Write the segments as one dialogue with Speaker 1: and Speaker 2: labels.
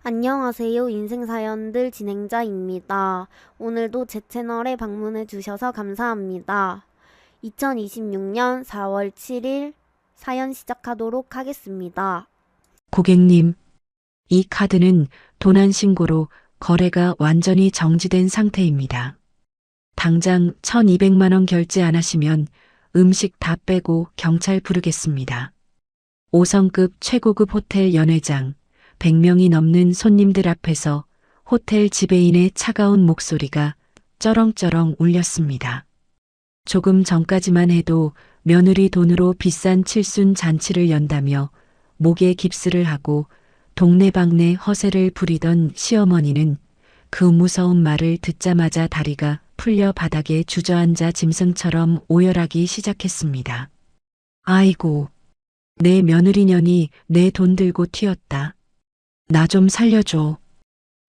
Speaker 1: 안녕하세요. 인생사연들 진행자입니다. 오늘도 제 채널에 방문해 주셔서 감사합니다. 2026년 4월 7일 사연 시작하도록 하겠습니다.
Speaker 2: 고객님, 이 카드는 도난 신고로 거래가 완전히 정지된 상태입니다. 당장 1,200만 원 결제 안 하시면 음식 다 빼고 경찰 부르겠습니다. 5성급 최고급 호텔 연회장, 100명이 넘는 손님들 앞에서 호텔 지배인의 차가운 목소리가 쩌렁쩌렁 울렸습니다. 조금 전까지만 해도 며느리 돈으로 비싼 칠순 잔치를 연다며 목에 깁스를 하고 동네방네 허세를 부리던 시어머니는 그 무서운 말을 듣자마자 다리가 풀려 바닥에 주저앉아 짐승처럼 오열하기 시작했습니다. 아이고, 내 며느리년이 내 돈 들고 튀었다. 나 좀 살려줘.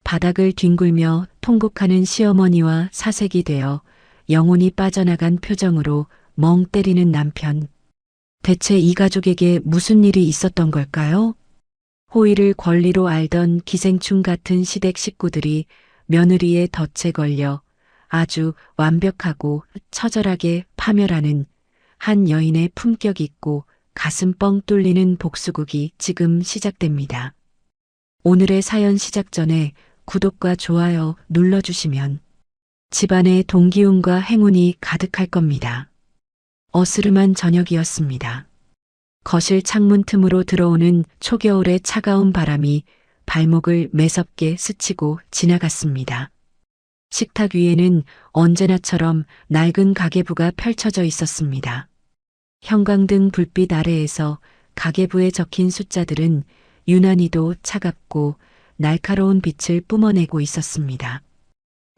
Speaker 2: 바닥을 뒹굴며 통곡하는 시어머니와 사색이 되어 영혼이 빠져나간 표정으로 멍 때리는 남편. 대체 이 가족에게 무슨 일이 있었던 걸까요? 호의를 권리로 알던 기생충 같은 시댁 식구들이 며느리의 덫에 걸려 아주 완벽하고 처절하게 파멸하는 한 여인의 품격 있고 가슴 뻥 뚫리는 복수극이 지금 시작됩니다. 오늘의 사연 시작 전에 구독과 좋아요 눌러주시면 집안에 동기운과 행운이 가득할 겁니다. 어스름한 저녁이었습니다. 거실 창문 틈으로 들어오는 초겨울의 차가운 바람이 발목을 매섭게 스치고 지나갔습니다. 식탁 위에는 언제나처럼 낡은 가계부가 펼쳐져 있었습니다. 형광등 불빛 아래에서 가계부에 적힌 숫자들은 유난히도 차갑고 날카로운 빛을 뿜어내고 있었습니다.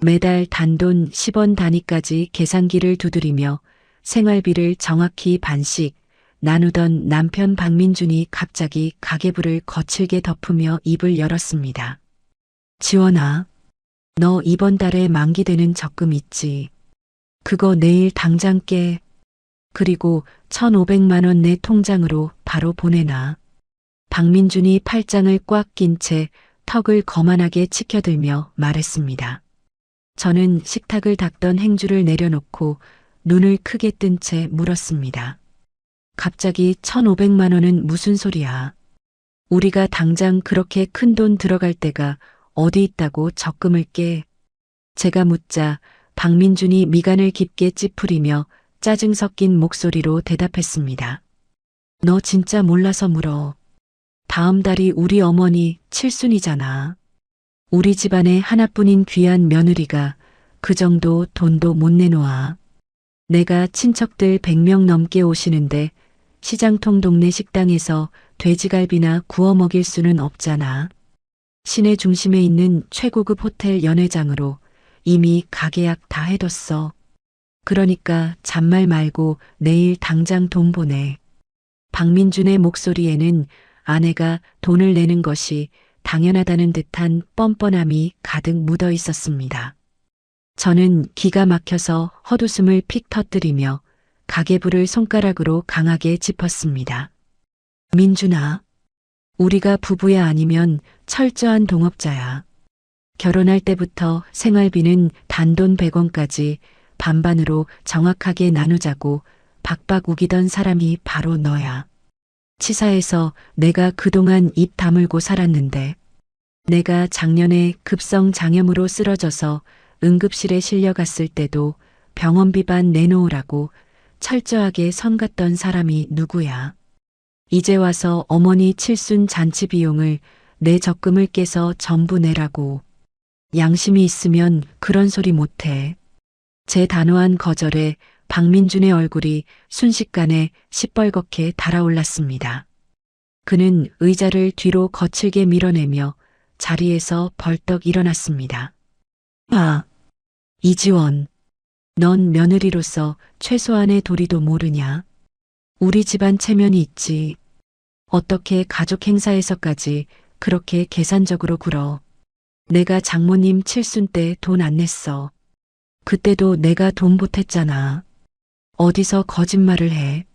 Speaker 2: 매달 단돈 10원 단위까지 계산기를 두드리며 생활비를 정확히 반씩 나누던 남편 박민준이 갑자기 가계부를 거칠게 덮으며 입을 열었습니다. 지원아, 너 이번 달에 만기되는 적금 있지? 그거 내일 당장 깨. 그리고 1,500만 원 내 통장으로 바로 보내놔. 박민준이 팔짱을 꽉 낀 채 턱을 거만하게 치켜들며 말했습니다. 저는 식탁을 닦던 행주를 내려놓고 눈을 크게 뜬 채 물었습니다. 갑자기 1,500만 원은 무슨 소리야? 우리가 당장 그렇게 큰 돈 들어갈 데가 어디 있다고 적금을 깨? 제가 묻자 박민준이 미간을 깊게 찌푸리며 짜증 섞인 목소리로 대답했습니다. 너 진짜 몰라서 물어. 다음 달이 우리 어머니 칠순이잖아. 우리 집안에 하나뿐인 귀한 며느리가 그 정도 돈도 못 내놓아. 내가 친척들 100명 넘게 오시는데 시장통 동네 식당에서 돼지갈비나 구워 먹일 수는 없잖아. 시내 중심에 있는 최고급 호텔 연회장으로 이미 가계약 다 해뒀어. 그러니까 잔말 말고 내일 당장 돈 보내. 박민준의 목소리에는 아내가 돈을 내는 것이 당연하다는 듯한 뻔뻔함이 가득 묻어 있었습니다. 저는 기가 막혀서 헛웃음을 픽 터뜨리며 가계부를 손가락으로 강하게 짚었습니다. 민준아, 우리가 부부야 아니면 철저한 동업자야. 결혼할 때부터 생활비는 단돈 100원까지 반반으로 정확하게 나누자고 박박 우기던 사람이 바로 너야. 치사해서 내가 그동안 입 다물고 살았는데 내가 작년에 급성 장염으로 쓰러져서 응급실에 실려갔을 때도 병원비 반 내놓으라고 철저하게 선 갔던 사람이 누구야. 이제 와서 어머니 칠순 잔치 비용을 내 적금을 깨서 전부 내라고. 양심이 있으면 그런 소리 못해. 제 단호한 거절에 박민준의 얼굴이 순식간에 시뻘겋게 달아올랐습니다. 그는 의자를 뒤로 거칠게 밀어내며 자리에서 벌떡 일어났습니다. 아, 이지원, 넌 며느리로서 최소한의 도리도 모르냐? 우리 집안 체면이 있지. 어떻게 가족 행사에서까지 그렇게 계산적으로 굴어. 내가 장모님 칠순 때 돈 안 냈어. 그때도 내가 돈 보탰잖아. 어디서 거짓말을 해.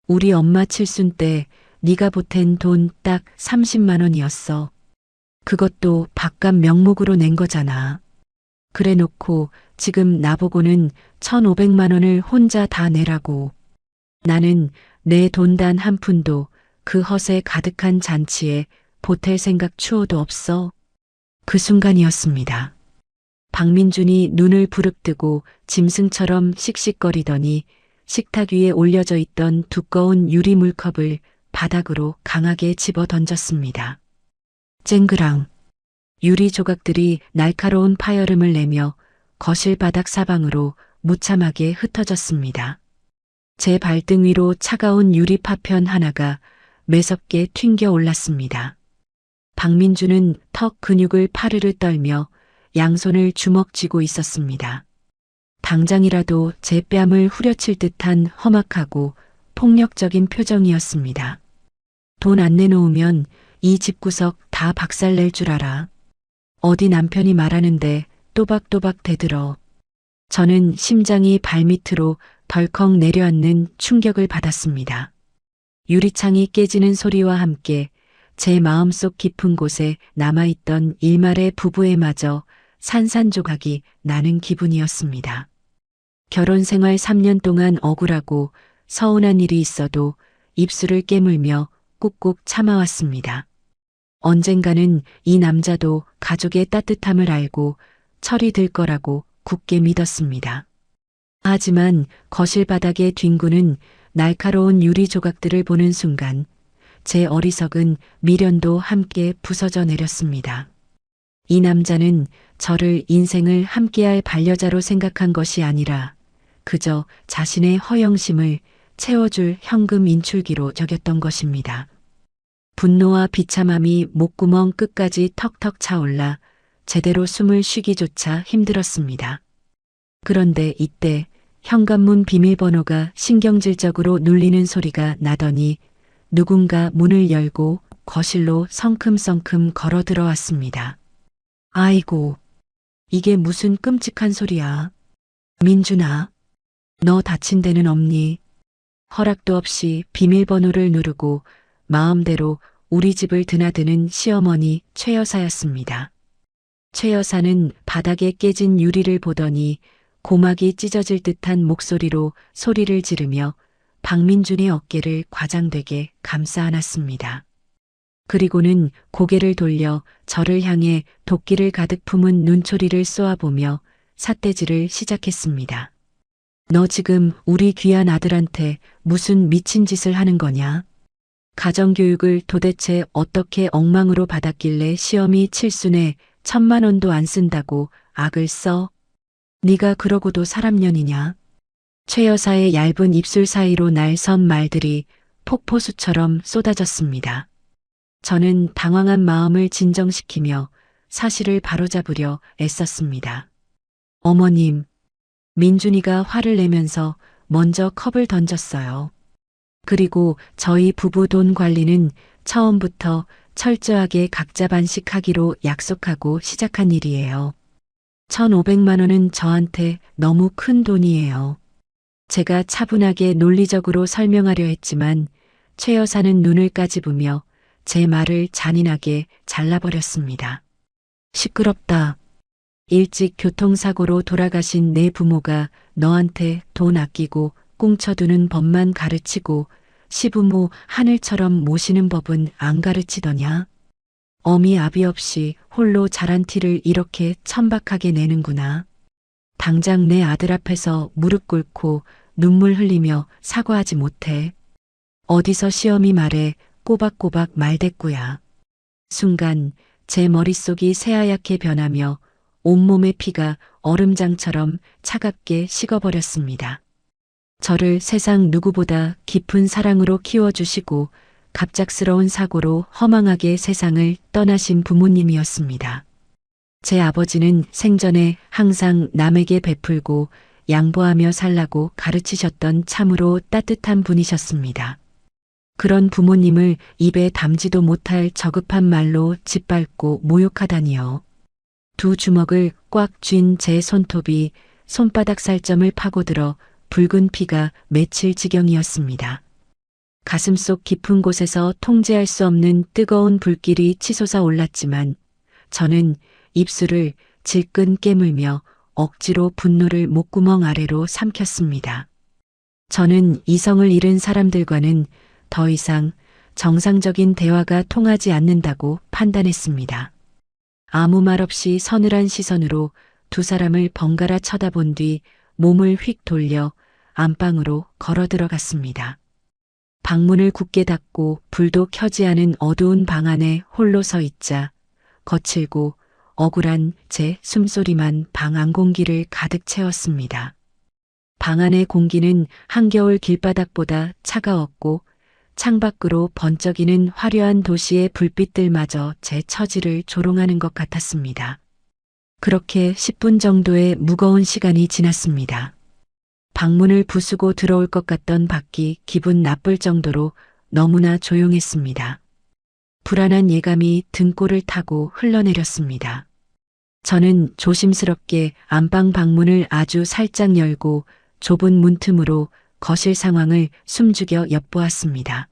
Speaker 2: 우리 엄마 칠순 때 네가 보탠 돈 딱 30만 원이었어. 그것도 밥값 명목으로 낸 거잖아. 그래 놓고 지금 나보고는 1,500만 원을 혼자 다 내라고. 나는 내 돈 단 한 푼도 그 허세 가득한 잔치에 보탤 생각 추호도 없어. 그 순간이었습니다. 박민준이 눈을 부릅뜨고 짐승처럼 씩씩거리더니 식탁 위에 올려져 있던 두꺼운 유리 물컵을 바닥으로 강하게 집어 던졌습니다. 쨍그랑 유리 조각들이 날카로운 파열음을 내며 거실 바닥 사방으로 무참하게 흩어졌습니다. 제 발등 위로 차가운 유리 파편 하나가 매섭게 튕겨 올랐습니다. 박민주는 턱 근육을 파르르 떨며 양손을 주먹 쥐고 있었습니다. 당장이라도 제 뺨을 후려칠 듯한 험악하고 폭력적인 표정이었습니다. 돈 안 내놓으면 이 집구석 다 박살낼 줄 알아. 어디 남편이 말하는데 또박또박 대들어. 저는 심장이 발밑으로 덜컥 내려앉는 충격을 받았습니다. 유리창이 깨지는 소리와 함께 제 마음속 깊은 곳에 남아있던 일말의 부부애마저 산산조각이 나는 기분이었습니다. 결혼 생활 3년 동안 억울하고 서운한 일이 있어도 입술을 깨물며 꾹꾹 참아왔습니다. 언젠가는 이 남자도 가족의 따뜻함을 알고 철이 들 거라고 굳게 믿었습니다. 하지만 거실 바닥에 뒹구는 날카로운 유리 조각들을 보는 순간 제 어리석은 미련도 함께 부서져 내렸습니다. 이 남자는 저를 인생을 함께할 반려자로 생각한 것이 아니라 그저 자신의 허영심을 채워줄 현금 인출기로 여겼던 것입니다. 분노와 비참함이 목구멍 끝까지 턱턱 차올라 제대로 숨을 쉬기조차 힘들었습니다. 그런데 이때 현관문 비밀번호가 신경질적으로 눌리는 소리가 나더니 누군가 문을 열고 거실로 성큼성큼 걸어 들어왔습니다. 아이고, 이게 무슨 끔찍한 소리야. 민준아, 너 다친 데는 없니? 허락도 없이 비밀번호를 누르고 마음대로 우리 집을 드나드는 시어머니 최 여사였습니다. 최 여사는 바닥에 깨진 유리를 보더니 고막이 찢어질 듯한 목소리로 소리를 지르며 박민준의 어깨를 과장되게 감싸 안았습니다. 그리고는 고개를 돌려 저를 향해 도끼를 가득 품은 눈초리를 쏘아보며 삿대질을 시작했습니다. 너 지금 우리 귀한 아들한테 무슨 미친 짓을 하는 거냐? 가정교육을 도대체 어떻게 엉망으로 받았길래 시험이 칠순에 1,000만 원도 안 쓴다고 악을 써? 네가 그러고도 사람년이냐? 최 여사의 얇은 입술 사이로 날 선 말들이 폭포수처럼 쏟아졌습니다. 저는 당황한 마음을 진정시키며 사실을 바로잡으려 애썼습니다. 어머님, 민준이가 화를 내면서 먼저 컵을 던졌어요. 그리고 저희 부부 돈 관리는 처음부터 철저하게 각자 반씩하기로 약속하고 시작한 일이에요. 1,500만 원은 저한테 너무 큰 돈이에요. 제가 차분하게 논리적으로 설명하려 했지만 최 여사는 눈을 까집으며 제 말을 잔인하게 잘라버렸습니다. 시끄럽다. 일찍 교통사고로 돌아가신 내 부모가 너한테 돈 아끼고 꽁쳐두는 법만 가르치고 시부모 하늘처럼 모시는 법은 안 가르치더냐? 어미 아비 없이 홀로 자란 티를 이렇게 천박하게 내는구나. 당장 내 아들 앞에서 무릎 꿇고 눈물 흘리며 사과하지 못해. 어디서 시험이 말해 꼬박꼬박 말대꾸야. 순간 제 머릿속이 새하얗게 변하며 온몸의 피가 얼음장처럼 차갑게 식어버렸습니다. 저를 세상 누구보다 깊은 사랑으로 키워주시고 갑작스러운 사고로 허망하게 세상을 떠나신 부모님이었습니다. 제 아버지는 생전에 항상 남에게 베풀고 양보하며 살라고 가르치셨던 참으로 따뜻한 분이셨습니다. 그런 부모님을 입에 담지도 못할 저급한 말로 짓밟고 모욕하다니요. 두 주먹을 꽉 쥔 제 손톱이 손바닥 살점을 파고들어 붉은 피가 맺힐 지경이었습니다. 가슴속 깊은 곳에서 통제할 수 없는 뜨거운 불길이 치솟아 올랐지만 저는 입술을 질끈 깨물며 억지로 분노를 목구멍 아래로 삼켰습니다. 저는 이성을 잃은 사람들과는 더 이상 정상적인 대화가 통하지 않는다고 판단했습니다. 아무 말 없이 서늘한 시선으로 두 사람을 번갈아 쳐다본 뒤 몸을 휙 돌려 안방으로 걸어 들어갔습니다. 방문을 굳게 닫고 불도 켜지 않은 어두운 방 안에 홀로 서 있자 거칠고 억울한 제 숨소리만 방 안 공기를 가득 채웠습니다. 방 안의 공기는 한겨울 길바닥보다 차가웠고 창밖으로 번쩍이는 화려한 도시의 불빛들마저 제 처지를 조롱하는 것 같았습니다. 그렇게 10분 정도의 무거운 시간이 지났습니다. 방문을 부수고 들어올 것 같던 밖이 기분 나쁠 정도로 너무나 조용했습니다. 불안한 예감이 등골을 타고 흘러내렸습니다. 저는 조심스럽게 안방 방문을 아주 살짝 열고 좁은 문틈으로 거실 상황을 숨죽여 엿보았습니다.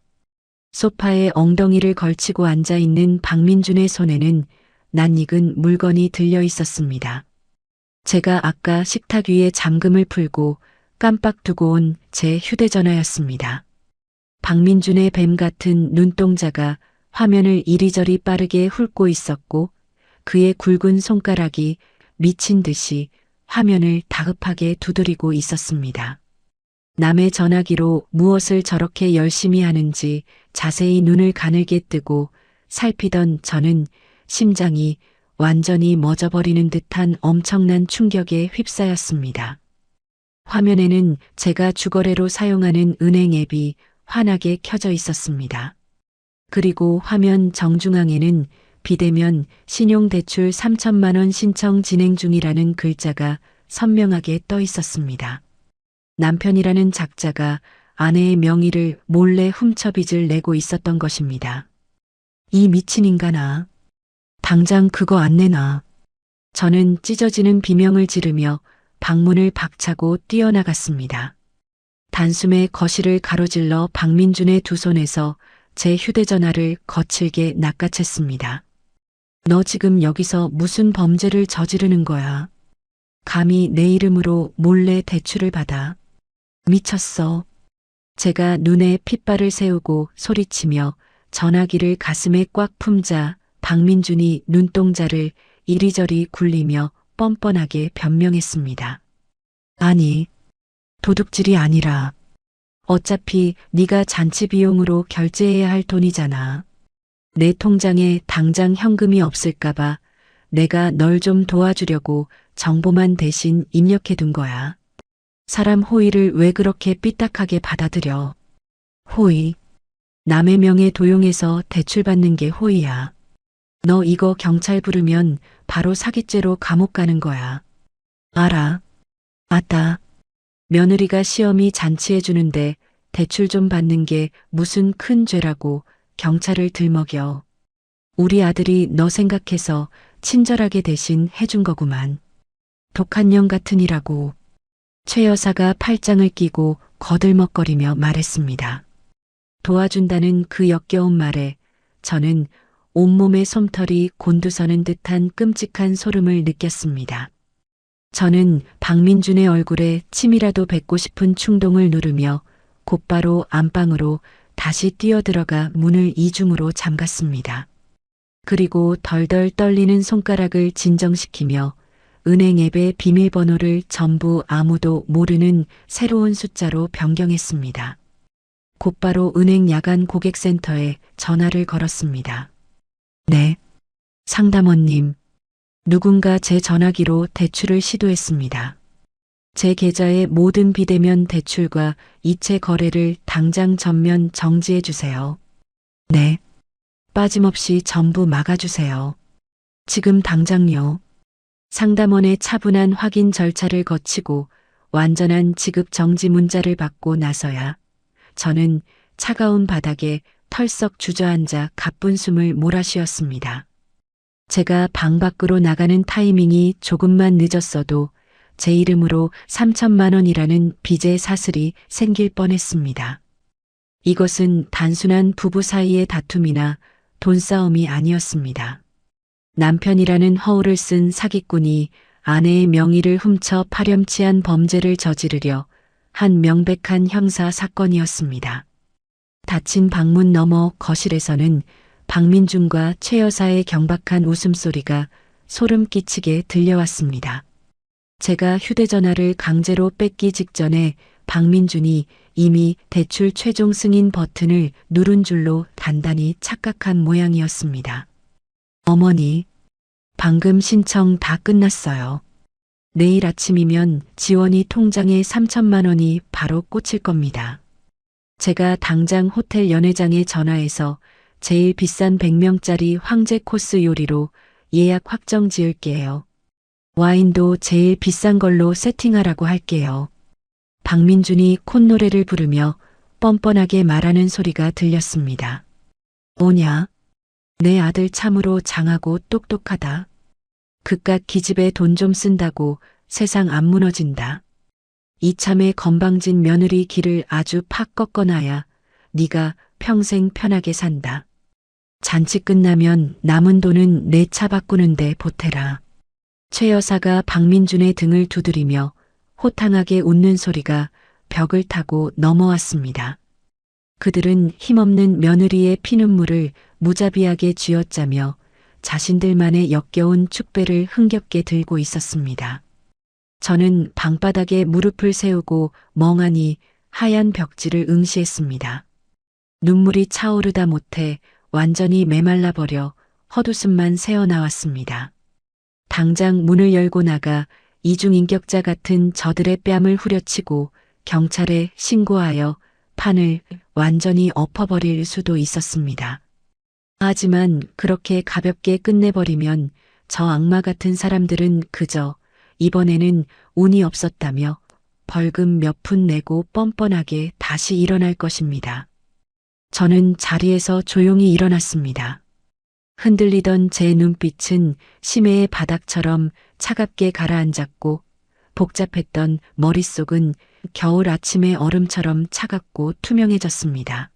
Speaker 2: 소파에 엉덩이를 걸치고 앉아 있는 박민준의 손에는 낯익은 물건이 들려 있었습니다. 제가 아까 식탁 위에 잠금을 풀고 깜빡 두고 온 제 휴대전화였습니다. 박민준의 뱀 같은 눈동자가 화면을 이리저리 빠르게 훑고 있었고 그의 굵은 손가락이 미친 듯이 화면을 다급하게 두드리고 있었습니다. 남의 전화기로 무엇을 저렇게 열심히 하는지 자세히 눈을 가늘게 뜨고 살피던 저는 심장이 완전히 멎어버리는 듯한 엄청난 충격에 휩싸였습니다. 화면에는 제가 주거래로 사용하는 은행 앱이 환하게 켜져 있었습니다. 그리고 화면 정중앙에는 비대면 신용대출 3천만 원 신청 진행 중이라는 글자가 선명하게 떠 있었습니다. 남편이라는 작자가 아내의 명의를 몰래 훔쳐 빚을 내고 있었던 것입니다. 이 미친 인간아. 당장 그거 안 내놔. 저는 찢어지는 비명을 지르며 방문을 박차고 뛰어나갔습니다. 단숨에 거실을 가로질러 박민준의 두 손에서 제 휴대전화를 거칠게 낚아챘습니다. 너 지금 여기서 무슨 범죄를 저지르는 거야? 감히 내 이름으로 몰래 대출을 받아. 미쳤어. 제가 눈에 핏발을 세우고 소리치며 전화기를 가슴에 꽉 품자 박민준이 눈동자를 이리저리 굴리며 뻔뻔하게 변명했습니다. 아니, 도둑질이 아니라 어차피 네가 잔치 비용으로 결제해야 할 돈이잖아. 내 통장에 당장 현금이 없을까봐 내가 널 좀 도와주려고 정보만 대신 입력해 둔 거야. 사람 호의를 왜 그렇게 삐딱하게 받아들여? 호의. 남의 명예 도용해서 대출받는 게 호의야. 너 이거 경찰 부르면 바로 사기죄로 감옥 가는 거야. 알아. 아따. 며느리가 시어미 잔치해 주는데 대출 좀 받는 게 무슨 큰 죄라고 경찰을 들먹여. 우리 아들이 너 생각해서 친절하게 대신 해준 거구만. 독한 년 같으니라고. 최 여사가 팔짱을 끼고 거들먹거리며 말했습니다. 도와준다는 그 역겨운 말에 저는 온몸의 솜털이 곤두서는 듯한 끔찍한 소름을 느꼈습니다. 저는 박민준의 얼굴에 침이라도 뱉고 싶은 충동을 누르며 곧바로 안방으로 다시 뛰어들어가 문을 이중으로 잠갔습니다. 그리고 덜덜 떨리는 손가락을 진정시키며 은행 앱의 비밀번호를 전부 아무도 모르는 새로운 숫자로 변경했습니다. 곧바로 은행 야간 고객센터에 전화를 걸었습니다. 네, 상담원님. 누군가 제 전화기로 대출을 시도했습니다. 제 계좌의 모든 비대면 대출과 이체 거래를 당장 전면 정지해 주세요. 네. 빠짐없이 전부 막아주세요. 지금 당장요. 상담원의 차분한 확인 절차를 거치고 완전한 지급 정지 문자를 받고 나서야 저는 차가운 바닥에 털썩 주저앉아 가쁜 숨을 몰아쉬었습니다. 제가 방 밖으로 나가는 타이밍이 조금만 늦었어도 제 이름으로 3천만 원이라는 빚의 사슬이 생길 뻔했습니다. 이것은 단순한 부부 사이의 다툼이나 돈싸움이 아니었습니다. 남편이라는 허울을 쓴 사기꾼이 아내의 명의를 훔쳐 파렴치한 범죄를 저지르려 한 명백한 형사 사건이었습니다. 닫힌 방문 너머 거실에서는 박민준과 최 여사의 경박한 웃음소리가 소름 끼치게 들려왔습니다. 제가 휴대전화를 강제로 뺏기 직전에 박민준이 이미 대출 최종 승인 버튼을 누른 줄로 단단히 착각한 모양이었습니다. 어머니, 방금 신청 다 끝났어요. 내일 아침이면 지원이 통장에 3천만 원이 바로 꽂힐 겁니다. 제가 당장 호텔 연회장에 전화해서 제일 비싼 100명짜리 황제 코스 요리로 예약 확정 지을게요. 와인도 제일 비싼 걸로 세팅하라고 할게요. 박민준이 콧노래를 부르며 뻔뻔하게 말하는 소리가 들렸습니다. 뭐냐? 내 아들 참으로 장하고 똑똑하다. 그깟 기집애 돈 좀 쓴다고 세상 안 무너진다. 이참에 건방진 며느리 길을 아주 팍 꺾어놔야 네가 평생 편하게 산다. 잔치 끝나면 남은 돈은 내 차 바꾸는데 보태라. 최 여사가 박민준의 등을 두드리며 호탕하게 웃는 소리가 벽을 타고 넘어왔습니다. 그들은 힘없는 며느리의 피눈물을 무자비하게 쥐어짜며 자신들만의 역겨운 축배를 흥겹게 들고 있었습니다. 저는 방바닥에 무릎을 세우고 멍하니 하얀 벽지를 응시했습니다. 눈물이 차오르다 못해 완전히 메말라버려 헛웃음만 새어나왔습니다. 당장 문을 열고 나가 이중인격자 같은 저들의 뺨을 후려치고 경찰에 신고하여 판을 완전히 엎어버릴 수도 있었습니다. 하지만 그렇게 가볍게 끝내버리면 저 악마 같은 사람들은 그저 이번에는 운이 없었다며 벌금 몇 푼 내고 뻔뻔하게 다시 일어날 것입니다. 저는 자리에서 조용히 일어났습니다. 흔들리던 제 눈빛은 심해의 바닥처럼 차갑게 가라앉았고 복잡했던 머릿속은 겨울 아침의 얼음처럼 차갑고 투명해졌습니다.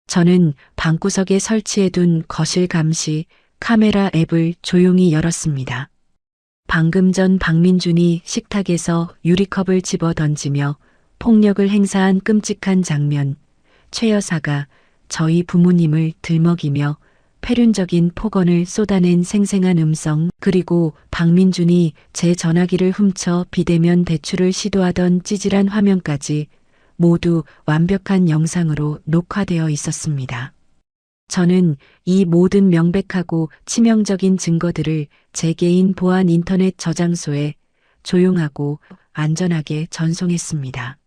Speaker 2: 저는 방구석에 설치해둔 거실 감시 카메라 앱을 조용히 열었습니다. 방금 전 박민준이 식탁에서 유리컵을 집어 던지며 폭력을 행사한 끔찍한 장면, 최 여사가 저희 부모님을 들먹이며 폐륜적인 폭언을 쏟아낸 생생한 음성, 그리고 박민준이 제 전화기를 훔쳐 비대면 대출을 시도하던 찌질한 화면까지 모두 완벽한 영상으로 녹화되어 있었습니다. 저는 이 모든 명백하고 치명적인 증거들을 제 개인 보안 인터넷 저장소에 조용하고 안전하게 전송했습니다.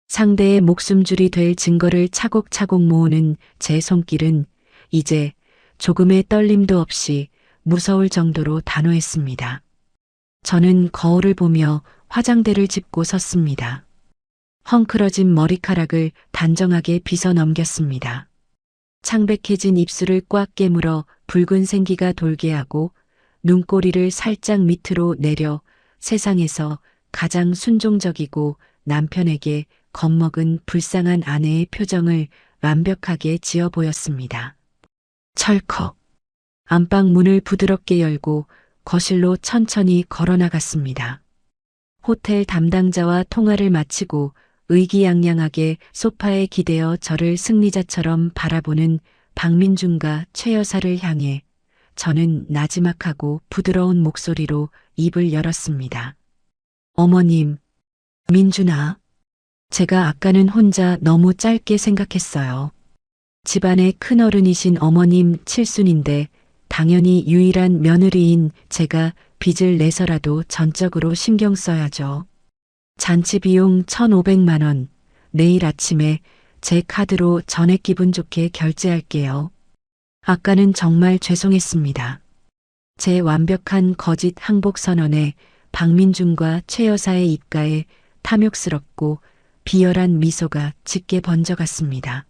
Speaker 2: 상대의 목숨줄이 될 증거를 차곡차곡 모으는 제 손길은 이제 조금의 떨림도 없이 무서울 정도로 단호했습니다. 저는 거울을 보며 화장대를 짚고 섰습니다. 헝클어진 머리카락을 단정하게 빗어 넘겼습니다. 창백해진 입술을 꽉 깨물어 붉은 생기가 돌게 하고 눈꼬리를 살짝 밑으로 내려 세상에서 가장 순종적이고 남편에게 겁먹은 불쌍한 아내의 표정을 완벽하게 지어 보였습니다. 철컥. 안방 문을 부드럽게 열고 거실로 천천히 걸어나갔습니다. 호텔 담당자와 통화를 마치고 의기양양하게 소파에 기대어 저를 승리자처럼 바라보는 박민준과 최 여사를 향해 저는 나지막하고 부드러운 목소리로 입을 열었습니다. 어머님, 민준아, 제가 아까는 혼자 너무 짧게 생각했어요. 집안의 큰어른이신 어머님 칠순인데 당연히 유일한 며느리인 제가 빚을 내서라도 전적으로 신경 써야죠. 잔치 비용 1,500만 원, 내일 아침에 제 카드로 전액 기분 좋게 결제할게요. 아까는 정말 죄송했습니다. 제 완벽한 거짓 항복 선언에 박민준과 최 여사의 입가에 탐욕스럽고 비열한 미소가 짙게 번져갔습니다.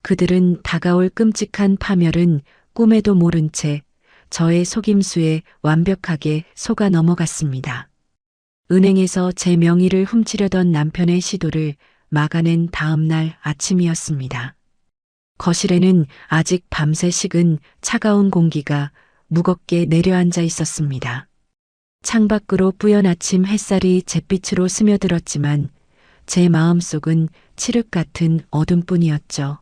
Speaker 2: 그들은 다가올 끔찍한 파멸은 꿈에도 모른 채 저의 속임수에 완벽하게 속아 넘어갔습니다. 은행에서 제 명의를 훔치려던 남편의 시도를 막아낸 다음 날 아침이었습니다. 거실에는 아직 밤새 식은 차가운 공기가 무겁게 내려앉아 있었습니다. 창밖으로 뿌연 아침 햇살이 잿빛으로 스며들었지만 제 마음속은 칠흑 같은 어둠뿐이었죠.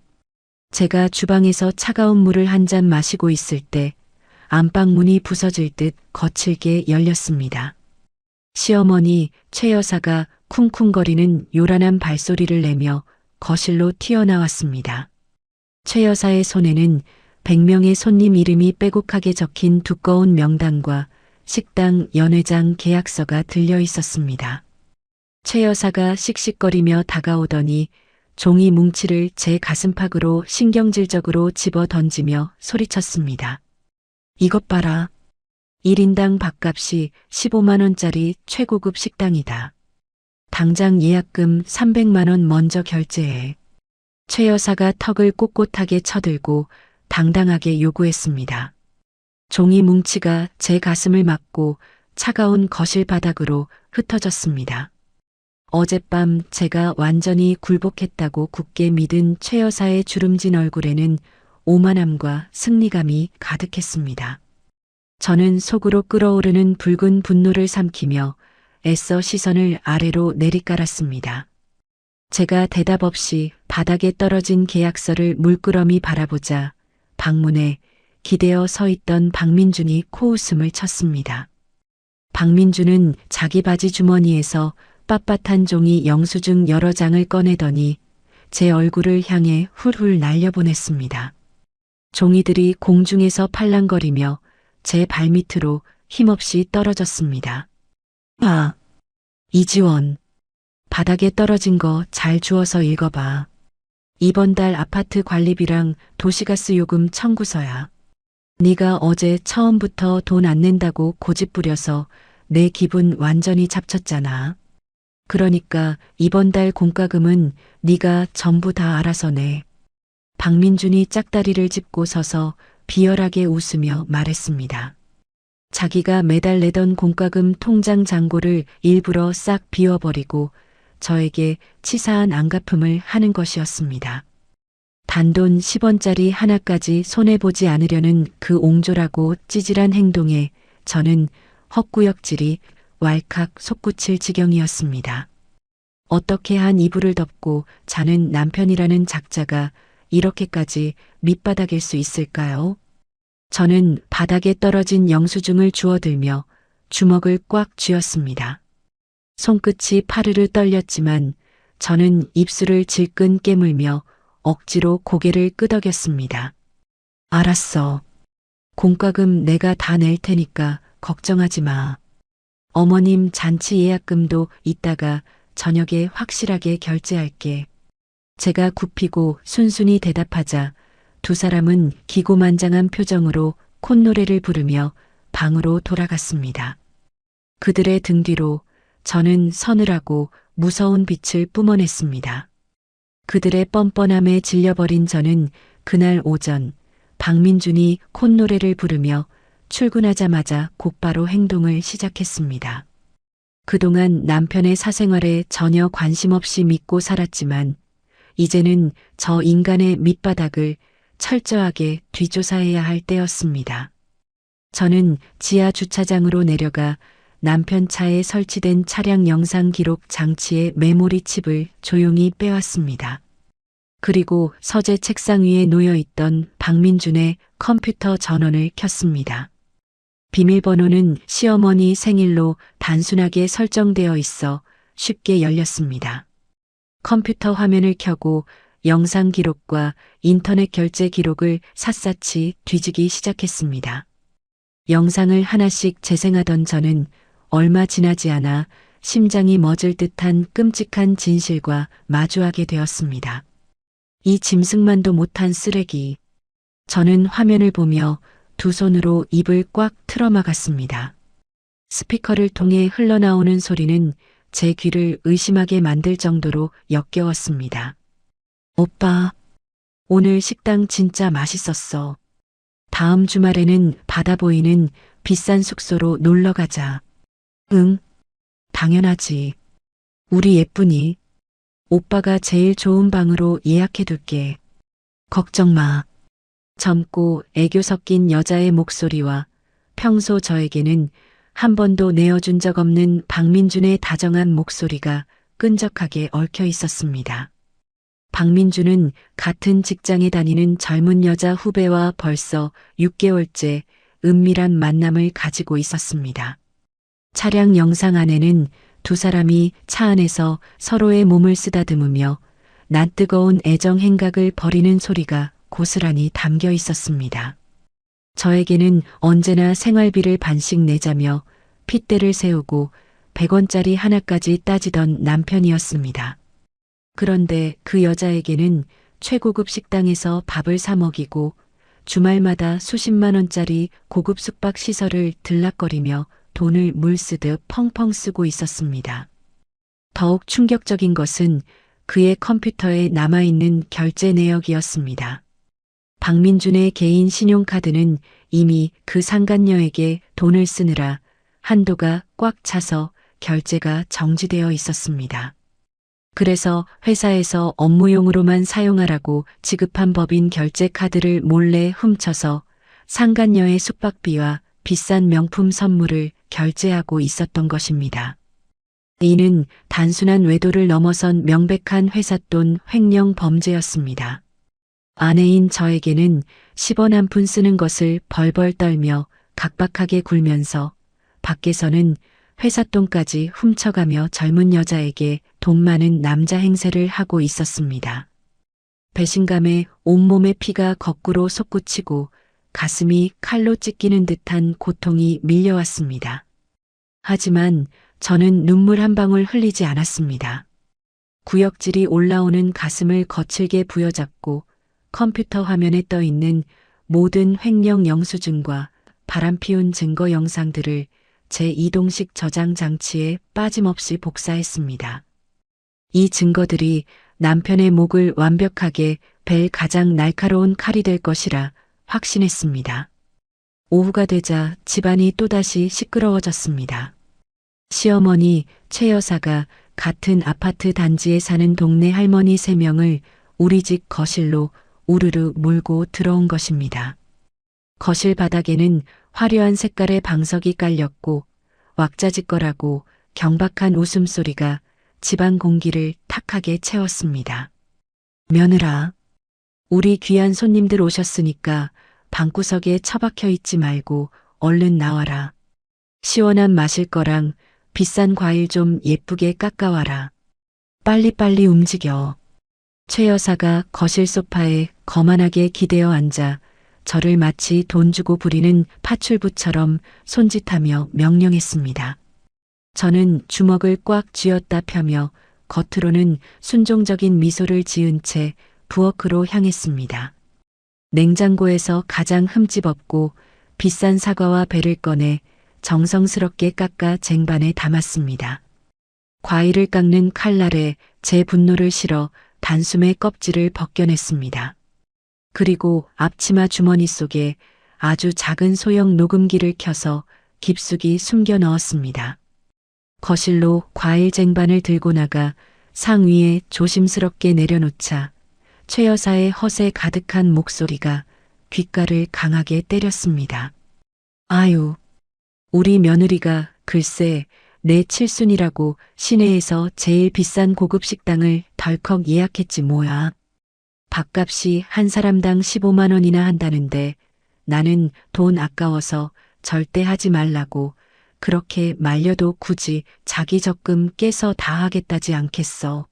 Speaker 2: 제가 주방에서 차가운 물을 한 잔 마시고 있을 때 안방 문이 부서질 듯 거칠게 열렸습니다. 시어머니 최 여사가 쿵쿵거리는 요란한 발소리를 내며 거실로 튀어나왔습니다. 최 여사의 손에는 100명의 손님 이름이 빼곡하게 적힌 두꺼운 명단과 식당 연회장 계약서가 들려 있었습니다. 최 여사가 씩씩거리며 다가오더니 종이 뭉치를 제 가슴팍으로 신경질적으로 집어 던지며 소리쳤습니다. 이것 봐라. 1인당 밥값이 15만 원짜리 최고급 식당이다. 당장 예약금 300만 원 먼저 결제해. 최 여사가 턱을 꼿꼿하게 쳐들고 당당하게 요구했습니다. 종이 뭉치가 제 가슴을 막고 차가운 거실 바닥으로 흩어졌습니다. 어젯밤 제가 완전히 굴복했다고 굳게 믿은 최 여사의 주름진 얼굴에는 오만함과 승리감이 가득했습니다. 저는 속으로 끓어오르는 붉은 분노를 삼키며 애써 시선을 아래로 내리깔았습니다. 제가 대답 없이 바닥에 떨어진 계약서를 물끄러미 바라보자 방문에 기대어 서 있던 박민준이 코웃음을 쳤습니다. 박민준은 자기 바지 주머니에서 빳빳한 종이 영수증 여러 장을 꺼내더니 제 얼굴을 향해 훌훌 날려보냈습니다. 종이들이 공중에서 팔랑거리며 제 발밑으로 힘없이 떨어졌습니다. 아, 이지원. 바닥에 떨어진 거 잘 주워서 읽어봐. 이번 달 아파트 관리비랑 도시가스 요금 청구서야. 네가 어제 처음부터 돈 안 낸다고 고집부려서 내 기분 완전히 잡쳤잖아. 그러니까 이번 달 공과금은 네가 전부 다 알아서 내. 박민준이 짝다리를 짚고 서서 비열하게 웃으며 말했습니다. 자기가 매달 내던 공과금 통장 잔고를 일부러 싹 비워버리고 저에게 치사한 안갚음을 하는 것이었습니다. 단돈 10원짜리 하나까지 손해보지 않으려는 그 옹졸하고 찌질한 행동에 저는 헛구역질이 왈칵 솟구칠 지경이었습니다. 어떻게 한 이불을 덮고 자는 남편이라는 작자가 이렇게까지 밑바닥일 수 있을까요? 저는 바닥에 떨어진 영수증을 주워들며 주먹을 꽉 쥐었습니다. 손끝이 파르르 떨렸지만 저는 입술을 질끈 깨물며 억지로 고개를 끄덕였습니다. 알았어. 공과금 내가 다 낼 테니까 걱정하지 마. 어머님 잔치 예약금도 이따가 저녁에 확실하게 결제할게. 제가 굽히고 순순히 대답하자 두 사람은 기고만장한 표정으로 콧노래를 부르며 방으로 돌아갔습니다. 그들의 등 뒤로 저는 서늘하고 무서운 빛을 뿜어냈습니다. 그들의 뻔뻔함에 질려버린 저는 그날 오전 박민준이 콧노래를 부르며 출근하자마자 곧바로 행동을 시작했습니다. 그동안 남편의 사생활에 전혀 관심 없이 믿고 살았지만 이제는 저 인간의 밑바닥을 철저하게 뒤조사해야 할 때였습니다. 저는 지하 주차장으로 내려가 남편 차에 설치된 차량 영상 기록 장치의 메모리 칩을 조용히 빼왔습니다. 그리고 서재 책상 위에 놓여있던 박민준의 컴퓨터 전원을 켰습니다. 비밀번호는 시어머니 생일로 단순하게 설정되어 있어 쉽게 열렸습니다. 컴퓨터 화면을 켜고 영상 기록과 인터넷 결제 기록을 샅샅이 뒤지기 시작했습니다. 영상을 하나씩 재생하던 저는 얼마 지나지 않아 심장이 멎을 듯한 끔찍한 진실과 마주하게 되었습니다. 이 짐승만도 못한 쓰레기. 저는 화면을 보며 두 손으로 입을 꽉 틀어막았습니다. 스피커를 통해 흘러나오는 소리는 제 귀를 의심하게 만들 정도로 역겨웠습니다. 오빠, 오늘 식당 진짜 맛있었어. 다음 주말에는 바다 보이는 비싼 숙소로 놀러 가자. 응, 당연하지. 우리 예쁜이. 오빠가 제일 좋은 방으로 예약해둘게. 걱정 마. 젊고 애교 섞인 여자의 목소리와 평소 저에게는 한 번도 내어준 적 없는 박민준의 다정한 목소리가 끈적하게 얽혀 있었습니다. 박민준은 같은 직장에 다니는 젊은 여자 후배와 벌써 6개월째 은밀한 만남을 가지고 있었습니다. 차량 영상 안에는 두 사람이 차 안에서 서로의 몸을 쓰다듬으며 낯뜨거운 애정 행각을 벌이는 소리가 고스란히 담겨 있었습니다. 저에게는 언제나 생활비를 반씩 내자며 핏대를 세우고 100원짜리 하나까지 따지던 남편이었습니다. 그런데 그 여자에게는 최고급 식당에서 밥을 사 먹이고 주말마다 수십만 원짜리 고급 숙박 시설을 들락거리며 돈을 물쓰듯 펑펑 쓰고 있었습니다. 더욱 충격적인 것은 그의 컴퓨터에 남아있는 결제 내역이었습니다. 박민준의 개인 신용카드는 이미 그 상간녀에게 돈을 쓰느라 한도가 꽉 차서 결제가 정지되어 있었습니다. 그래서 회사에서 업무용으로만 사용하라고 지급한 법인 결제 카드를 몰래 훔쳐서 상간녀의 숙박비와 비싼 명품 선물을 결제하고 있었던 것입니다. 이는 단순한 외도를 넘어선 명백한 회삿돈 횡령 범죄였습니다. 아내인 저에게는 10원 한 푼 쓰는 것을 벌벌 떨며 각박하게 굴면서 밖에서는 회삿돈까지 훔쳐가며 젊은 여자에게 돈 많은 남자 행세를 하고 있었습니다. 배신감에 온몸의 피가 거꾸로 솟구치고 가슴이 칼로 찢기는 듯한 고통이 밀려왔습니다. 하지만 저는 눈물 한 방울 흘리지 않았습니다. 구역질이 올라오는 가슴을 거칠게 부여잡고 컴퓨터 화면에 떠 있는 모든 횡령 영수증과 바람피운 증거 영상들을 제 이동식 저장 장치에 빠짐없이 복사했습니다. 이 증거들이 남편의 목을 완벽하게 벨 가장 날카로운 칼이 될 것이라 확신했습니다. 오후가 되자 집안이 또다시 시끄러워졌습니다. 시어머니 최 여사가 같은 아파트 단지에 사는 동네 할머니 3명을 우리 집 거실로 우르르 몰고 들어온 것입니다. 거실 바닥에는 화려한 색깔의 방석이 깔렸고 왁자지껄하고 경박한 웃음소리가 집안 공기를 탁하게 채웠습니다. 며느라, 우리 귀한 손님들 오셨으니까 방구석에 처박혀 있지 말고 얼른 나와라. 시원한 마실 거랑 비싼 과일 좀 예쁘게 깎아와라. 빨리빨리 움직여. 최 여사가 거실 소파에 거만하게 기대어 앉아 저를 마치 돈 주고 부리는 파출부처럼 손짓하며 명령했습니다. 저는 주먹을 꽉 쥐었다 펴며 겉으로는 순종적인 미소를 지은 채 부엌으로 향했습니다. 냉장고에서 가장 흠집 없고 비싼 사과와 배를 꺼내 정성스럽게 깎아 쟁반에 담았습니다. 과일을 깎는 칼날에 제 분노를 실어 단숨에 껍질을 벗겨냈습니다. 그리고 앞치마 주머니 속에 아주 작은 소형 녹음기를 켜서 깊숙이 숨겨 넣었습니다. 거실로 과일 쟁반을 들고 나가 상 위에 조심스럽게 내려놓자 최 여사의 허세 가득한 목소리가 귓가를 강하게 때렸습니다. 아유, 우리 며느리가 글쎄 내 칠순이라고 시내에서 제일 비싼 고급 식당을 덜컥 예약했지 뭐야. 밥값이 한 사람당 15만 원이나 한다는데 나는 돈 아까워서 절대 하지 말라고 그렇게 말려도 굳이 자기 적금 깨서 다 하겠다지 않겠어.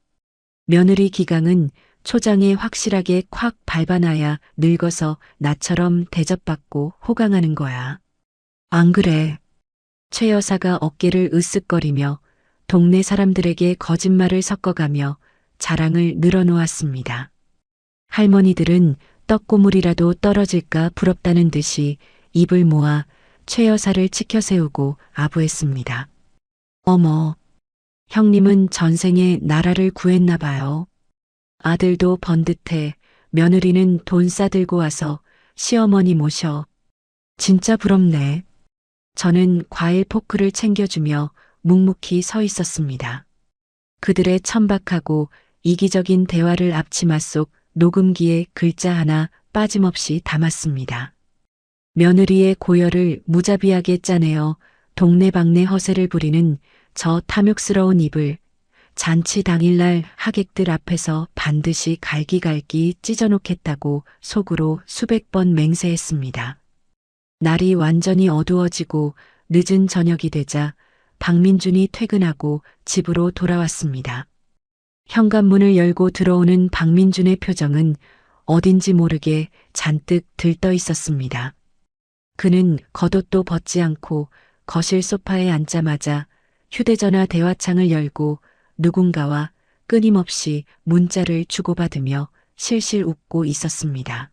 Speaker 2: 며느리 기강은 초장에 확실하게 콱 밟아놔야 늙어서 나처럼 대접받고 호강하는 거야. 안 그래? 최 여사가 어깨를 으쓱거리며 동네 사람들에게 거짓말을 섞어가며 자랑을 늘어놓았습니다. 할머니들은 떡고물이라도 떨어질까 부럽다는 듯이 입을 모아 최 여사를 치켜 세우고 아부했습니다. 어머, 형님은 전생에 나라를 구했나 봐요. 아들도 번듯해 며느리는 돈 싸들고 와서 시어머니 모셔. 진짜 부럽네. 저는 과일 포크를 챙겨주며 묵묵히 서 있었습니다. 그들의 천박하고 이기적인 대화를 앞치마 속 녹음기에 글자 하나 빠짐없이 담았습니다. 며느리의 고열을 무자비하게 짜내어 동네방네 허세를 부리는 저 탐욕스러운 입을 잔치 당일날 하객들 앞에서 반드시 갈기갈기 찢어놓겠다고 속으로 수백 번 맹세했습니다. 날이 완전히 어두워지고 늦은 저녁이 되자 박민준이 퇴근하고 집으로 돌아왔습니다. 현관문을 열고 들어오는 박민준의 표정은 어딘지 모르게 잔뜩 들떠 있었습니다. 그는 겉옷도 벗지 않고 거실 소파에 앉자마자 휴대전화 대화창을 열고 누군가와 끊임없이 문자를 주고받으며 실실 웃고 있었습니다.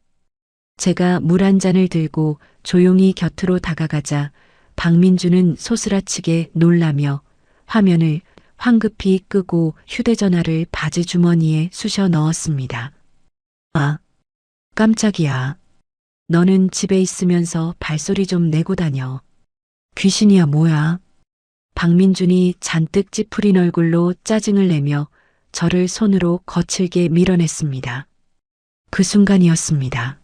Speaker 2: 제가 물 한 잔을 들고 조용히 곁으로 다가가자 박민주는 소스라치게 놀라며 화면을 황급히 끄고 휴대전화를 바지 주머니에 쑤셔 넣었습니다. 아, 깜짝이야. 너는 집에 있으면서 발소리 좀 내고 다녀. 귀신이야 뭐야? 박민준이 잔뜩 찌푸린 얼굴로 짜증을 내며 저를 손으로 거칠게 밀어냈습니다. 그 순간이었습니다.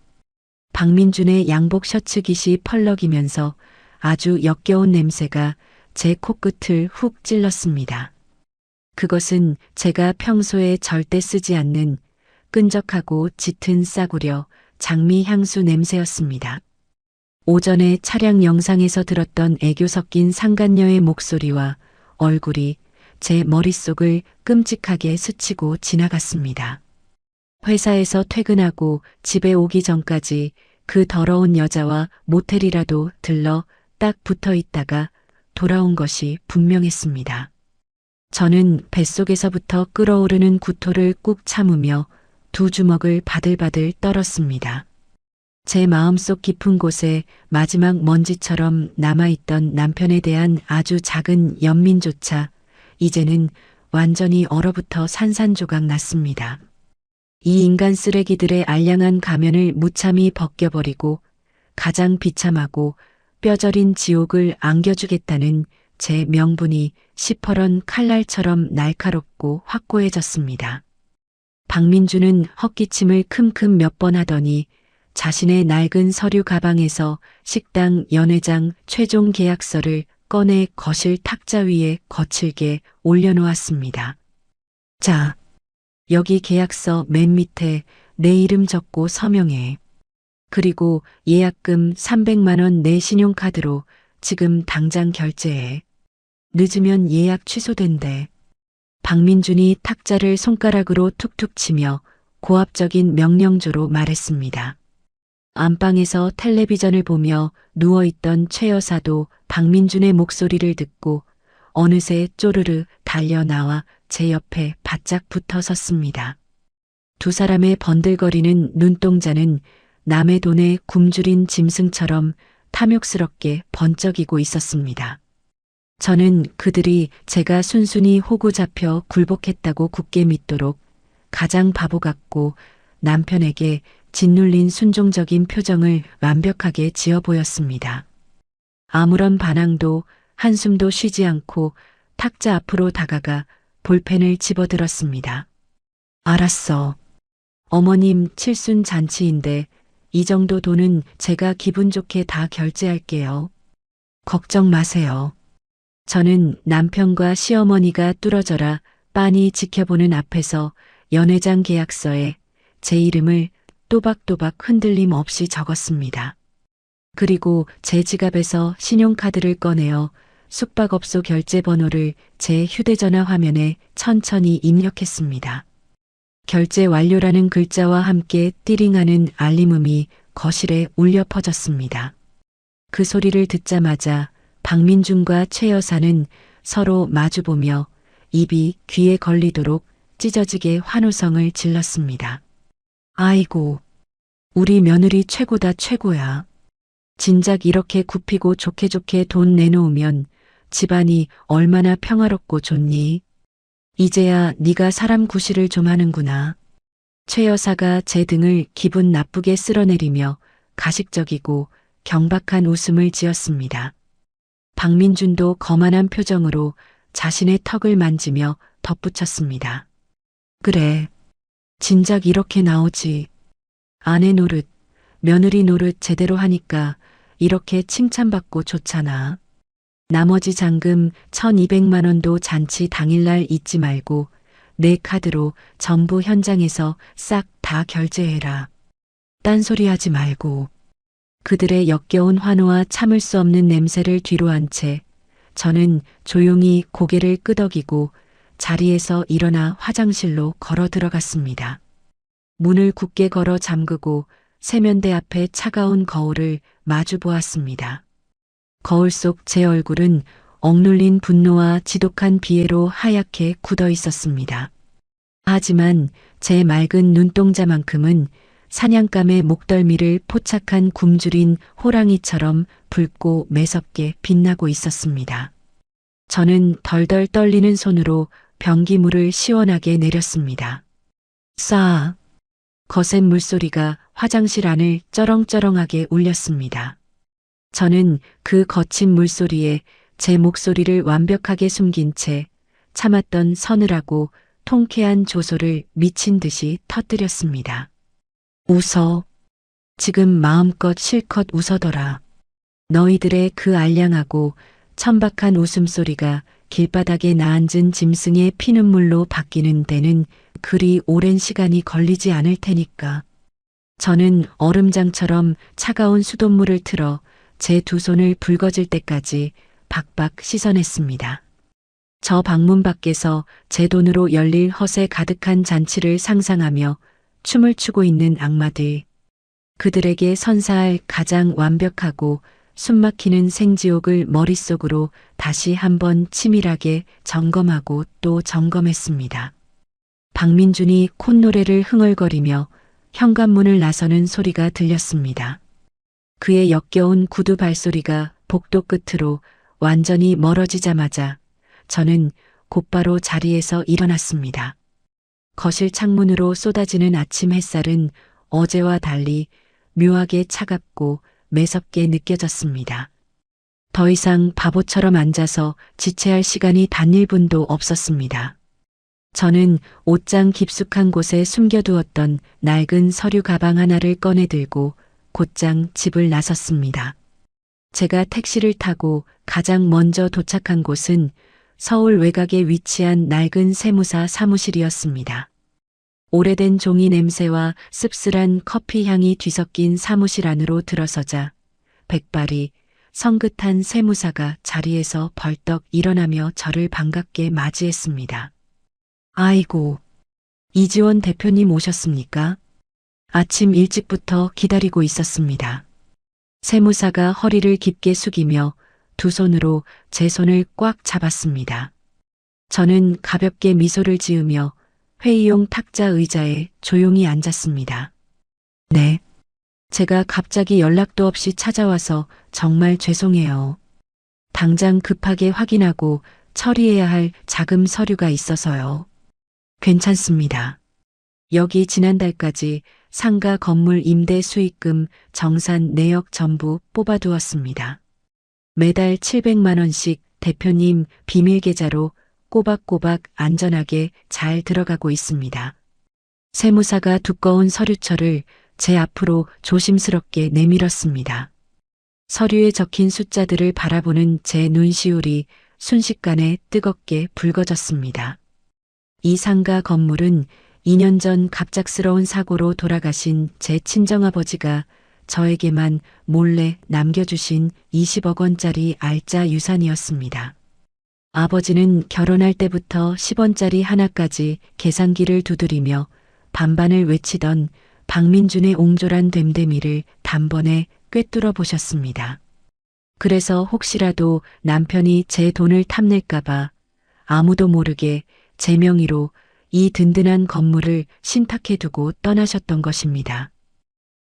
Speaker 2: 박민준의 양복 셔츠 깃이 펄럭이면서 아주 역겨운 냄새가 제 코끝을 훅 찔렀습니다. 그것은 제가 평소에 절대 쓰지 않는 끈적하고 짙은 싸구려 장미 향수 냄새였습니다. 오전에 차량 영상에서 들었던 애교 섞인 상간녀의 목소리와 얼굴이 제 머릿속을 끔찍하게 스치고 지나갔습니다. 회사에서 퇴근하고 집에 오기 전까지 그 더러운 여자와 모텔이라도 들러 딱 붙어 있다가 돌아온 것이 분명했습니다. 저는 뱃속에서부터 끓어오르는 구토를 꾹 참으며 두 주먹을 바들바들 떨었습니다. 제 마음속 깊은 곳에 마지막 먼지처럼 남아있던 남편에 대한 아주 작은 연민조차 이제는 완전히 얼어붙어 산산조각 났습니다. 이 인간 쓰레기들의 알량한 가면을 무참히 벗겨버리고 가장 비참하고 뼈저린 지옥을 안겨주겠다는 제 명분이 시퍼런 칼날처럼 날카롭고 확고해졌습니다. 박민주는 헛기침을 큼큼 몇 번 하더니 자신의 낡은 서류 가방에서 식당 연회장 최종 계약서를 꺼내 거실 탁자 위에 거칠게 올려놓았습니다. 자, 여기 계약서 맨 밑에 내 이름 적고 서명해. 그리고 예약금 300만 원 내 신용카드로 지금 당장 결제해. 늦으면 예약 취소된대. 박민준이 탁자를 손가락으로 툭툭 치며 고압적인 명령조로 말했습니다. 안방에서 텔레비전을 보며 누워있던 최 여사도 박민준의 목소리를 듣고 어느새 쪼르르 달려 나와 제 옆에 바짝 붙어 섰습니다. 두 사람의 번들거리는 눈동자는 남의 돈에 굶주린 짐승처럼 탐욕스럽게 번쩍이고 있었습니다. 저는 그들이 제가 순순히 호구 잡혀 굴복했다고 굳게 믿도록 가장 바보 같고 남편에게 짓눌린 순종적인 표정을 완벽하게 지어 보였습니다. 아무런 반항도 한숨도 쉬지 않고 탁자 앞으로 다가가 볼펜을 집어들었습니다. 알았어. 어머님 칠순 잔치인데 이 정도 돈은 제가 기분 좋게 다 결제할게요. 걱정 마세요. 저는 남편과 시어머니가 뚫어져라 빤히 지켜보는 앞에서 연회장 계약서에 제 이름을 또박또박 흔들림 없이 적었습니다. 그리고 제 지갑에서 신용카드를 꺼내어 숙박업소 결제번호를 제 휴대전화 화면에 천천히 입력했습니다. 결제 완료라는 글자와 함께 띠링하는 알림음이 거실에 울려 퍼졌습니다. 그 소리를 듣자마자 박민준과 최 여사는 서로 마주보며 입이 귀에 걸리도록 찢어지게 환호성을 질렀습니다. 아이고, 우리 며느리 최고다 최고야. 진작 이렇게 굽히고 좋게 좋게 돈 내놓으면 집안이 얼마나 평화롭고 좋니? 이제야 네가 사람 구실을 좀 하는구나. 최 여사가 제 등을 기분 나쁘게 쓸어내리며 가식적이고 경박한 웃음을 지었습니다. 박민준도 거만한 표정으로 자신의 턱을 만지며 덧붙였습니다. 그래, 진작 이렇게 나오지. 아내 노릇, 며느리 노릇 제대로 하니까 이렇게 칭찬받고 좋잖아. 나머지 잔금 1200만 원도 잔치 당일날 잊지 말고 내 카드로 전부 현장에서 싹 다 결제해라. 딴소리 하지 말고. 그들의 역겨운 환호와 참을 수 없는 냄새를 뒤로한 채 저는 조용히 고개를 끄덕이고 자리에서 일어나 화장실로 걸어 들어갔습니다. 문을 굳게 걸어 잠그고 세면대 앞에 차가운 거울을 마주 보았습니다. 거울 속 제 얼굴은 억눌린 분노와 지독한 비애로 하얗게 굳어 있었습니다. 하지만 제 맑은 눈동자만큼은 사냥감의 목덜미를 포착한 굶주린 호랑이처럼 붉고 매섭게 빛나고 있었습니다. 저는 덜덜 떨리는 손으로 변기물을 시원하게 내렸습니다. 싸. 거센 물소리가 화장실 안을 쩌렁쩌렁하게 울렸습니다. 저는 그 거친 물소리에 제 목소리를 완벽하게 숨긴 채 참았던 서늘하고 통쾌한 조소를 미친 듯이 터뜨렸습니다. 웃어. 지금 마음껏 실컷 웃어더라. 너희들의 그 알량하고 천박한 웃음소리가 길바닥에 나앉은 짐승의 피눈물로 바뀌는 데는 그리 오랜 시간이 걸리지 않을 테니까. 저는 얼음장처럼 차가운 수돗물을 틀어 제 두 손을 붉어질 때까지 박박 씻어냈습니다. 저 방문 밖에서 제 돈으로 열릴 허세 가득한 잔치를 상상하며 춤을 추고 있는 악마들. 그들에게 선사할 가장 완벽하고 숨막히는 생지옥을 머릿속으로 다시 한번 치밀하게 점검하고 또 점검했습니다. 박민준이 콧노래를 흥얼거리며 현관문을 나서는 소리가 들렸습니다. 그의 역겨운 구두 발소리가 복도 끝으로 완전히 멀어지자마자 저는 곧바로 자리에서 일어났습니다. 거실 창문으로 쏟아지는 아침 햇살은 어제와 달리 묘하게 차갑고 매섭게 느껴졌습니다. 더 이상 바보처럼 앉아서 지체할 시간이 단 1분도 없었습니다. 저는 옷장 깊숙한 곳에 숨겨두었던 낡은 서류 가방 하나를 꺼내 들고 곧장 집을 나섰습니다. 제가 택시를 타고 가장 먼저 도착한 곳은 서울 외곽에 위치한 낡은 세무사 사무실이었습니다. 오래된 종이 냄새와 씁쓸한 커피 향이 뒤섞인 사무실 안으로 들어서자 백발이 성긋한 세무사가 자리에서 벌떡 일어나며 저를 반갑게 맞이했습니다. 아이고, 이지원 대표님 오셨습니까? 아침 일찍부터 기다리고 있었습니다. 세무사가 허리를 깊게 숙이며 두 손으로 제 손을 꽉 잡았습니다. 저는 가볍게 미소를 지으며 회의용 탁자 의자에 조용히 앉았습니다. 네. 제가 갑자기 연락도 없이 찾아와서 정말 죄송해요. 당장 급하게 확인하고 처리해야 할 자금 서류가 있어서요. 괜찮습니다. 여기 지난달까지 상가 건물 임대 수익금 정산 내역 전부 뽑아두었습니다. 매달 700만 원씩 대표님 비밀 계좌로 꼬박꼬박 안전하게 잘 들어가고 있습니다. 세무사가 두꺼운 서류철을 제 앞으로 조심스럽게 내밀었습니다. 서류에 적힌 숫자들을 바라보는 제 눈시울이 순식간에 뜨겁게 붉어졌습니다. 이 상가 건물은 2년 전 갑작스러운 사고로 돌아가신 제 친정아버지가 저에게만 몰래 남겨주신 20억 원짜리 알짜 유산이었습니다. 아버지는 결혼할 때부터 10원짜리 하나까지 계산기를 두드리며 반반을 외치던 박민준의 옹졸한 됨됨이를 단번에 꿰뚫어 보셨습니다. 그래서 혹시라도 남편이 제 돈을 탐낼까봐 아무도 모르게 제 명의로 이 든든한 건물을 신탁해두고 떠나셨던 것입니다.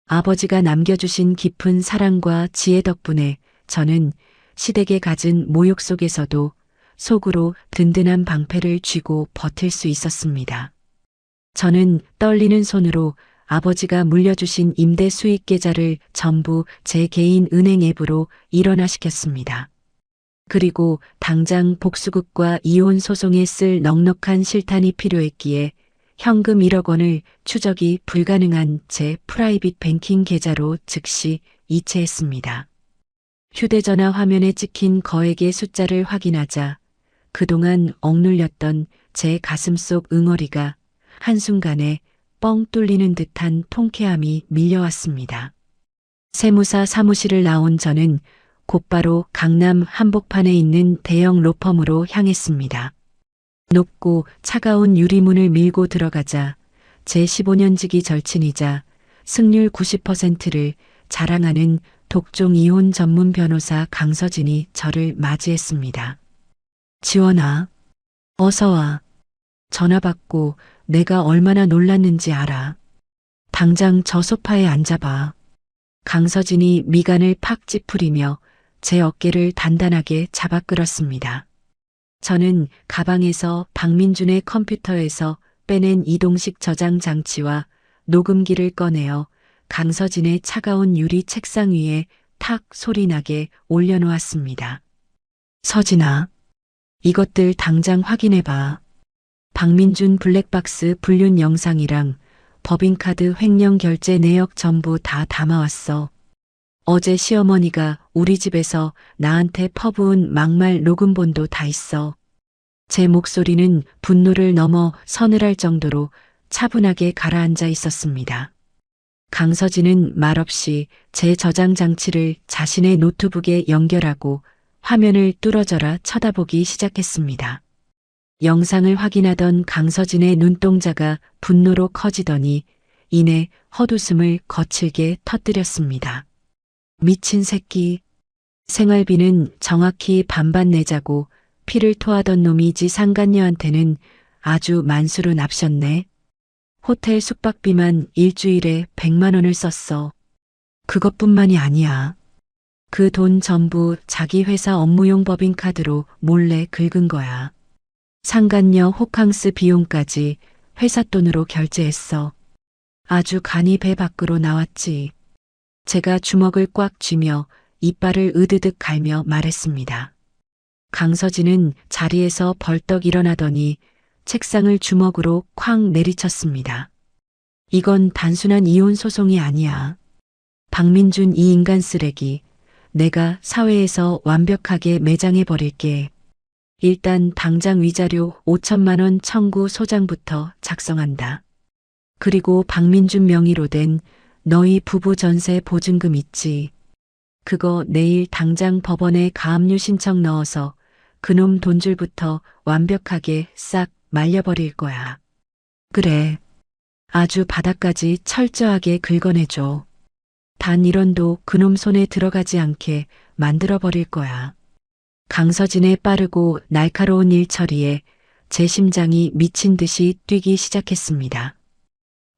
Speaker 2: 아버지가 남겨주신 깊은 사랑과 지혜 덕분에 저는 시댁에 갖은 모욕 속에서도 속으로 든든한 방패를 쥐고 버틸 수 있었습니다. 저는 떨리는 손으로 아버지가 물려주신 임대 수익 계좌를 전부 제 개인 은행 앱으로 일원화시켰습니다. 그리고 당장 복수극과 이혼 소송에 쓸 넉넉한 실탄이 필요했기에 현금 1억 원을 추적이 불가능한 제 프라이빗 뱅킹 계좌로 즉시 이체했습니다. 휴대전화 화면에 찍힌 거액의 숫자를 확인하자 그동안 억눌렸던 제 가슴속 응어리가 한순간에 뻥 뚫리는 듯한 통쾌함이 밀려왔습니다. 세무사 사무실을 나온 저는 곧바로 강남 한복판에 있는 대형 로펌으로 향했습니다. 높고 차가운 유리문을 밀고 들어가자 제 15년지기 절친이자 승률 90%를 자랑하는 독종 이혼 전문 변호사 강서진이 저를 맞이했습니다. 지원아, 어서 와. 전화 받고 내가 얼마나 놀랐는지 알아. 당장 저 소파에 앉아봐. 강서진이 미간을 팍 찌푸리며 제 어깨를 단단하게 잡아 끌었습니다. 저는 가방에서 박민준의 컴퓨터에서 빼낸 이동식 저장 장치와 녹음기를 꺼내어 강서진의 차가운 유리 책상 위에 탁 소리나게 올려놓았습니다. 서진아, 이것들 당장 확인해봐. 박민준 블랙박스 불륜 영상이랑 법인카드 횡령 결제 내역 전부 다 담아왔어. 어제 시어머니가 우리 집에서 나한테 퍼부은 막말 녹음본도 다 있어. 제 목소리는 분노를 넘어 서늘할 정도로 차분하게 가라앉아 있었습니다. 강서진은 말없이 제 저장 장치를 자신의 노트북에 연결하고 화면을 뚫어져라 쳐다보기 시작했습니다. 영상을 확인하던 강서진의 눈동자가 분노로 커지더니 이내 헛웃음을 거칠게 터뜨렸습니다. 미친 새끼. 생활비는 정확히 반반 내자고 피를 토하던 놈이 지 상간녀한테는 아주 만수로 납셨네. 호텔 숙박비만 일주일에 100만 원을 썼어. 그것뿐만이 아니야. 그 돈 전부 자기 회사 업무용 법인카드로 몰래 긁은 거야. 상간녀 호캉스 비용까지 회사 돈으로 결제했어. 아주 간이 배 밖으로 나왔지. 제가 주먹을 꽉 쥐며 이빨을 으드득 갈며 말했습니다. 강서진은 자리에서 벌떡 일어나더니 책상을 주먹으로 쾅 내리쳤습니다. 이건 단순한 이혼 소송이 아니야. 박민준 이 인간 쓰레기, 내가 사회에서 완벽하게 매장해 버릴게. 일단 당장 위자료 5천만 원 청구 소장부터 작성한다. 그리고 박민준 명의로 된 너희 부부 전세 보증금 있지. 그거 내일 당장 법원에 가압류 신청 넣어서 그놈 돈줄부터 완벽하게 싹 말려버릴 거야. 그래. 아주 바닥까지 철저하게 긁어내줘. 단 1원도 그놈 손에 들어가지 않게 만들어버릴 거야. 강서진의 빠르고 날카로운 일처리에 제 심장이 미친 듯이 뛰기 시작했습니다.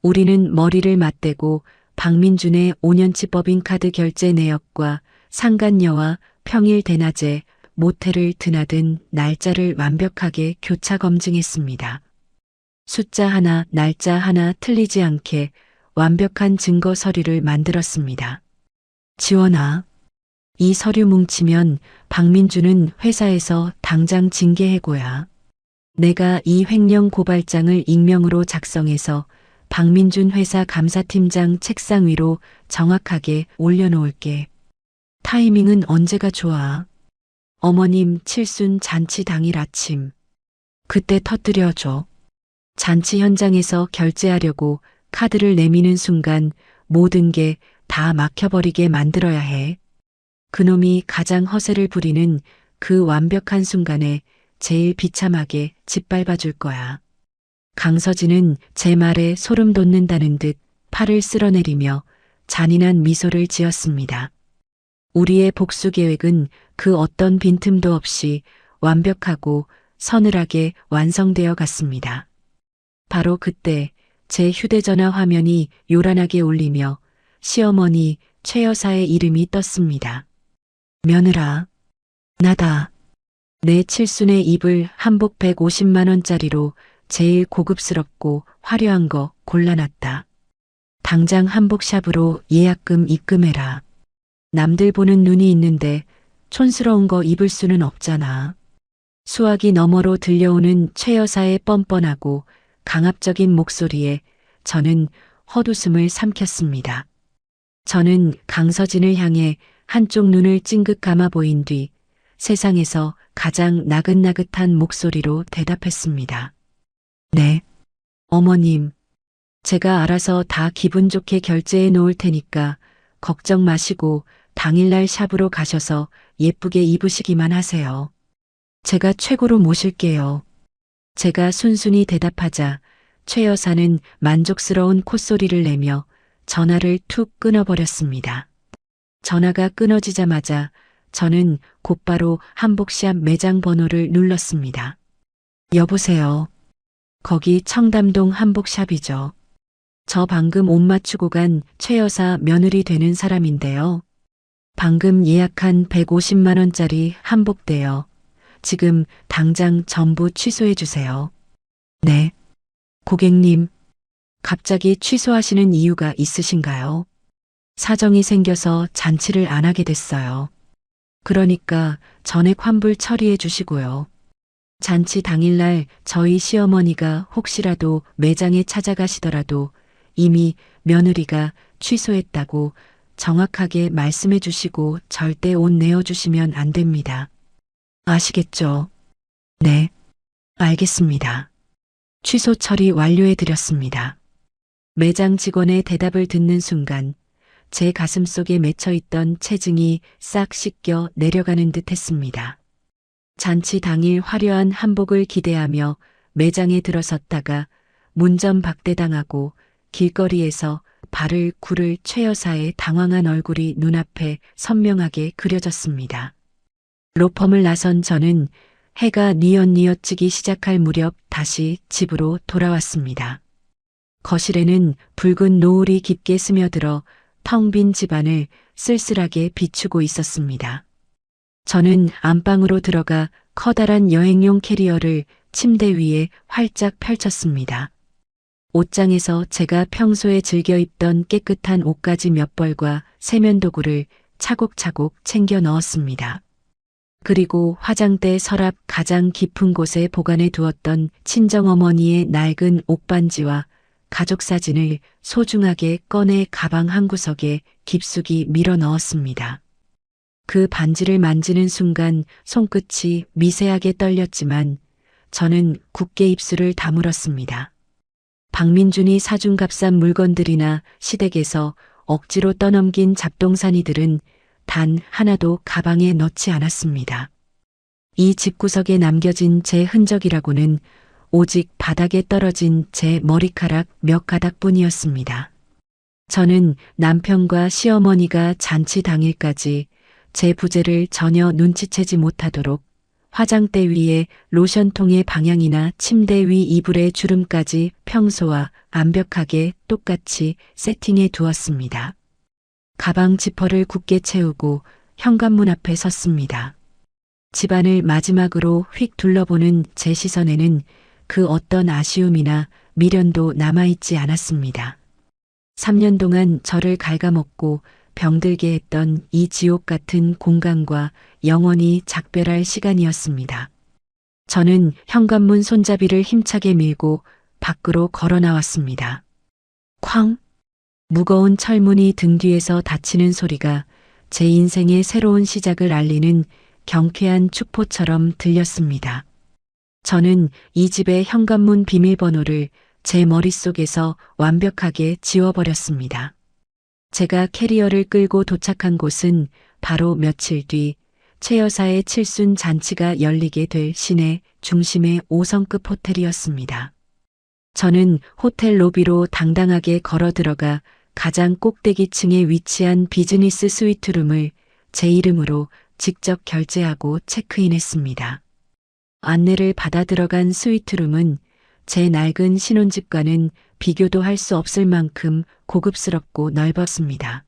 Speaker 2: 우리는 머리를 맞대고 박민준의 5년치 법인카드 결제 내역과 상간녀와 평일 대낮에 모텔을 드나든 날짜를 완벽하게 교차 검증했습니다. 숫자 하나, 날짜 하나 틀리지 않게 완벽한 증거 서류를 만들었습니다. 지원아, 이 서류 뭉치면 박민준은 회사에서 당장 징계해고야. 내가 이 횡령 고발장을 익명으로 작성해서 박민준 회사 감사팀장 책상 위로 정확하게 올려놓을게. 타이밍은 언제가 좋아? 어머님 칠순 잔치 당일 아침. 그때 터뜨려줘. 잔치 현장에서 결제하려고 카드를 내미는 순간 모든 게 다 막혀버리게 만들어야 해. 그놈이 가장 허세를 부리는 그 완벽한 순간에 제일 비참하게 짓밟아 줄 거야. 강서진은 제 말에 소름 돋는다는 듯 팔을 쓸어내리며 잔인한 미소를 지었습니다. 우리의 복수 계획은 그 어떤 빈틈도 없이 완벽하고 서늘하게 완성되어 갔습니다. 바로 그때 제 휴대전화 화면이 요란하게 울리며 시어머니 최 여사의 이름이 떴습니다. 며느라, 나다. 내 칠순의 입을 한복 150만 원짜리로 제일 고급스럽고 화려한 거 골라놨다. 당장 한복샵으로 예약금 입금해라. 남들 보는 눈이 있는데 촌스러운 거 입을 수는 없잖아. 수화기 너머로 들려오는 최 여사의 뻔뻔하고 강압적인 목소리에 저는 헛웃음을 삼켰습니다. 저는 강서진을 향해 한쪽 눈을 찡긋 감아 보인 뒤 세상에서 가장 나긋나긋한 목소리로 대답했습니다. 네, 어머님. 제가 알아서 다 기분 좋게 결제해 놓을 테니까 걱정 마시고 당일날 샵으로 가셔서 예쁘게 입으시기만 하세요. 제가 최고로 모실게요. 제가 순순히 대답하자 최 여사는 만족스러운 콧소리를 내며 전화를 툭 끊어버렸습니다. 전화가 끊어지자마자 저는 곧바로 한복샵 매장 번호를 눌렀습니다. 여보세요. 거기 청담동 한복샵이죠. 저 방금 옷 맞추고 간 최 여사 며느리 되는 사람인데요. 방금 예약한 150만 원짜리 한복대요. 지금 당장 전부 취소해 주세요. 네. 고객님, 갑자기 취소하시는 이유가 있으신가요? 사정이 생겨서 잔치를 안 하게 됐어요. 그러니까 전액 환불 처리해 주시고요. 잔치 당일날 저희 시어머니가 혹시라도 매장에 찾아가시더라도 이미 며느리가 취소했다고 정확하게 말씀해 주시고 절대 옷 내어주시면 안 됩니다. 아시겠죠? 네, 알겠습니다. 취소 처리 완료해 드렸습니다. 매장 직원의 대답을 듣는 순간 제 가슴 속에 맺혀 있던 체증이 싹 씻겨 내려가는 듯 했습니다. 잔치 당일 화려한 한복을 기대하며 매장에 들어섰다가 문전박대당하고 길거리에서 발을 구를 최 여사의 당황한 얼굴이 눈앞에 선명하게 그려졌습니다. 로펌을 나선 저는 해가 뉘엿뉘엿 지기 시작할 무렵 다시 집으로 돌아왔습니다. 거실에는 붉은 노을이 깊게 스며들어 텅 빈 집안을 쓸쓸하게 비추고 있었습니다. 저는 안방으로 들어가 커다란 여행용 캐리어를 침대 위에 활짝 펼쳤습니다. 옷장에서 제가 평소에 즐겨 입던 깨끗한 옷가지 몇 벌과 세면도구를 차곡차곡 챙겨 넣었습니다. 그리고 화장대 서랍 가장 깊은 곳에 보관해 두었던 친정어머니의 낡은 옷반지와 가족 사진을 소중하게 꺼내 가방 한 구석에 깊숙이 밀어 넣었습니다. 그 반지를 만지는 순간 손끝이 미세하게 떨렸지만 저는 굳게 입술을 다물었습니다. 박민준이 사준 값싼 물건들이나 시댁에서 억지로 떠넘긴 잡동사니들은 단 하나도 가방에 넣지 않았습니다. 이 집구석에 남겨진 제 흔적이라고는 오직 바닥에 떨어진 제 머리카락 몇 가닥뿐이었습니다. 저는 남편과 시어머니가 잔치 당일까지 제 부재를 전혀 눈치채지 못하도록 화장대 위에 로션통의 방향이나 침대 위 이불의 주름까지 평소와 완벽하게 똑같이 세팅해 두었습니다. 가방 지퍼를 굳게 채우고 현관문 앞에 섰습니다. 집안을 마지막으로 휙 둘러보는 제 시선에는 그 어떤 아쉬움이나 미련도 남아있지 않았습니다. 3년 동안 저를 갉아먹고 병들게 했던 이 지옥 같은 공간과 영원히 작별할 시간이었습니다. 저는 현관문 손잡이를 힘차게 밀고 밖으로 걸어 나왔습니다. 쾅! 무거운 철문이 등 뒤에서 닫히는 소리가 제 인생의 새로운 시작을 알리는 경쾌한 축포처럼 들렸습니다. 저는 이 집의 현관문 비밀번호를 제 머릿속에서 완벽하게 지워버렸습니다. 제가 캐리어를 끌고 도착한 곳은 바로 며칠 뒤 최 여사의 칠순 잔치가 열리게 될 시내 중심의 5성급 호텔이었습니다. 저는 호텔 로비로 당당하게 걸어 들어가 가장 꼭대기층에 위치한 비즈니스 스위트룸을 제 이름으로 직접 결제하고 체크인했습니다. 안내를 받아 들어간 스위트룸은 제 낡은 신혼집과는 비교도 할 수 없을 만큼 고급스럽고 넓었습니다.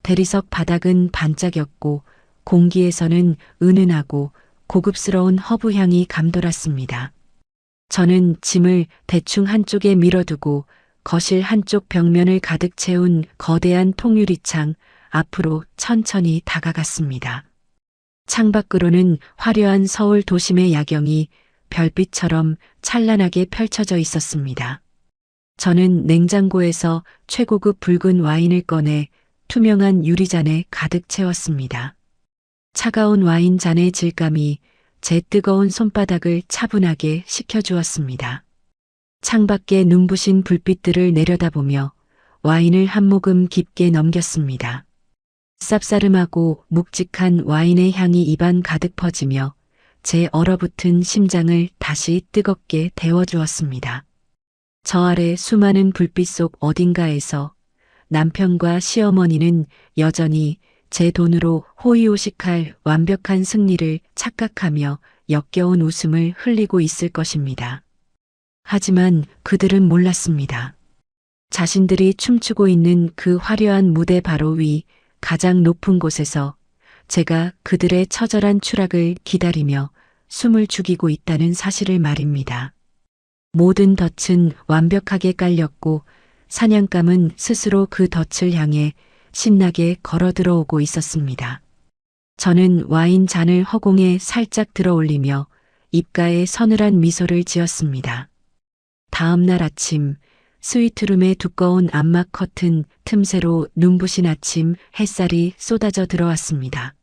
Speaker 2: 대리석 바닥은 반짝였고 공기에서는 은은하고 고급스러운 허브향이 감돌았습니다. 저는 짐을 대충 한쪽에 밀어두고 거실 한쪽 벽면을 가득 채운 거대한 통유리창 앞으로 천천히 다가갔습니다. 창밖으로는 화려한 서울 도심의 야경이 별빛처럼 찬란하게 펼쳐져 있었습니다. 저는 냉장고에서 최고급 붉은 와인을 꺼내 투명한 유리잔에 가득 채웠습니다. 차가운 와인 잔의 질감이 제 뜨거운 손바닥을 차분하게 식혀주었습니다. 창밖에 눈부신 불빛들을 내려다보며 와인을 한 모금 깊게 넘겼습니다. 쌉싸름하고 묵직한 와인의 향이 입안 가득 퍼지며 제 얼어붙은 심장을 다시 뜨겁게 데워주었습니다. 저 아래 수많은 불빛 속 어딘가에서 남편과 시어머니는 여전히 제 돈으로 호의호식할 완벽한 승리를 착각하며 역겨운 웃음을 흘리고 있을 것입니다. 하지만 그들은 몰랐습니다. 자신들이 춤추고 있는 그 화려한 무대 바로 위 가장 높은 곳에서 제가 그들의 처절한 추락을 기다리며 숨을 죽이고 있다는 사실을 말입니다. 모든 덫은 완벽하게 깔렸고 사냥감은 스스로 그 덫을 향해 신나게 걸어 들어오고 있었습니다. 저는 와인 잔을 허공에 살짝 들어 올리며 입가에 서늘한 미소를 지었습니다. 다음 날 아침 스위트룸의 두꺼운 암막 커튼 틈새로 눈부신 아침 햇살이 쏟아져 들어왔습니다.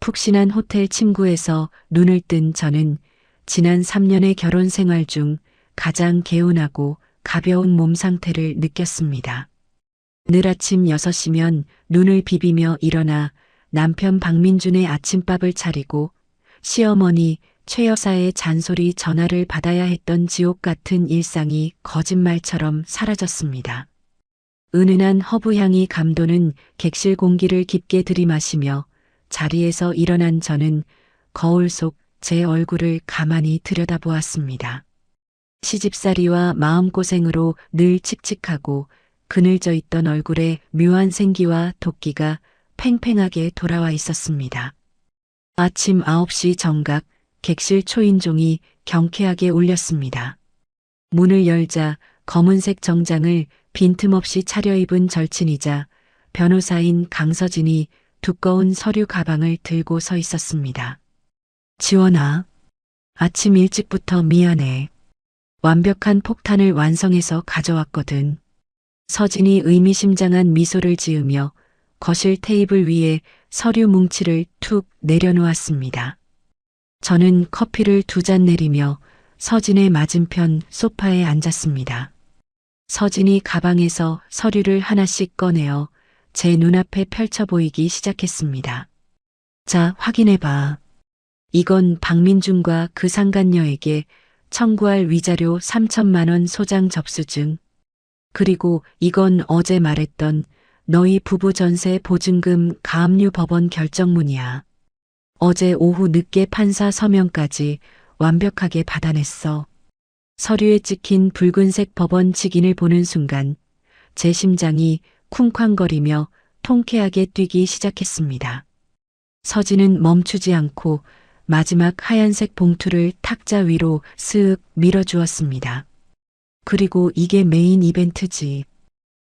Speaker 2: 푹신한 호텔 침구에서 눈을 뜬 저는 지난 3년의 결혼 생활 중 가장 개운하고 가벼운 몸 상태를 느꼈습니다. 늘 아침 6시면 눈을 비비며 일어나 남편 박민준의 아침밥을 차리고 시어머니 최 여사의 잔소리 전화를 받아야 했던 지옥 같은 일상이 거짓말처럼 사라졌습니다. 은은한 허브향이 감도는 객실 공기를 깊게 들이마시며 자리에서 일어난 저는 거울 속 제 얼굴을 가만히 들여다보았습니다. 시집살이와 마음고생으로 늘 칙칙하고 그늘져 있던 얼굴에 묘한 생기와 도끼가 팽팽하게 돌아와 있었습니다. 아침 9시 정각 객실 초인종이 경쾌하게 울렸습니다. 문을 열자 검은색 정장을 빈틈없이 차려입은 절친이자 변호사인 강서진이 두꺼운 서류 가방을 들고 서 있었습니다. 지원아, 아침 일찍부터 미안해. 완벽한 폭탄을 완성해서 가져왔거든. 서진이 의미심장한 미소를 지으며 거실 테이블 위에 서류 뭉치를 툭 내려놓았습니다. 저는 커피를 2잔 내리며 서진의 맞은편 소파에 앉았습니다. 서진이 가방에서 서류를 하나씩 꺼내어 제 눈앞에 펼쳐 보이기 시작했습니다. 자, 확인해봐. 이건 박민준과 그 상간녀에게 청구할 위자료 3천만 원 소장 접수증. 그리고 이건 어제 말했던 너희 부부 전세 보증금 가압류 법원 결정문이야. 어제 오후 늦게 판사 서명까지 완벽하게 받아냈어. 서류에 찍힌 붉은색 법원 직인을 보는 순간 제 심장이 쿵쾅거리며 통쾌하게 뛰기 시작했습니다. 서진은 멈추지 않고 마지막 하얀색 봉투를 탁자 위로 쓱 밀어주었습니다. 그리고 이게 메인 이벤트지.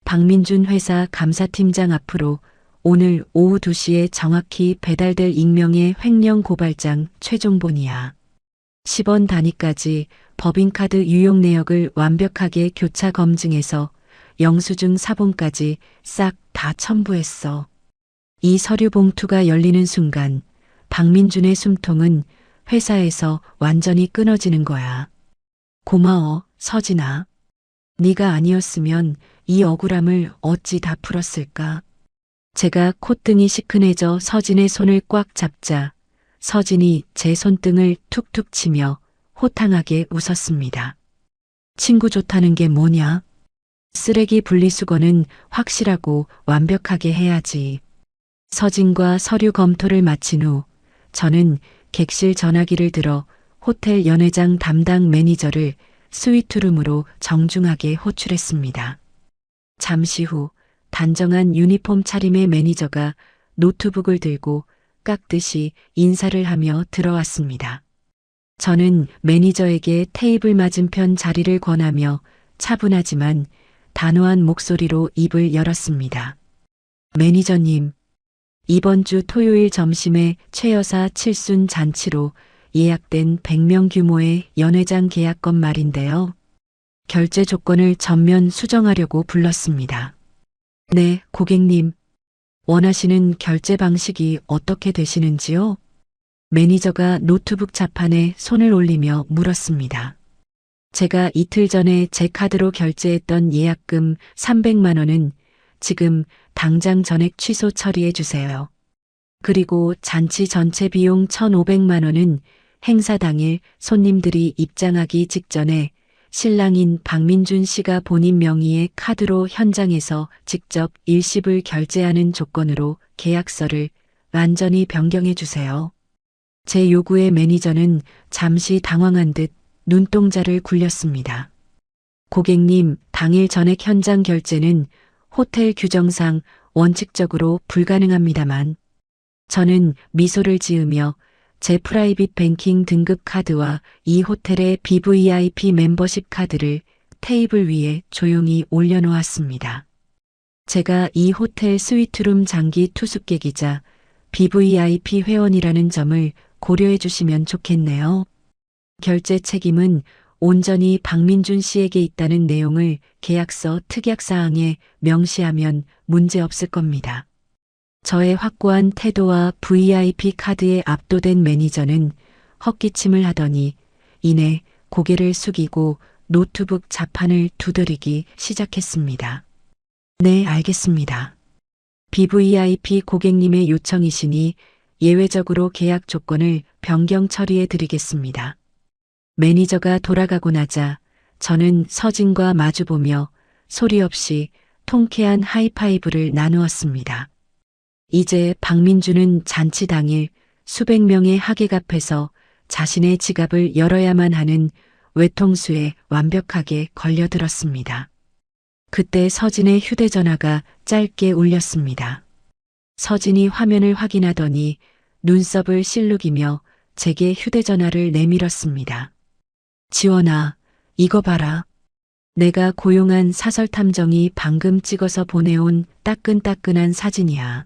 Speaker 2: 박민준 회사 감사팀장 앞으로 오늘 오후 2시에 정확히 배달될 익명의 횡령 고발장 최종본이야. 10원 단위까지 법인카드 유용 내역을 완벽하게 교차 검증해서 영수증 사본까지 싹 다 첨부했어. 이 서류 봉투가 열리는 순간 박민준의 숨통은 회사에서 완전히 끊어지는 거야. 고마워, 서진아. 네가 아니었으면 이 억울함을 어찌 다 풀었을까. 제가 콧등이 시큰해져 서진의 손을 꽉 잡자 서진이 제 손등을 툭툭 치며 호탕하게 웃었습니다. 친구 좋다는 게 뭐냐? 쓰레기 분리수거는 확실하고 완벽하게 해야지. 서진과 서류 검토를 마친 후 저는 객실 전화기를 들어 호텔 연회장 담당 매니저를 스위트룸으로 정중하게 호출했습니다. 잠시 후 단정한 유니폼 차림의 매니저가 노트북을 들고 깍듯이 인사를 하며 들어왔습니다. 저는 매니저에게 테이블 맞은편 자리를 권하며 차분하지만 단호한 목소리로 입을 열었습니다. 매니저님, 이번 주 토요일 점심에 최 여사 칠순 잔치로 예약된 100명 규모의 연회장 계약건 말인데요. 결제 조건을 전면 수정하려고 불렀습니다. 네, 고객님. 원하시는 결제 방식이 어떻게 되시는지요? 매니저가 노트북 자판에 손을 올리며 물었습니다. 제가 이틀 전에 제 카드로 결제했던 예약금 300만 원은 지금 당장 전액 취소 처리해 주세요. 그리고 잔치 전체 비용 1,500만 원은 행사 당일 손님들이 입장하기 직전에 신랑인 박민준 씨가 본인 명의의 카드로 현장에서 직접 일시불 결제하는 조건으로 계약서를 완전히 변경해 주세요. 제 요구에 매니저는 잠시 당황한 듯 눈동자를 굴렸습니다. 고객님, 당일 전액 현장 결제는 호텔 규정상 원칙적으로 불가능합니다만 저는 미소를 지으며 제 프라이빗 뱅킹 등급 카드와 이 호텔의 BVIP 멤버십 카드를 테이블 위에 조용히 올려놓았습니다. 제가 이 호텔 스위트룸 장기 투숙객이자 BVIP 회원이라는 점을 고려해 주시면 좋겠네요. 결제 책임은 온전히 박민준 씨에게 있다는 내용을 계약서 특약사항에 명시하면 문제없을 겁니다. 저의 확고한 태도와 VIP 카드에 압도된 매니저는 헛기침을 하더니 이내 고개를 숙이고 노트북 자판을 두드리기 시작했습니다. 네, 알겠습니다. BVIP 고객님의 요청이시니 예외적으로 계약 조건을 변경 처리해 드리겠습니다. 매니저가 돌아가고 나자 저는 서진과 마주보며 소리 없이 통쾌한 하이파이브를 나누었습니다. 이제 박민주는 잔치 당일 수백 명의 하객 앞에서 자신의 지갑을 열어야만 하는 외통수에 완벽하게 걸려들었습니다. 그때 서진의 휴대전화가 짧게 울렸습니다. 서진이 화면을 확인하더니 눈썹을 실룩이며 제게 휴대전화를 내밀었습니다. 지원아, 이거 봐라. 내가 고용한 사설탐정이 방금 찍어서 보내온 따끈따끈한 사진이야.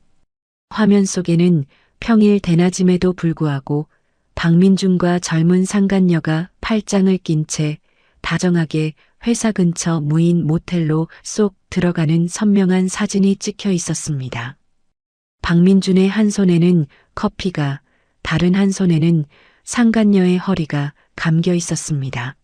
Speaker 2: 화면 속에는 평일 대낮임에도 불구하고 박민준과 젊은 상간녀가 팔짱을 낀 채 다정하게 회사 근처 무인 모텔로 쏙 들어가는 선명한 사진이 찍혀 있었습니다. 박민준의 한 손에는 커피가, 다른 한 손에는 상간녀의 허리가 감겨 있었습니다.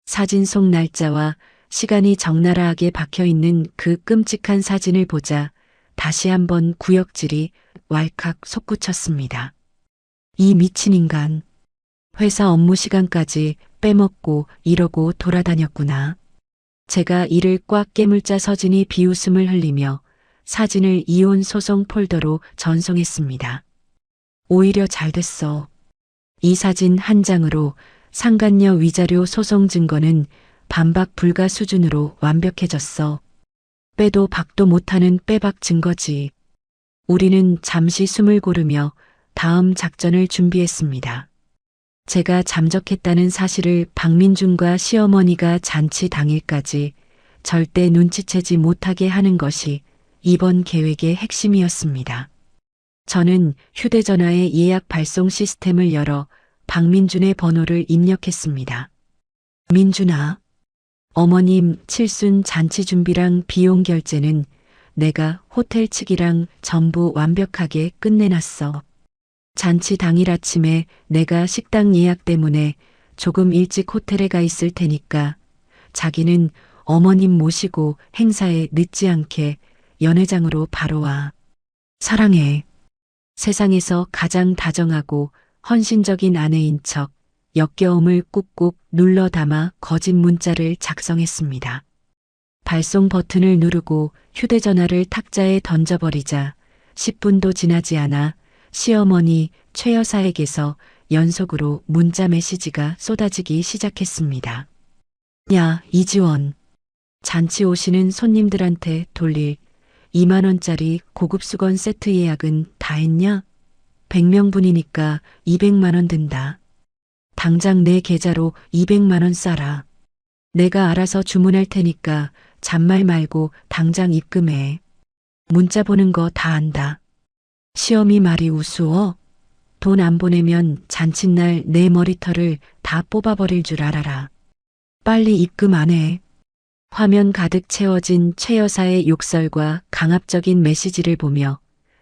Speaker 2: 사진 속 날짜와 시간이 적나라하게 박혀 있는 그 끔찍한 사진을 보자 다시 한번 구역질이 왈칵 솟구쳤습니다. 이 미친 인간. 회사 업무 시간까지 빼먹고 이러고 돌아다녔구나. 제가 이를 꽉 깨물자 서진이 비웃음을 흘리며 사진을 이혼 소송 폴더로 전송했습니다. 오히려 잘 됐어. 이 사진 한 장으로 상간녀 위자료 소송 증거는 반박 불가 수준으로 완벽해졌어. 빼도 박도 못하는 빼박 증거지. 우리는 잠시 숨을 고르며 다음 작전을 준비했습니다. 제가 잠적했다는 사실을 박민준과 시어머니가 잔치 당일까지 절대 눈치채지 못하게 하는 것이 이번 계획의 핵심이었습니다. 저는 휴대전화의 예약 발송 시스템을 열어 박민준의 번호를 입력했습니다. 민준아, 어머님 칠순 잔치 준비랑 비용 결제는 내가 호텔 측이랑 전부 완벽하게 끝내놨어. 잔치 당일 아침에 내가 식당 예약 때문에 조금 일찍 호텔에 가 있을 테니까 자기는 어머님 모시고 행사에 늦지 않게 연회장으로 바로 와. 사랑해. 세상에서 가장 다정하고 헌신적인 아내인 척 역겨움을 꾹꾹 눌러 담아 거짓 문자를 작성했습니다. 발송 버튼을 누르고 휴대전화를 탁자에 던져버리자 10분도 지나지 않아 시어머니 최 여사에게서 연속으로 문자 메시지가 쏟아지기 시작했습니다. 야, 이지원. 잔치 오시는 손님들한테 돌릴 2만 원짜리 고급 수건 세트 예약은 다 했냐? 100명분이니까 200만 원 든다. 당장 내 계좌로 200만 원 싸라. 내가 알아서 주문할 테니까 잔말 말고 당장 입금해. 문자 보는 거 다 안다. 시어미 말이 우스워? 돈 안 보내면 잔칫날 내 머리털을 다 뽑아버릴 줄 알아라. 빨리 입금 안 해. 화면 가득 채워진 최 여사의 욕설과 강압적인 메시지를 보며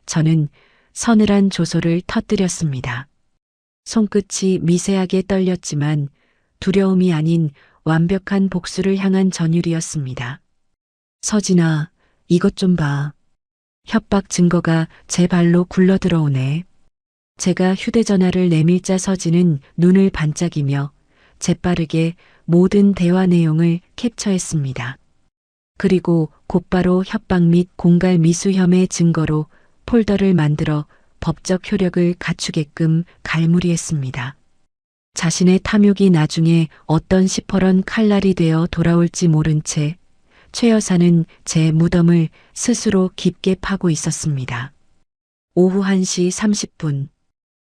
Speaker 2: 저는 서늘한 조소를 터뜨렸습니다. 손끝이 미세하게 떨렸지만 두려움이 아닌 완벽한 복수를 향한 전율이었습니다. 서진아, 이것 좀 봐. 협박 증거가 제 발로 굴러들어오네. 제가 휴대전화를 내밀자 서진은 눈을 반짝이며 재빠르게 모든 대화 내용을 캡처했습니다. 그리고 곧바로 협박 및 공갈 미수 혐의 증거로 폴더를 만들어 법적 효력을 갖추게끔 갈무리했습니다. 자신의 탐욕이 나중에 어떤 시퍼런 칼날이 되어 돌아올지 모른 채 최 여사는 제 무덤을 스스로 깊게 파고 있었습니다. 오후 1시 30분.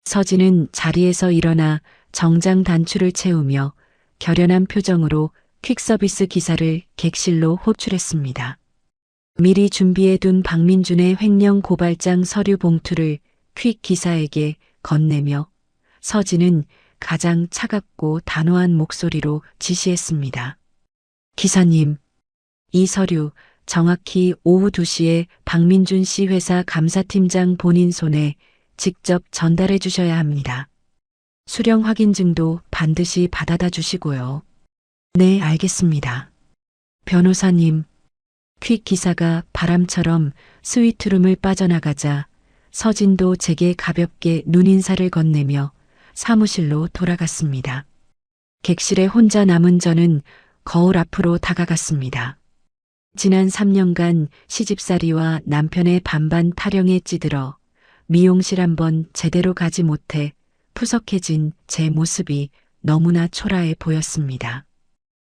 Speaker 2: 서진은 자리에서 일어나 정장 단추를 채우며 결연한 표정으로 퀵서비스 기사를 객실로 호출했습니다. 미리 준비해둔 박민준의 횡령 고발장 서류 봉투를 퀵 기사에게 건네며 서진은 가장 차갑고 단호한 목소리로 지시했습니다. 기사님, 이 서류 정확히 오후 2시에 박민준 씨 회사 감사팀장 본인 손에 직접 전달해 주셔야 합니다. 수령 확인증도 반드시 받아다 주시고요. 네, 알겠습니다. 변호사님, 퀵 기사가 바람처럼 스위트룸을 빠져나가자 서진도 제게 가볍게 눈인사를 건네며 사무실로 돌아갔습니다. 객실에 혼자 남은 저는 거울 앞으로 다가갔습니다. 지난 3년간 시집살이와 남편의 반반 타령에 찌들어 미용실 한번 제대로 가지 못해 푸석해진 제 모습이 너무나 초라해 보였습니다.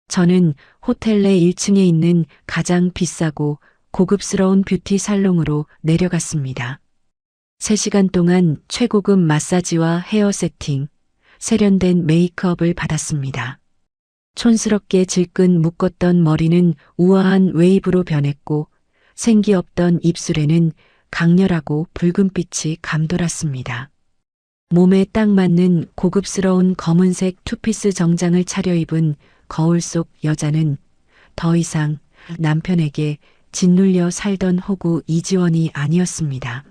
Speaker 2: 저는 호텔 내 1층에 있는 가장 비싸고 고급스러운 뷰티 살롱으로 내려갔습니다. 3시간 동안 최고급 마사지와 헤어 세팅, 세련된 메이크업을 받았습니다. 촌스럽게 질끈 묶었던 머리는 우아한 웨이브로 변했고 생기 없던 입술에는 강렬하고 붉은빛이 감돌았습니다. 몸에 딱 맞는 고급스러운 검은색 투피스 정장을 차려입은 거울 속 여자는 더 이상 남편에게 짓눌려 살던 호구 이지원이 아니었습니다.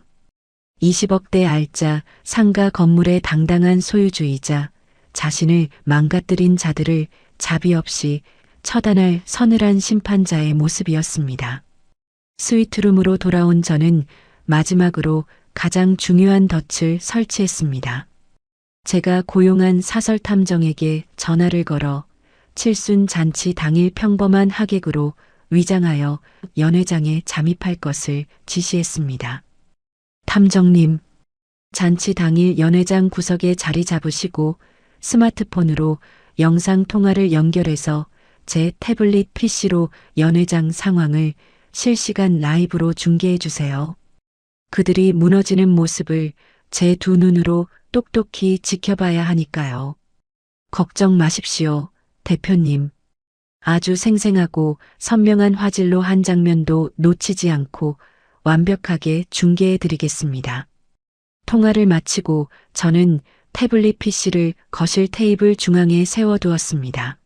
Speaker 2: 20억대 알짜 상가 건물의 당당한 소유주이자 자신을 망가뜨린 자들을 자비 없이 처단할 서늘한 심판자의 모습이었습니다. 스위트룸으로 돌아온 저는 마지막으로 가장 중요한 덫을 설치했습니다. 제가 고용한 사설탐정에게 전화를 걸어 칠순 잔치 당일 평범한 하객으로 위장하여 연회장에 잠입할 것을 지시했습니다. 탐정님, 잔치 당일 연회장 구석에 자리 잡으시고 스마트폰으로 영상 통화를 연결해서 제 태블릿 PC로 연회장 상황을 실시간 라이브로 중계해 주세요. 그들이 무너지는 모습을 제 두 눈으로 똑똑히 지켜봐야 하니까요. 걱정 마십시오, 대표님. 아주 생생하고 선명한 화질로 한 장면도 놓치지 않고 완벽하게 중계해 드리겠습니다. 통화를 마치고 저는 태블릿 PC를 거실 테이블 중앙에 세워두었습니다.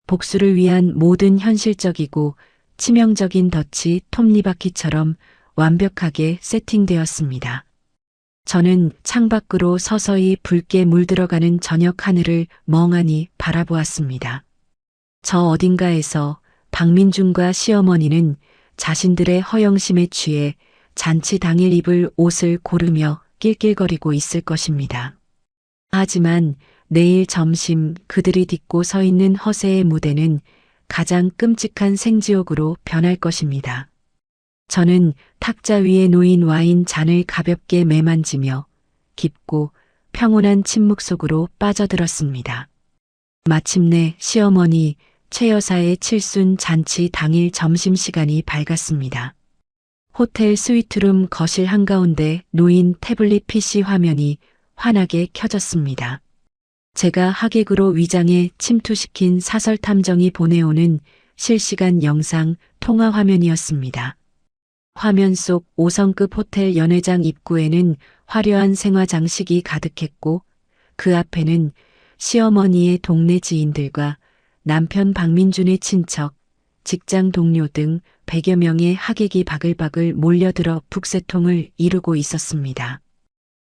Speaker 2: 복수를 위한 모든 현실적이고 치명적인 덫이 톱니바퀴처럼 완벽하게 세팅되었습니다. 저는 창밖으로 서서히 붉게 물들어가는 저녁 하늘을 멍하니 바라보았습니다. 저 어딘가에서 박민준과 시어머니는 자신들의 허영심에 취해 잔치 당일 입을 옷을 고르며 낄낄거리고 있을 것입니다. 하지만 내일 점심 그들이 딛고 서 있는 허세의 무대는 가장 끔찍한 생지옥으로 변할 것입니다. 저는 탁자 위에 놓인 와인 잔을 가볍게 매만지며 깊고 평온한 침묵 속으로 빠져들었습니다. 마침내 시어머니 최 여사의 칠순 잔치 당일 점심시간이 밝았습니다. 호텔 스위트룸 거실 한가운데 놓인 태블릿 PC 화면이 환하게 켜졌습니다. 제가 하객으로 위장해 침투시킨 사설탐정이 보내오는 실시간 영상 통화 화면이었습니다. 화면 속 5성급 호텔 연회장 입구에는 화려한 생화 장식이 가득했고 그 앞에는 시어머니의 동네 지인들과 남편 박민준의 친척, 직장 동료 등 100여 명의 하객이 바글바글 몰려들어 북새통을 이루고 있었습니다.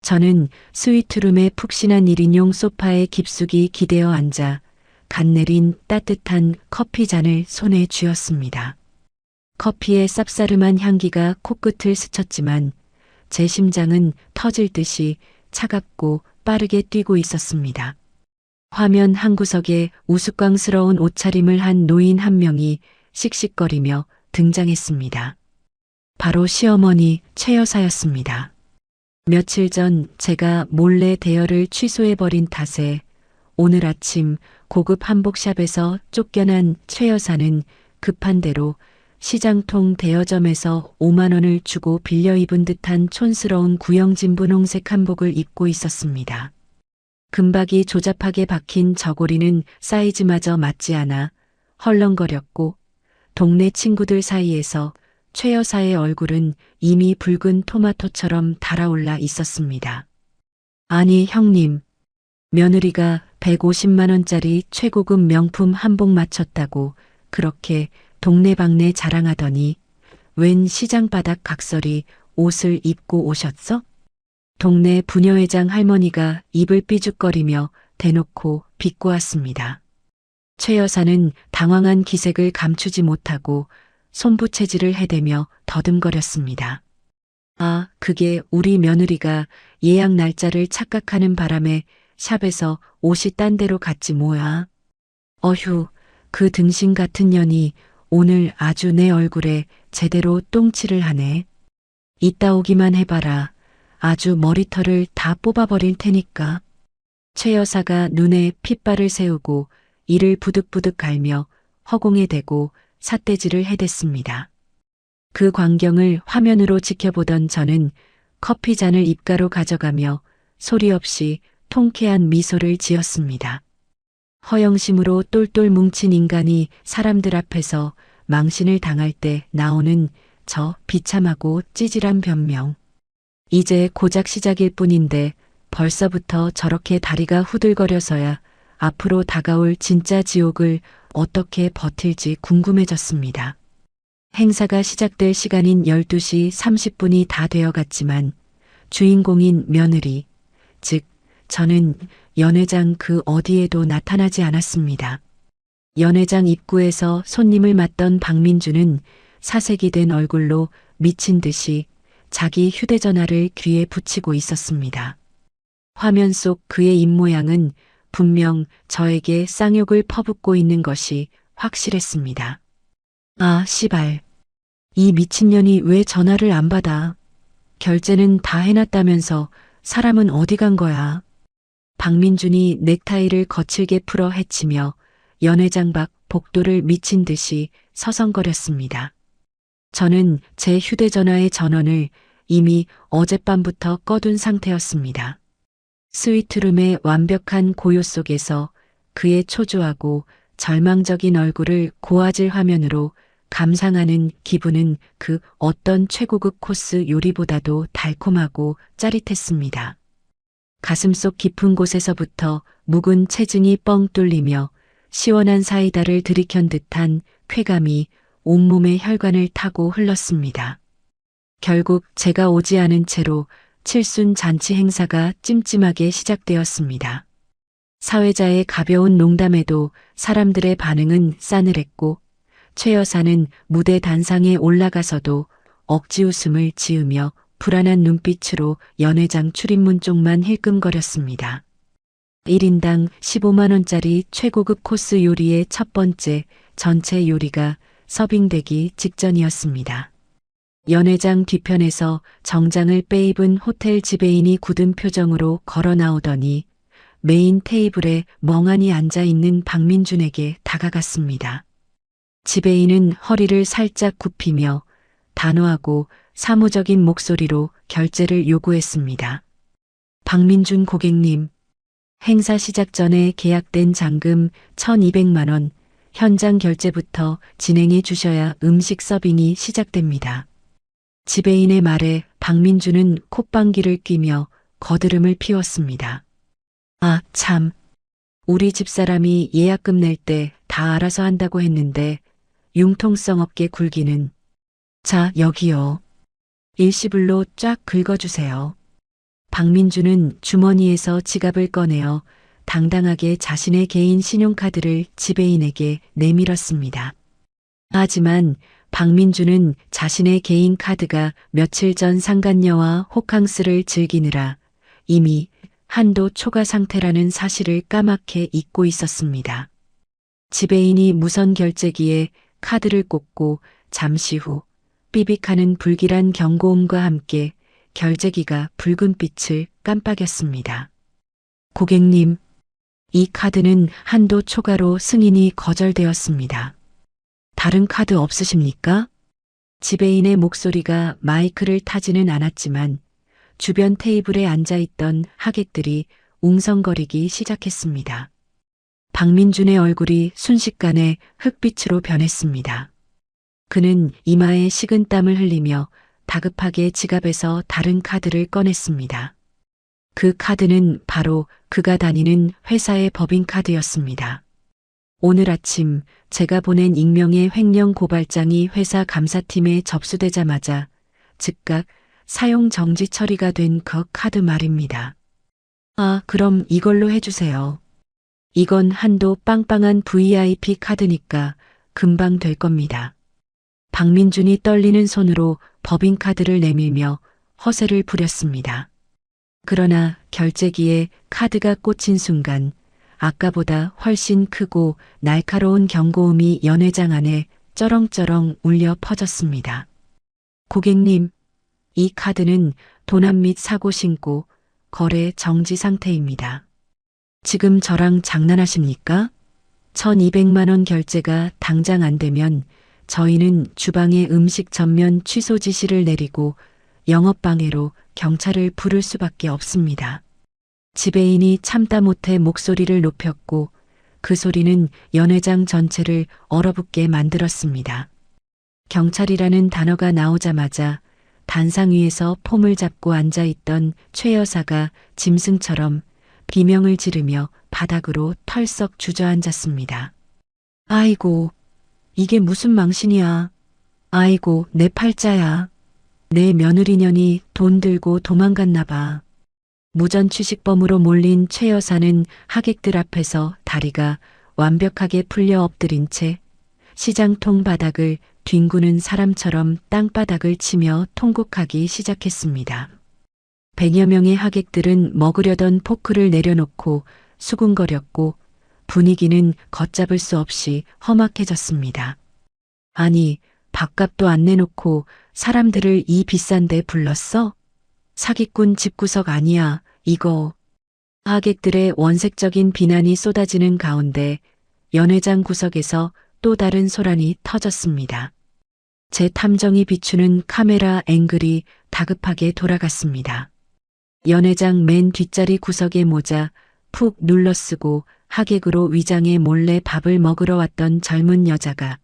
Speaker 2: 저는 스위트룸의 푹신한 1인용 소파에 깊숙이 기대어 앉아 갓 내린 따뜻한 커피 잔을 손에 쥐었습니다. 커피의 쌉싸름한 향기가 코끝을 스쳤지만 제 심장은 터질 듯이 차갑고 빠르게 뛰고 있었습니다. 화면 한 구석에 우스꽝스러운 옷차림을 한 노인 한 명이 씩씩거리며 등장했습니다. 바로 시어머니 최 여사였습니다. 며칠 전 제가 몰래 대여를 취소해버린 탓에 오늘 아침 고급 한복샵에서 쫓겨난 최 여사는 급한 대로 시장통 대여점에서 5만 원을 주고 빌려 입은 듯한 촌스러운 구형진 분홍색 한복을 입고 있었습니다. 금박이 조잡하게 박힌 저고리는 사이즈마저 맞지 않아 헐렁거렸고 동네 친구들 사이에서 최 여사의 얼굴은 이미 붉은 토마토처럼 달아올라 있었습니다. 아니 형님, 며느리가 150만 원짜리 최고급 명품 한복 맞췄다고 그렇게 동네방네 자랑하더니 웬 시장바닥 각설이 옷을 입고 오셨어? 동네 부녀회장 할머니가 입을 삐죽거리며 대놓고 비꼬았습니다. 최 여사는 당황한 기색을 감추지 못하고 손부채질을 해대며 더듬거렸습니다. 아, 그게 우리 며느리가 예약 날짜를 착각하는 바람에 샵에서 옷이 딴 데로 갔지 뭐야. 어휴, 그 등신 같은 년이 오늘 아주 내 얼굴에 제대로 똥칠을 하네. 이따 오기만 해봐라. 아주 머리털을 다 뽑아버릴 테니까. 최 여사가 눈에 핏발을 세우고 이를 부득부득 갈며 허공에 대고 삿대질을 해댔습니다. 그 광경을 화면으로 지켜보던 저는 커피 잔을 입가로 가져가며 소리 없이 통쾌한 미소를 지었습니다. 허영심으로 똘똘 뭉친 인간이 사람들 앞에서 망신을 당할 때 나오는 저 비참하고 찌질한 변명. 이제 고작 시작일 뿐인데 벌써부터 저렇게 다리가 후들거려서야 앞으로 다가올 진짜 지옥을 어떻게 버틸지 궁금해졌습니다. 행사가 시작될 시간인 12시 30분이 다 되어갔지만 주인공인 며느리, 즉 저는 연회장 그 어디에도 나타나지 않았습니다. 연회장 입구에서 손님을 맞던 박민주는 사색이 된 얼굴로 미친 듯이 자기 휴대전화를 귀에 붙이고 있었습니다. 화면 속 그의 입모양은 분명 저에게 쌍욕을 퍼붓고 있는 것이 확실했습니다. 아, 씨발. 이 미친년이 왜 전화를 안 받아? 결제는 다 해놨다면서 사람은 어디 간 거야? 박민준이 넥타이를 거칠게 풀어 헤치며 연회장 밖 복도를 미친 듯이 서성거렸습니다. 저는 제 휴대전화의 전원을 이미 어젯밤부터 꺼둔 상태였습니다. 스위트룸의 완벽한 고요 속에서 그의 초조하고 절망적인 얼굴을 고화질 화면으로 감상하는 기분은 그 어떤 최고급 코스 요리보다도 달콤하고 짜릿했습니다. 가슴속 깊은 곳에서부터 묵은 체증이 뻥 뚫리며 시원한 사이다를 들이켠 듯한 쾌감이 온몸의 혈관을 타고 흘렀습니다. 결국 제가 오지 않은 채로 칠순 잔치 행사가 찜찜하게 시작되었습니다. 사회자의 가벼운 농담에도 사람들의 반응은 싸늘했고 최 여사는 무대 단상에 올라가서도 억지 웃음을 지으며 불안한 눈빛으로 연회장 출입문 쪽만 힐끔거렸습니다. 1인당 15만 원짜리 최고급 코스 요리의 첫 번째 전체 요리가 서빙되기 직전이었습니다. 연회장 뒤편에서 정장을 빼입은 호텔 지배인이 굳은 표정으로 걸어 나오더니 메인 테이블에 멍하니 앉아있는 박민준에게 다가갔습니다. 지배인은 허리를 살짝 굽히며 단호하고 사무적인 목소리로 결제를 요구했습니다. 박민준 고객님, 행사 시작 전에 계약된 잔금 1,200만 원, 현장 결제부터 진행해 주셔야 음식 서빙이 시작됩니다. 지배인의 말에 박민준은 콧방귀를 뀌며 거드름을 피웠습니다. 아, 참. 우리 집사람이 예약금 낼 때 다 알아서 한다고 했는데 융통성 없게 굴기는 자, 여기요. 일시불로 쫙 긁어주세요. 박민주는 주머니에서 지갑을 꺼내어 당당하게 자신의 개인 신용카드를 지배인에게 내밀었습니다. 하지만 박민주는 자신의 개인 카드가 며칠 전 상간녀와 호캉스를 즐기느라 이미 한도 초과 상태라는 사실을 까맣게 잊고 있었습니다. 지배인이 무선 결제기에 카드를 꽂고 잠시 후 삐빅하는 불길한 경고음과 함께 결제기가 붉은 빛을 깜빡였습니다. 고객님, 이 카드는 한도 초과로 승인이 거절되었습니다. 다른 카드 없으십니까? 지배인의 목소리가 마이크를 타지는 않았지만 주변 테이블에 앉아있던 하객들이 웅성거리기 시작했습니다. 박민준의 얼굴이 순식간에 흑빛으로 변했습니다. 그는 이마에 식은 땀을 흘리며 다급하게 지갑에서 다른 카드를 꺼냈습니다. 그 카드는 바로 그가 다니는 회사의 법인카드였습니다. 오늘 아침 제가 보낸 익명의 횡령 고발장이 회사 감사팀에 접수되자마자 즉각 사용 정지 처리가 된 그 카드 말입니다. 아, 그럼 이걸로 해주세요. 이건 한도 빵빵한 VIP 카드니까 금방 될 겁니다. 박민준이 떨리는 손으로 법인카드를 내밀며 허세를 부렸습니다. 그러나 결제기에 카드가 꽂힌 순간 아까보다 훨씬 크고 날카로운 경고음이 연회장 안에 쩌렁쩌렁 울려 퍼졌습니다. 고객님, 이 카드는 도난 및 사고 신고, 거래 정지 상태입니다. 지금 저랑 장난하십니까? 1,200만 원 결제가 당장 안 되면 저희는 주방에 음식 전면 취소 지시를 내리고 영업방해로 경찰을 부를 수밖에 없습니다. 지배인이 참다 못해 목소리를 높였고 그 소리는 연회장 전체를 얼어붙게 만들었습니다. 경찰이라는 단어가 나오자마자 단상 위에서 폼을 잡고 앉아있던 최 여사가 짐승처럼 비명을 지르며 바닥으로 털썩 주저앉았습니다. 아이고, 이게 무슨 망신이야. 아이고, 내 팔자야. 내 며느리년이 돈 들고 도망갔나 봐. 무전취식범으로 몰린 최 여사는 하객들 앞에서 다리가 완벽하게 풀려 엎드린 채 시장통 바닥을 뒹구는 사람처럼 땅바닥을 치며 통곡하기 시작했습니다. 100여 명의 하객들은 먹으려던 포크를 내려놓고 수군거렸고 분위기는 걷잡을 수 없이 험악해졌습니다. 아니, 밥값도 안 내놓고 사람들을 이 비싼 데 불렀어? 사기꾼 집구석 아니야, 이거. 하객들의 원색적인 비난이 쏟아지는 가운데 연회장 구석에서 또 다른 소란이 터졌습니다. 제 탐정이 비추는 카메라 앵글이 다급하게 돌아갔습니다. 연회장 맨 뒷자리 구석에 모자 푹 눌러쓰고 하객으로 위장해 몰래 밥을 먹으러 왔던 젊은 여자가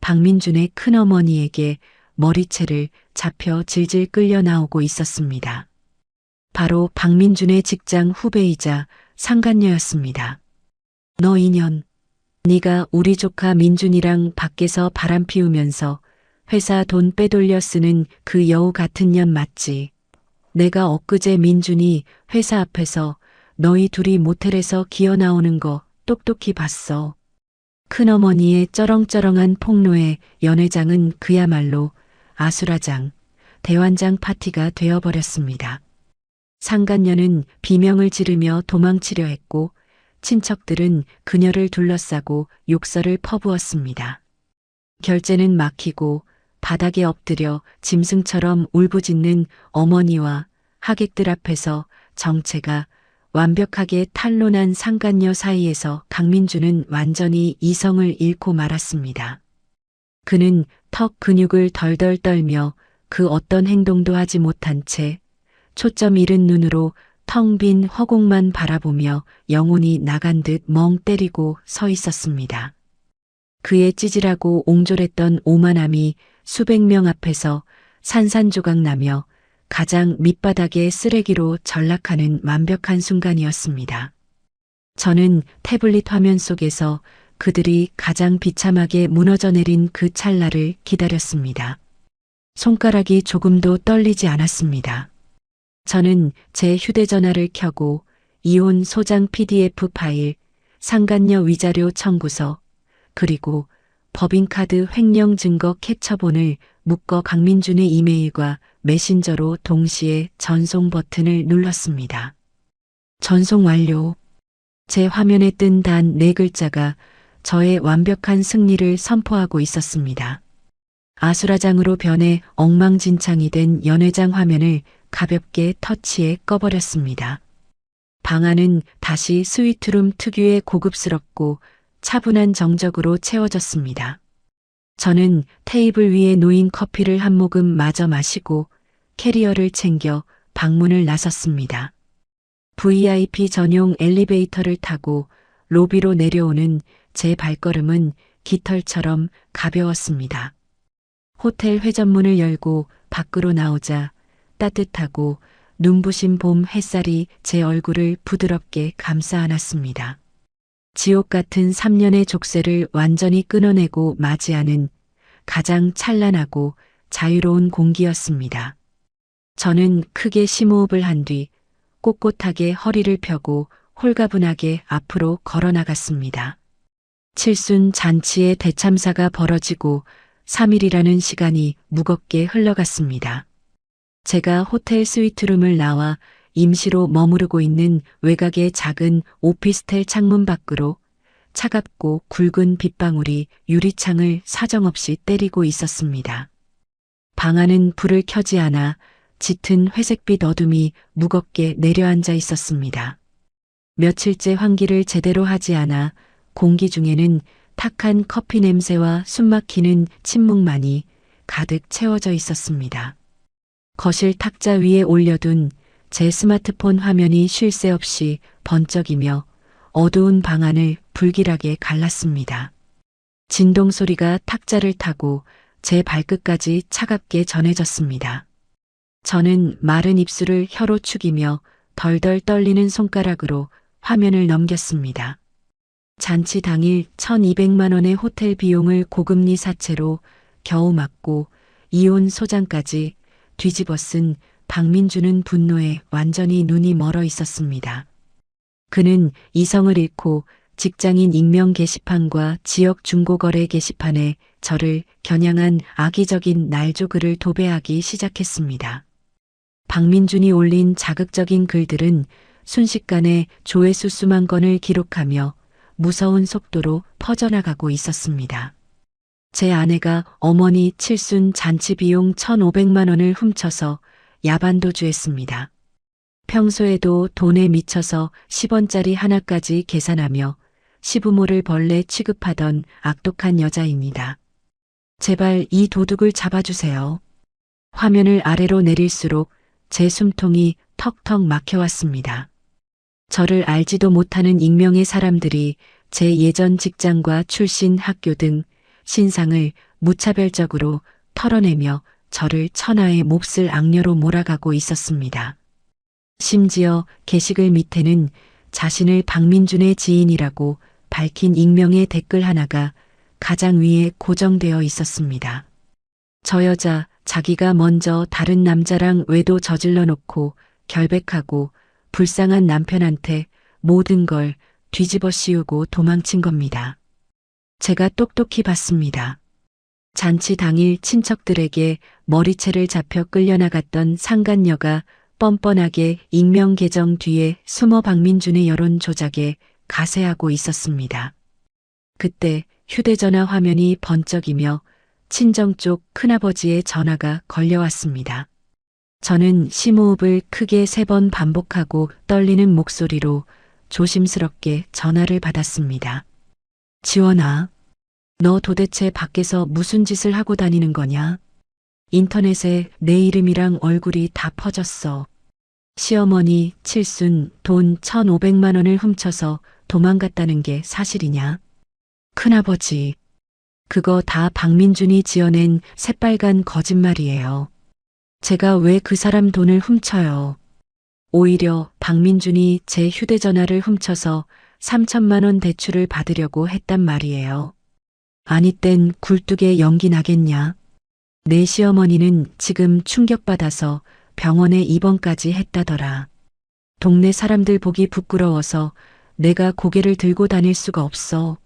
Speaker 2: 박민준의 큰어머니에게 머리채를 잡혀 질질 끌려 나오고 있었습니다. 바로 박민준의 직장 후배이자 상간녀였습니다. 너 이년, 네가 우리 조카 민준이랑 밖에서 바람 피우면서 회사 돈 빼돌려 쓰는 그 여우 같은 년 맞지? 내가 엊그제 민준이 회사 앞에서 너희 둘이 모텔에서 기어 나오는 거 똑똑히 봤어. 큰어머니의 쩌렁쩌렁한 폭로에 연회장은 그야말로 아수라장, 대환장 파티가 되어버렸습니다. 상간녀는 비명을 지르며 도망치려 했고 친척들은 그녀를 둘러싸고 욕설을 퍼부었습니다. 결제는 막히고 바닥에 엎드려 짐승처럼 울부짖는 어머니와 하객들 앞에서 정체가 완벽하게 탄로난 상간녀 사이에서 강민주는 완전히 이성을 잃고 말았습니다. 그는 턱 근육을 덜덜 떨며 그 어떤 행동도 하지 못한 채 초점 잃은 눈으로 텅 빈 허공만 바라보며 영혼이 나간 듯 멍 때리고 서 있었습니다. 그의 찌질하고 옹졸했던 오만함이 수백 명 앞에서 산산조각 나며 가장 밑바닥의 쓰레기로 전락하는 완벽한 순간이었습니다. 저는 태블릿 화면 속에서 그들이 가장 비참하게 무너져 내린 그 찰나를 기다렸습니다. 손가락이 조금도 떨리지 않았습니다. 저는 제 휴대전화를 켜고 이혼 소장 PDF 파일, 상간녀 위자료 청구서, 그리고 법인카드 횡령 증거 캡처본을 묶어 강민준의 이메일과 메신저로 동시에 전송 버튼을 눌렀습니다. 전송 완료. 제 화면에 뜬 단 4글자가 저의 완벽한 승리를 선포하고 있었습니다. 아수라장으로 변해 엉망진창이 된 연회장 화면을 가볍게 터치해 꺼버렸습니다. 방 안은 다시 스위트룸 특유의 고급스럽고 차분한 정적으로 채워졌습니다. 저는 테이블 위에 놓인 커피를 한 모금 마저 마시고 캐리어를 챙겨 방문을 나섰습니다. VIP 전용 엘리베이터를 타고 로비로 내려오는 제 발걸음은 깃털처럼 가벼웠습니다. 호텔 회전문을 열고 밖으로 나오자 따뜻하고 눈부신 봄 햇살이 제 얼굴을 부드럽게 감싸 안았습니다. 지옥 같은 3년의 족쇄를 완전히 끊어내고 맞이하는 가장 찬란하고 자유로운 공기였습니다. 저는 크게 심호흡을 한 뒤 꼿꼿하게 허리를 펴고 홀가분하게 앞으로 걸어 나갔습니다. 칠순 잔치의 대참사가 벌어지고 3일이라는 시간이 무겁게 흘러갔습니다. 제가 호텔 스위트룸을 나와 임시로 머무르고 있는 외곽의 작은 오피스텔 창문 밖으로 차갑고 굵은 빗방울이 유리창을 사정없이 때리고 있었습니다. 방 안은 불을 켜지 않아 짙은 회색빛 어둠이 무겁게 내려앉아 있었습니다. 며칠째 환기를 제대로 하지 않아 공기 중에는 탁한 커피 냄새와 숨막히는 침묵만이 가득 채워져 있었습니다. 거실 탁자 위에 올려둔 제 스마트폰 화면이 쉴 새 없이 번쩍이며 어두운 방 안을 불길하게 갈랐습니다. 진동 소리가 탁자를 타고 제 발끝까지 차갑게 전해졌습니다. 저는 마른 입술을 혀로 축이며 덜덜 떨리는 손가락으로 화면을 넘겼습니다. 잔치 당일 1,200만 원의 호텔 비용을 고금리 사채로 겨우 막고 이혼 소장까지 뒤집어 쓴 박민주는 분노에 완전히 눈이 멀어 있었습니다. 그는 이성을 잃고 직장인 익명 게시판과 지역 중고거래 게시판에 저를 겨냥한 악의적인 날조글을 도배하기 시작했습니다. 박민준이 올린 자극적인 글들은 순식간에 조회수 수만 건을 기록하며 무서운 속도로 퍼져나가고 있었습니다. 제 아내가 어머니 칠순 잔치 비용 1,500만 원을 훔쳐서 야반도주했습니다. 평소에도 돈에 미쳐서 10원짜리 하나까지 계산하며 시부모를 벌레 취급하던 악독한 여자입니다. 제발 이 도둑을 잡아주세요. 화면을 아래로 내릴수록 제 숨통이 턱턱 막혀왔습니다. 저를 알지도 못하는 익명의 사람들이 제 예전 직장과 출신 학교 등 신상을 무차별적으로 털어내며 저를 천하의 몹쓸 악녀로 몰아가고 있었습니다. 심지어 게시글 밑에는 자신을 박민준의 지인이라고 밝힌 익명의 댓글 하나가 가장 위에 고정되어 있었습니다. 저 여자 자기가 먼저 다른 남자랑 외도 저질러 놓고 결백하고 불쌍한 남편한테 모든 걸 뒤집어 씌우고 도망친 겁니다. 제가 똑똑히 봤습니다. 잔치 당일 친척들에게 머리채를 잡혀 끌려나갔던 상간녀가 뻔뻔하게 익명 계정 뒤에 숨어 박민준의 여론 조작에 가세하고 있었습니다. 그때 휴대전화 화면이 번쩍이며 친정 쪽 큰아버지의 전화가 걸려왔습니다. 저는 심호흡을 크게 3번 반복하고 떨리는 목소리로 조심스럽게 전화를 받았습니다. 지원아, 너 도대체 밖에서 무슨 짓을 하고 다니는 거냐? 인터넷에 내 이름이랑 얼굴이 다 퍼졌어. 시어머니 칠순 돈 1,500만 원을 훔쳐서 도망갔다는 게 사실이냐? 큰아버지, 그거 다 박민준이 지어낸 새빨간 거짓말이에요. 제가 왜 그 사람 돈을 훔쳐요? 오히려 박민준이 제 휴대전화를 훔쳐서 3천만 원 대출을 받으려고 했단 말이에요. 아니 땐 굴뚝에 연기 나겠냐. 내 시어머니는 지금 충격받아서 병원에 입원까지 했다더라. 동네 사람들 보기 부끄러워서 내가 고개를 들고 다닐 수가 없어.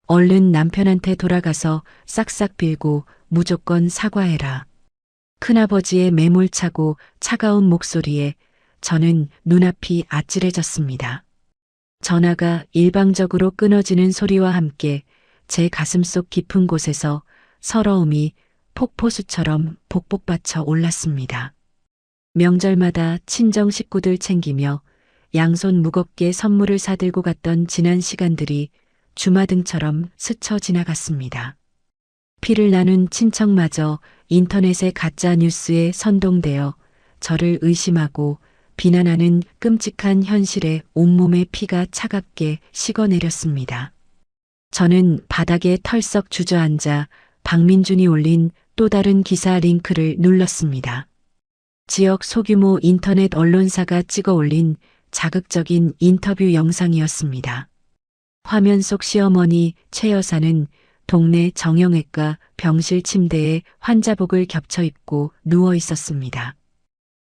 Speaker 2: 얼른 남편한테 돌아가서 싹싹 빌고 무조건 사과해라. 큰아버지의 매몰차고 차가운 목소리에 저는 눈앞이 아찔해졌습니다. 전화가 일방적으로 끊어지는 소리와 함께 제 가슴속 깊은 곳에서 서러움이 폭포수처럼 복복받쳐 올랐습니다. 명절마다 친정 식구들 챙기며 양손 무겁게 선물을 사들고 갔던 지난 시간들이 주마등처럼 스쳐 지나갔습니다. 피를 나눈 친척마저 인터넷의 가짜 뉴스에 선동되어 저를 의심하고 비난하는 끔찍한 현실에 온몸의 피가 차갑게 식어내렸습니다. 저는 바닥에 털썩 주저앉아 박민준이 올린 또 다른 기사 링크를 눌렀습니다. 지역 소규모 인터넷 언론사가 찍어 올린 자극적인 인터뷰 영상이었습니다. 화면 속 시어머니 최 여사는 동네 정형외과 병실 침대에 환자복을 겹쳐 입고 누워 있었습니다.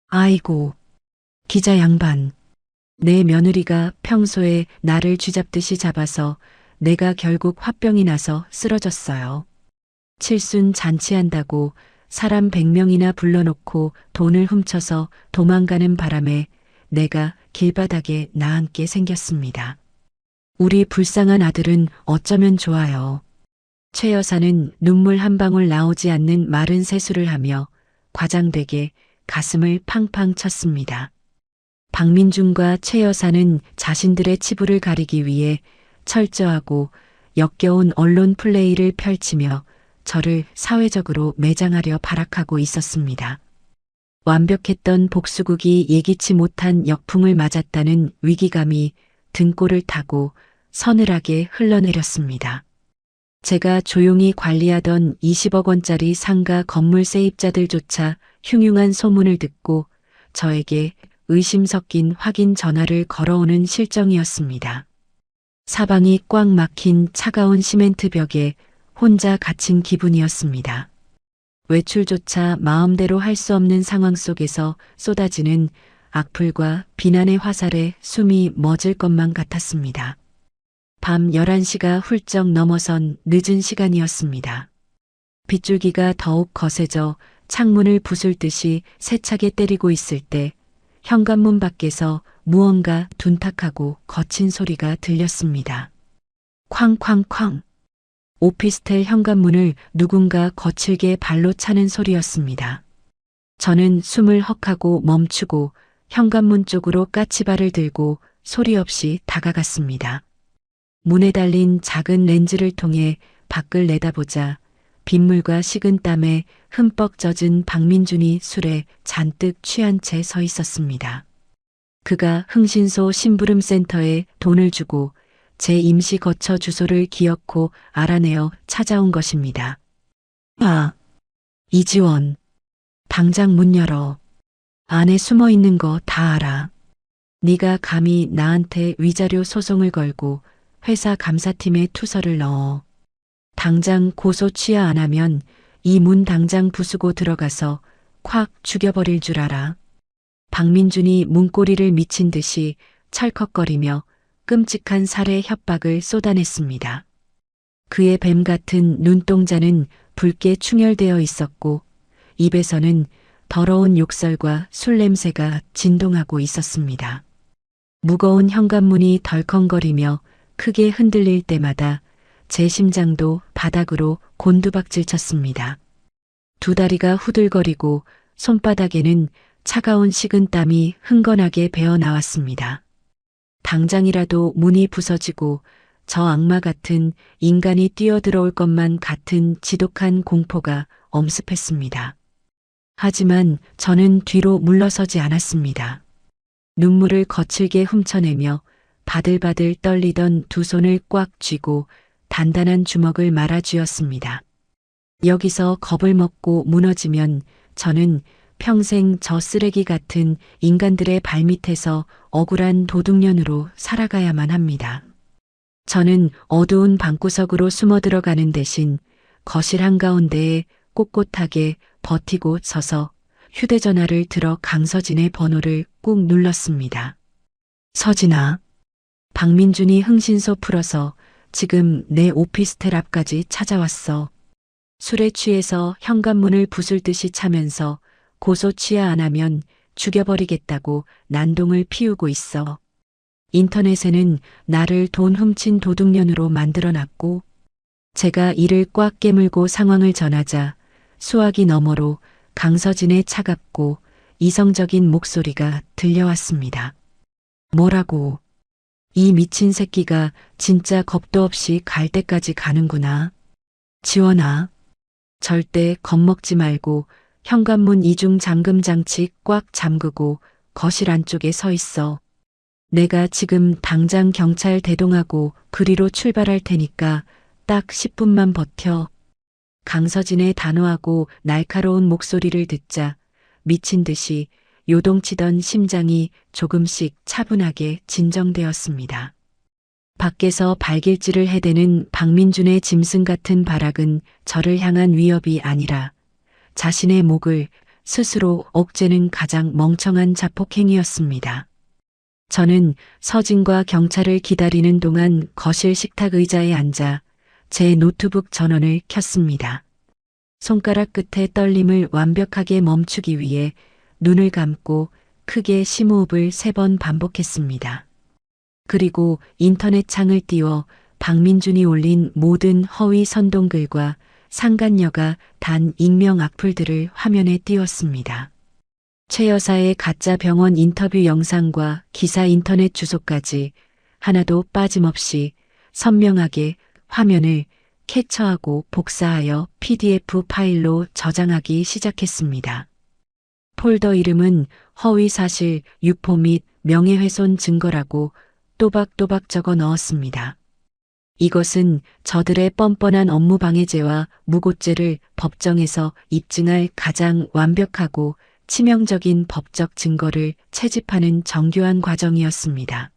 Speaker 2: 아이고, 기자 양반. 내 며느리가 평소에 나를 쥐잡듯이 잡아서 내가 결국 화병이 나서 쓰러졌어요. 칠순 잔치한다고 사람 100명이나 불러놓고 돈을 훔쳐서 도망가는 바람에 내가 길바닥에 나앉게 생겼습니다. 우리 불쌍한 아들은 어쩌면 좋아요. 최 여사는 눈물 한 방울 나오지 않는 마른 세수를 하며 과장되게 가슴을 팡팡 쳤습니다. 박민준과 최 여사는 자신들의 치부를 가리기 위해 철저하고 역겨운 언론 플레이를 펼치며 저를 사회적으로 매장하려 발악하고 있었습니다. 완벽했던 복수국이 예기치 못한 역풍을 맞았다는 위기감이 등골을 타고 서늘하게 흘러내렸습니다. 제가 조용히 관리하던 20억 원짜리 상가 건물 세입자들조차 흉흉한 소문을 듣고 저에게 의심 섞인 확인 전화를 걸어오는 실정이었습니다. 사방이 꽉 막힌 차가운 시멘트 벽에 혼자 갇힌 기분이었습니다. 외출조차 마음대로 할 수 없는 상황 속에서 쏟아지는 악플과 비난의 화살에 숨이 멎을 것만 같았습니다. 밤 11시가 훌쩍 넘어선 늦은 시간이었습니다. 빗줄기가 더욱 거세져 창문을 부술 듯이 세차게 때리고 있을 때 현관문 밖에서 무언가 둔탁하고 거친 소리가 들렸습니다. 쾅쾅쾅. 오피스텔 현관문을 누군가 거칠게 발로 차는 소리였습니다. 저는 숨을 헉하고 멈추고 현관문 쪽으로 까치발을 들고 소리 없이 다가갔습니다. 문에 달린 작은 렌즈를 통해 밖을 내다보자 빗물과 식은 땀에 흠뻑 젖은 박민준이 술에 잔뜩 취한 채 서 있었습니다. 그가 흥신소 심부름센터에 돈을 주고 제 임시 거처 주소를 기어코 알아내어 찾아온 것입니다. 아, 이지원. 당장 문 열어. 안에 숨어 있는 거 다 알아. 네가 감히 나한테 위자료 소송을 걸고 회사 감사팀에 투서를 넣어. 당장 고소 취하 안 하면 이 문 당장 부수고 들어가서 콱 죽여버릴 줄 알아. 박민준이 문고리를 미친 듯이 철컥거리며 끔찍한 살해 협박을 쏟아냈습니다. 그의 뱀 같은 눈동자는 붉게 충혈되어 있었고 입에서는 더러운 욕설과 술 냄새가 진동하고 있었습니다. 무거운 현관문이 덜컹거리며 크게 흔들릴 때마다 제 심장도 바닥으로 곤두박질 쳤습니다. 두 다리가 후들거리고 손바닥에는 차가운 식은 땀이 흥건하게 배어 나왔습니다. 당장이라도 문이 부서지고 저 악마 같은 인간이 뛰어들어올 것만 같은 지독한 공포가 엄습했습니다. 하지만 저는 뒤로 물러서지 않았습니다. 눈물을 거칠게 훔쳐내며 바들바들 떨리던 두 손을 꽉 쥐고 단단한 주먹을 말아쥐었습니다. 여기서 겁을 먹고 무너지면 저는 평생 저 쓰레기 같은 인간들의 발밑에서 억울한 도둑년으로 살아가야만 합니다. 저는 어두운 방구석으로 숨어 들어가는 대신 거실 한가운데에 꼿꼿하게 버티고 서서 휴대전화를 들어 강서진의 번호를 꾹 눌렀습니다. 서진아. 박민준이 흥신소 풀어서 지금 내 오피스텔 앞까지 찾아왔어. 술에 취해서 현관문을 부술듯이 차면서 고소 취하 안 하면 죽여버리겠다고 난동을 피우고 있어. 인터넷에는 나를 돈 훔친 도둑년으로 만들어놨고 제가 이를 꽉 깨물고 상황을 전하자 수화기 너머로 강서진의 차갑고 이성적인 목소리가 들려왔습니다. 뭐라고? 이 미친 새끼가 진짜 겁도 없이 갈 때까지 가는구나. 지원아. 절대 겁먹지 말고 현관문 이중 잠금 장치 꽉 잠그고 거실 안쪽에 서 있어. 내가 지금 당장 경찰 대동하고 그리로 출발할 테니까 딱 10분만 버텨. 강서진의 단호하고 날카로운 목소리를 듣자 미친 듯이 요동치던 심장이 조금씩 차분하게 진정되었습니다. 밖에서 발길질을 해대는 박민준의 짐승 같은 발악은 저를 향한 위협이 아니라 자신의 목을 스스로 억제는 가장 멍청한 자폭행위였습니다. 저는 서진과 경찰을 기다리는 동안 거실 식탁 의자에 앉아 제 노트북 전원을 켰습니다. 손가락 끝의 떨림을 완벽하게 멈추기 위해 눈을 감고 크게 심호흡을 3번 반복했습니다. 그리고 인터넷 창을 띄워 박민준이 올린 모든 허위 선동글과 상간녀가 단 익명 악플들을 화면에 띄웠습니다. 최 여사의 가짜 병원 인터뷰 영상과 기사 인터넷 주소까지 하나도 빠짐없이 선명하게 화면을 캡처하고 복사하여 PDF 파일로 저장하기 시작했습니다. 폴더 이름은 허위사실, 유포 및 명예훼손 증거라고 또박또박 적어 넣었습니다. 이것은 저들의 뻔뻔한 업무방해죄와 무고죄를 법정에서 입증할 가장 완벽하고 치명적인 법적 증거를 채집하는 정교한 과정이었습니다.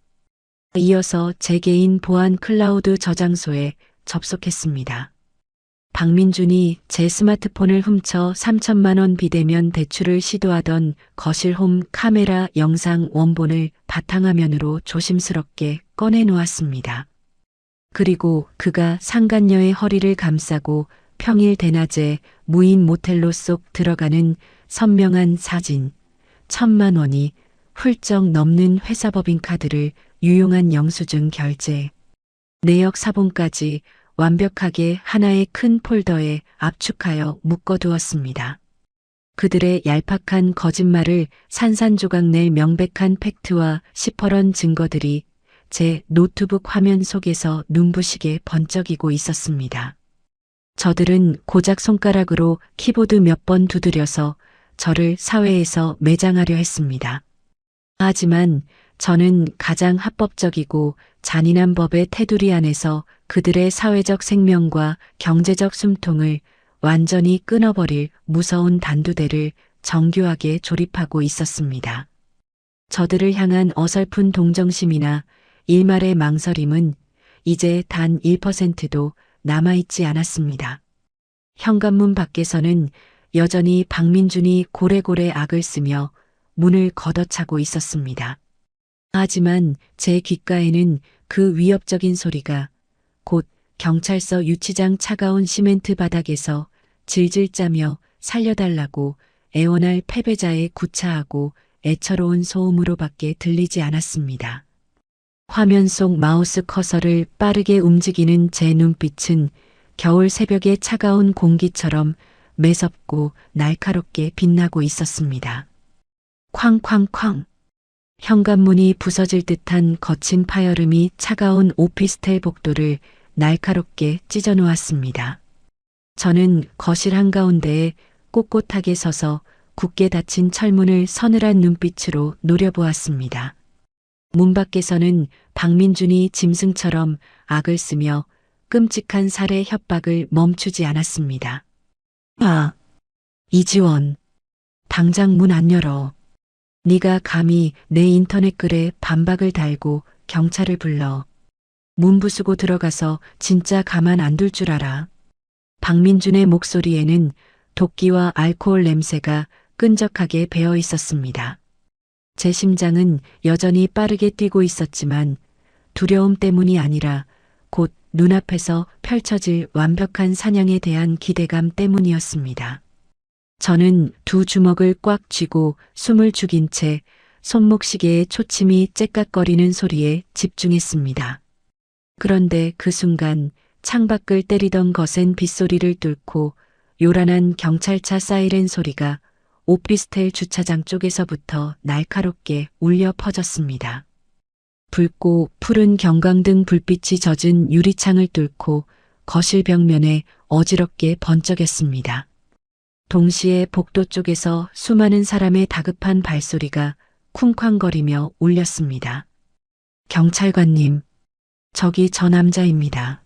Speaker 2: 이어서 제 개인 보안 클라우드 저장소에 접속했습니다. 박민준이 제 스마트폰을 훔쳐 3천만 원 비대면 대출을 시도하던 거실홈 카메라 영상 원본을 바탕화면으로 조심스럽게 꺼내 놓았습니다. 그리고 그가 상간녀의 허리를 감싸고 평일 대낮에 무인 모텔로 쏙 들어가는 선명한 사진, 1,000만 원이 훌쩍 넘는 회사 법인카드를 유용한 영수증 결제, 내역 사본까지 완벽하게 하나의 큰 폴더에 압축하여 묶어두었습니다. 그들의 얄팍한 거짓말을 산산조각 낼 명백한 팩트와 시퍼런 증거들이 제 노트북 화면 속에서 눈부시게 번쩍이고 있었습니다. 저들은 고작 손가락으로 키보드 몇 번 두드려서 저를 사회에서 매장하려 했습니다. 하지만 저는 가장 합법적이고 잔인한 법의 테두리 안에서 그들의 사회적 생명과 경제적 숨통을 완전히 끊어버릴 무서운 단두대를 정교하게 조립하고 있었습니다. 저들을 향한 어설픈 동정심이나 일말의 망설임은 이제 단 1%도 남아있지 않았습니다. 현관문 밖에서는 여전히 박민준이 고래고래 악을 쓰며 문을 걷어차고 있었습니다. 하지만 제 귓가에는 그 위협적인 소리가 곧 경찰서 유치장 차가운 시멘트 바닥에서 질질 짜며 살려달라고 애원할 패배자의 구차하고 애처로운 소음으로밖에 들리지 않았습니다. 화면 속 마우스 커서를 빠르게 움직이는 제 눈빛은 겨울 새벽의 차가운 공기처럼 매섭고 날카롭게 빛나고 있었습니다. 쾅쾅쾅. 현관문이 부서질 듯한 거친 파열음이 차가운 오피스텔 복도를 날카롭게 찢어놓았습니다. 저는 거실 한가운데에 꼿꼿하게 서서 굳게 닫힌 철문을 서늘한 눈빛으로 노려보았습니다. 문 밖에서는 박민준이 짐승처럼 악을 쓰며 끔찍한 살해 협박을 멈추지 않았습니다. 아, 이지원, 당장 문 안 열어. 네가 감히 내 인터넷 글에 반박을 달고 경찰을 불러. 문 부수고 들어가서 진짜 가만 안 둘 줄 알아. 박민준의 목소리에는 도끼와 알코올 냄새가 끈적하게 배어 있었습니다. 제 심장은 여전히 빠르게 뛰고 있었지만 두려움 때문이 아니라 곧 눈앞에서 펼쳐질 완벽한 사냥에 대한 기대감 때문이었습니다. 저는 두 주먹을 꽉 쥐고 숨을 죽인 채 손목시계의 초침이 째깍거리는 소리에 집중했습니다. 그런데 그 순간 창밖을 때리던 거센 빗소리를 뚫고 요란한 경찰차 사이렌 소리가 오피스텔 주차장 쪽에서부터 날카롭게 울려 퍼졌습니다. 붉고 푸른 경광등 불빛이 젖은 유리창을 뚫고 거실 벽면에 어지럽게 번쩍였습니다. 동시에 복도 쪽에서 수많은 사람의 다급한 발소리가 쿵쾅거리며 울렸습니다. 경찰관님, 저기 저 남자입니다.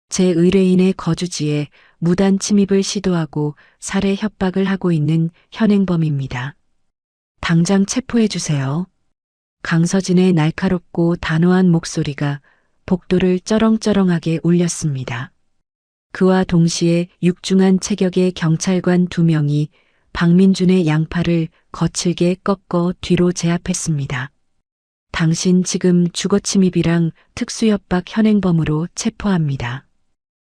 Speaker 2: 제 의뢰인의 거주지에 무단 침입을 시도하고 살해 협박을 하고 있는 현행범입니다. 당장 체포해 주세요. 강서진의 날카롭고 단호한 목소리가 복도를 쩌렁쩌렁하게 울렸습니다. 그와 동시에 육중한 체격의 경찰관 2명이 박민준의 양팔을 거칠게 꺾어 뒤로 제압했습니다. 당신 지금 주거침입이랑 특수협박 현행범으로 체포합니다.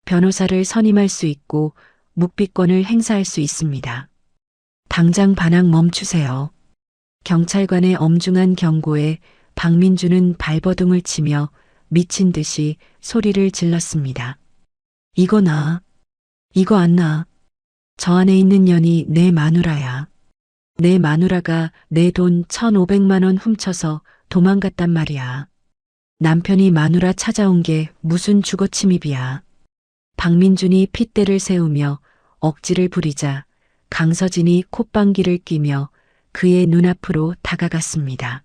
Speaker 2: 변호사를 선임할 수 있고 묵비권을 행사할 수 있습니다. 당장 반항 멈추세요. 경찰관의 엄중한 경고에 박민준은 발버둥을 치며 미친 듯이 소리를 질렀습니다. 이거 나. 이거 안 나. 저 안에 있는 년이 내 마누라야. 내 마누라가 내 돈 1,500만 원 훔쳐서 도망갔단 말이야. 남편이 마누라 찾아온 게 무슨 주거침입이야. 박민준이 핏대를 세우며 억지를 부리자 강서진이 콧방귀를 뀌며 그의 눈앞으로 다가갔습니다.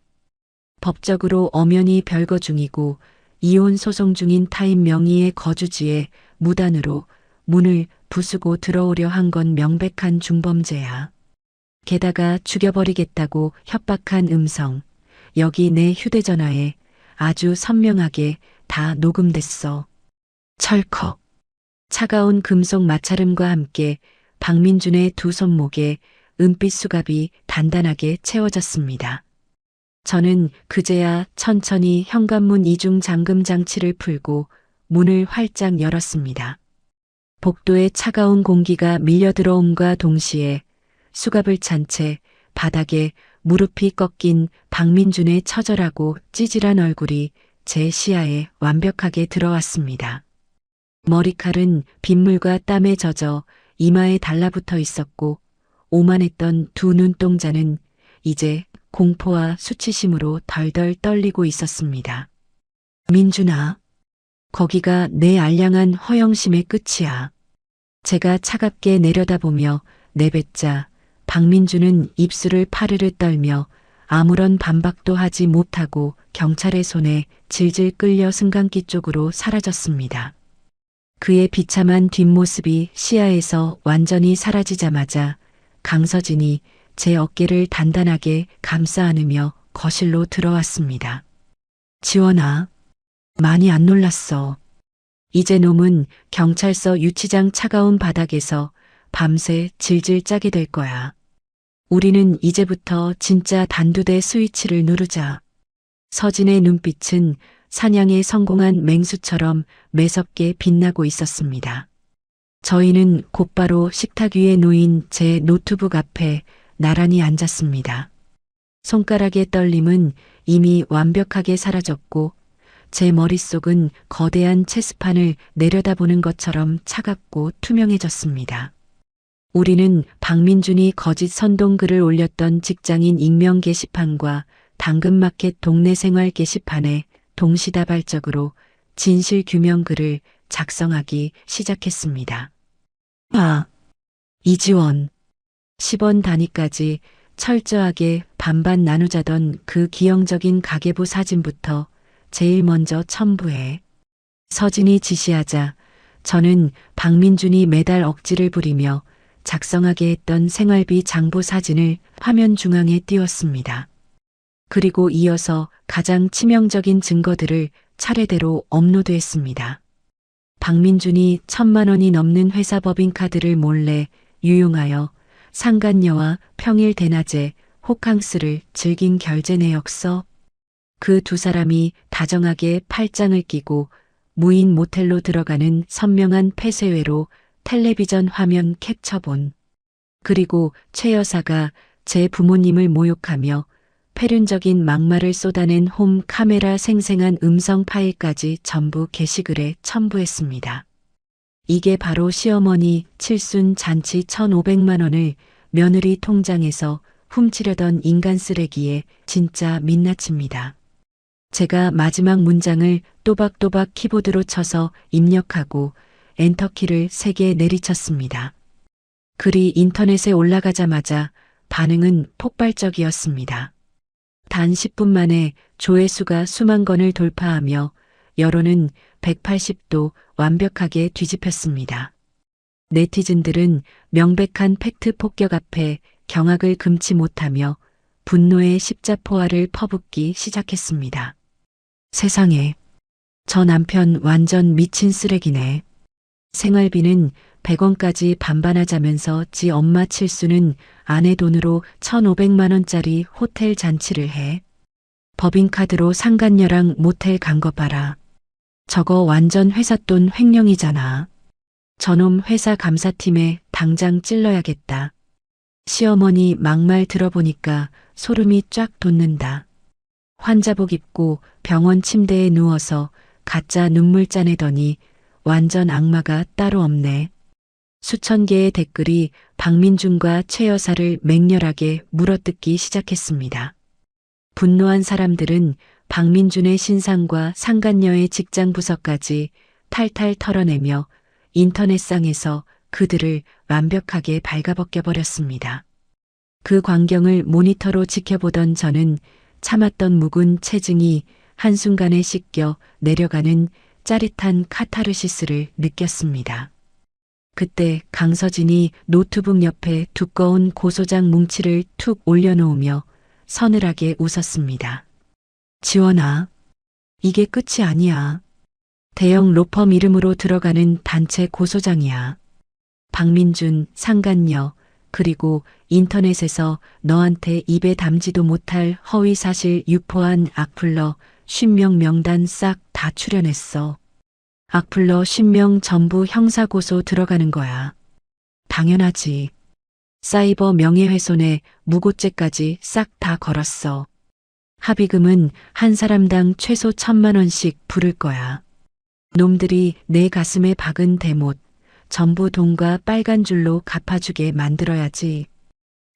Speaker 2: 법적으로 엄연히 별거 중이고 이혼 소송 중인 타인 명의의 거주지에 무단으로 문을 부수고 들어오려 한 건 명백한 중범죄야. 게다가 죽여버리겠다고 협박한 음성, 여기 내 휴대전화에 아주 선명하게 다 녹음됐어. 철컥. 차가운 금속 마찰음과 함께 박민준의 두 손목에 은빛 수갑이 단단하게 채워졌습니다. 저는 그제야 천천히 현관문 이중 잠금 장치를 풀고 문을 활짝 열었습니다. 복도에 차가운 공기가 밀려 들어옴과 동시에 수갑을 찬 채 바닥에 무릎이 꺾인 박민준의 처절하고 찌질한 얼굴이 제 시야에 완벽하게 들어왔습니다. 머리칼은 빗물과 땀에 젖어 이마에 달라붙어 있었고 오만했던 두 눈동자는 이제 공포와 수치심으로 덜덜 떨리고 있었습니다. 민준아, 거기가 내 알량한 허영심의 끝이야. 제가 차갑게 내려다보며 내뱉자 박민준은 입술을 파르르 떨며 아무런 반박도 하지 못하고 경찰의 손에 질질 끌려 승강기 쪽으로 사라졌습니다. 그의 비참한 뒷모습이 시야에서 완전히 사라지자마자 강서진이 제 어깨를 단단하게 감싸 안으며 거실로 들어왔습니다. 지원아, 많이 안 놀랐어. 이제 놈은 경찰서 유치장 차가운 바닥에서 밤새 질질 짜게 될 거야. 우리는 이제부터 진짜 단두대 스위치를 누르자. 서진의 눈빛은 사냥에 성공한 맹수처럼 매섭게 빛나고 있었습니다. 저희는 곧바로 식탁 위에 놓인 제 노트북 앞에 나란히 앉았습니다. 손가락의 떨림은 이미 완벽하게 사라졌고 제 머릿속은 거대한 체스판을 내려다보는 것처럼 차갑고 투명해졌습니다. 우리는 박민준이 거짓 선동글을 올렸던 직장인 익명 게시판과 당근마켓 동네 생활 게시판에 동시다발적으로 진실 규명글을 작성하기 시작했습니다. 이지원, 10원 단위까지 철저하게 반반 나누자던 그 기형적인 가계부 사진부터 제일 먼저 첨부해. 서진이 지시하자 저는 박민준이 매달 억지를 부리며 작성하게 했던 생활비 장부 사진을 화면 중앙에 띄웠습니다. 그리고 이어서 가장 치명적인 증거들을 차례대로 업로드했습니다. 박민준이 1,000만 원이 넘는 회사 법인카드를 몰래 유용하여 상간녀와 평일 대낮에 호캉스를 즐긴 결제 내역서. 그 두 사람이 다정하게 팔짱을 끼고 무인 모텔로 들어가는 선명한 폐쇄회로 텔레비전 화면 캡처본. 그리고 최 여사가 제 부모님을 모욕하며 패륜적인 막말을 쏟아낸 홈 카메라 생생한 음성 파일까지 전부 게시글에 첨부했습니다. 이게 바로 시어머니 칠순 잔치 1,500만 원을 며느리 통장에서 훔치려던 인간 쓰레기의 진짜 민낯입니다. 제가 마지막 문장을 또박또박 키보드로 쳐서 입력하고 엔터키를 3개 내리쳤습니다. 글이 인터넷에 올라가자마자 반응은 폭발적이었습니다. 단 10분 만에 조회수가 수만 건을 돌파하며 여론은 180도 완벽하게 뒤집혔습니다. 네티즌들은 명백한 팩트 폭격 앞에 경악을 금치 못하며 분노의 십자포화를 퍼붓기 시작했습니다. 세상에, 저 남편 완전 미친 쓰레기네. 생활비는 100원까지 반반하자면서 지 엄마 칠수는 아내 돈으로 1,500만 원짜리 호텔 잔치를 해. 법인카드로 상간녀랑 모텔 간 거 봐라. 저거 완전 회사 돈 횡령이잖아. 저놈 회사 감사팀에 당장 찔러야겠다. 시어머니 막말 들어보니까 소름이 쫙 돋는다. 환자복 입고 병원 침대에 누워서 가짜 눈물 짜내더니 완전 악마가 따로 없네. 수천 개의 댓글이 박민준과 최 여사를 맹렬하게 물어뜯기 시작했습니다. 분노한 사람들은 박민준의 신상과 상간녀의 직장 부서까지 탈탈 털어내며 인터넷상에서 그들을 완벽하게 발가벗겨버렸습니다. 그 광경을 모니터로 지켜보던 저는 참았던 묵은 체증이 한순간에 씻겨 내려가는 짜릿한 카타르시스를 느꼈습니다. 그때 강서진이 노트북 옆에 두꺼운 고소장 뭉치를 툭 올려놓으며 서늘하게 웃었습니다. 지원아, 이게 끝이 아니야. 대형 로펌 이름으로 들어가는 단체 고소장이야. 박민준, 상간녀, 그리고 인터넷에서 너한테 입에 담지도 못할 허위 사실 유포한 악플러 50명 명단 싹 다 출연했어. 악플러 10명 전부 형사고소 들어가는 거야. 당연하지. 사이버 명예훼손에 무고죄까지 싹 다 걸었어. 합의금은 한 사람당 최소 1,000만 원씩 부를 거야. 놈들이 내 가슴에 박은 대못 전부 돈과 빨간 줄로 갚아주게 만들어야지.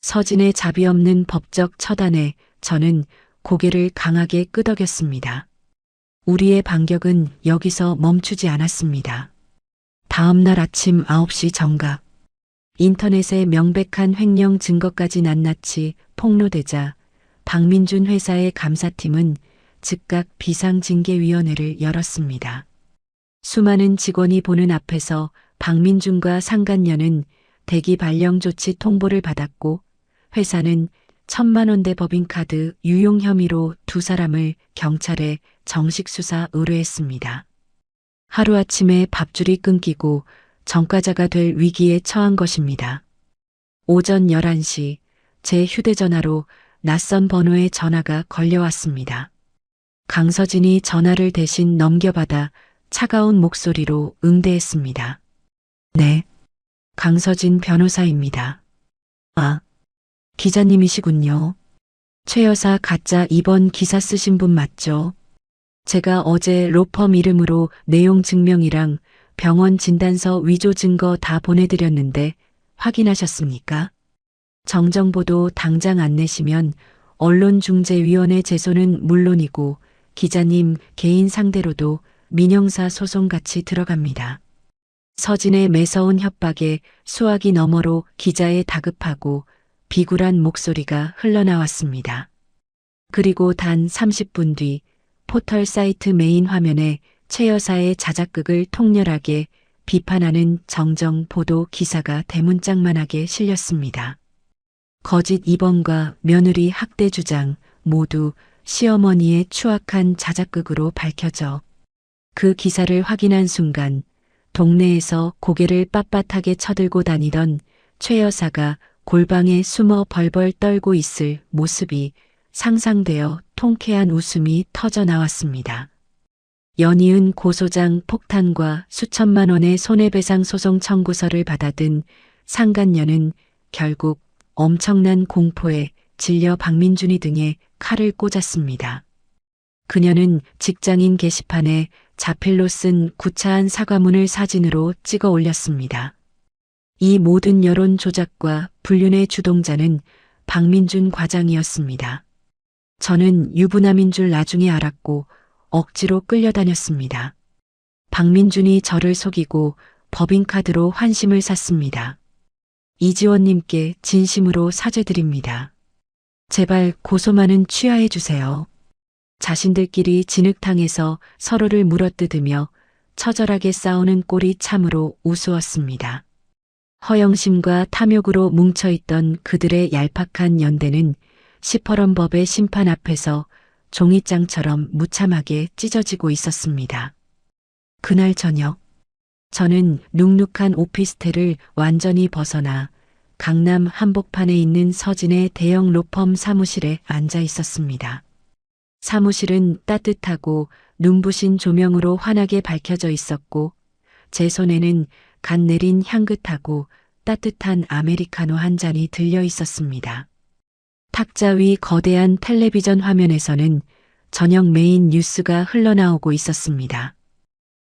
Speaker 2: 서진의 자비 없는 법적 처단에 저는 고개를 강하게 끄덕였습니다. 우리의 반격은 여기서 멈추지 않았습니다. 다음 날 아침 9시 정각, 인터넷에 명백한 횡령 증거까지 낱낱이 폭로되자 박민준 회사의 감사팀은 즉각 비상징계위원회를 열었습니다. 수많은 직원이 보는 앞에서 박민준과 상간녀는 대기 발령 조치 통보를 받았고 회사는 1,000만 원대 법인카드 유용 혐의로 두 사람을 경찰에 정식 수사 의뢰했습니다. 하루아침에 밥줄이 끊기고 전과자가 될 위기에 처한 것입니다. 오전 11시 제 휴대전화로 낯선 번호의 전화가 걸려왔습니다. 강서진이 전화를 대신 넘겨받아 차가운 목소리로 응대했습니다. 네, 강서진 변호사입니다. 아, 기자님이시군요. 최 여사 가짜 입원 기사 쓰신 분 맞죠? 제가 어제 로펌 이름으로 내용 증명이랑 병원 진단서 위조 증거 다 보내드렸는데 확인하셨습니까? 정정보도 당장 안 내시면 언론중재위원회 제소는 물론이고 기자님 개인 상대로도 민형사 소송 같이 들어갑니다. 서진의 매서운 협박에 수화기 너머로 기자의 다급하고 비굴한 목소리가 흘러나왔습니다. 그리고 단 30분 뒤 포털 사이트 메인 화면에 최 여사의 자작극을 통렬하게 비판하는 정정 보도 기사가 대문짝만하게 실렸습니다. 거짓 입원과 며느리 학대 주장 모두 시어머니의 추악한 자작극으로 밝혀져 그 기사를 확인한 순간 동네에서 고개를 빳빳하게 쳐들고 다니던 최 여사가 골방에 숨어 벌벌 떨고 있을 모습이 상상되어 통쾌한 웃음이 터져 나왔습니다. 연이은 고소장 폭탄과 수천만 원의 손해배상 소송 청구서를 받아든 상간녀는 결국 엄청난 공포에 질려 박민준이 등에 칼을 꽂았습니다. 그녀는 직장인 게시판에 자필로 쓴 구차한 사과문을 사진으로 찍어 올렸습니다. 이 모든 여론 조작과 불륜의 주동자는 박민준 과장이었습니다. 저는 유부남인 줄 나중에 알았고 억지로 끌려다녔습니다. 박민준이 저를 속이고 법인카드로 환심을 샀습니다. 이지원님께 진심으로 사죄드립니다. 제발 고소만은 취하해 주세요. 자신들끼리 진흙탕에서 서로를 물어뜯으며 처절하게 싸우는 꼴이 참으로 우스웠습니다. 허영심과 탐욕으로 뭉쳐있던 그들의 얄팍한 연대는 시퍼런 법의 심판 앞에서 종이장처럼 무참하게 찢어지고 있었습니다. 그날 저녁, 저는 눅눅한 오피스텔을 완전히 벗어나 강남 한복판에 있는 서진의 대형 로펌 사무실에 앉아 있었습니다. 사무실은 따뜻하고 눈부신 조명으로 환하게 밝혀져 있었고 제 손에는 갓 내린 향긋하고 따뜻한 아메리카노 한 잔이 들려 있었습니다. 탁자 위 거대한 텔레비전 화면에서는 저녁 메인 뉴스가 흘러나오고 있었습니다.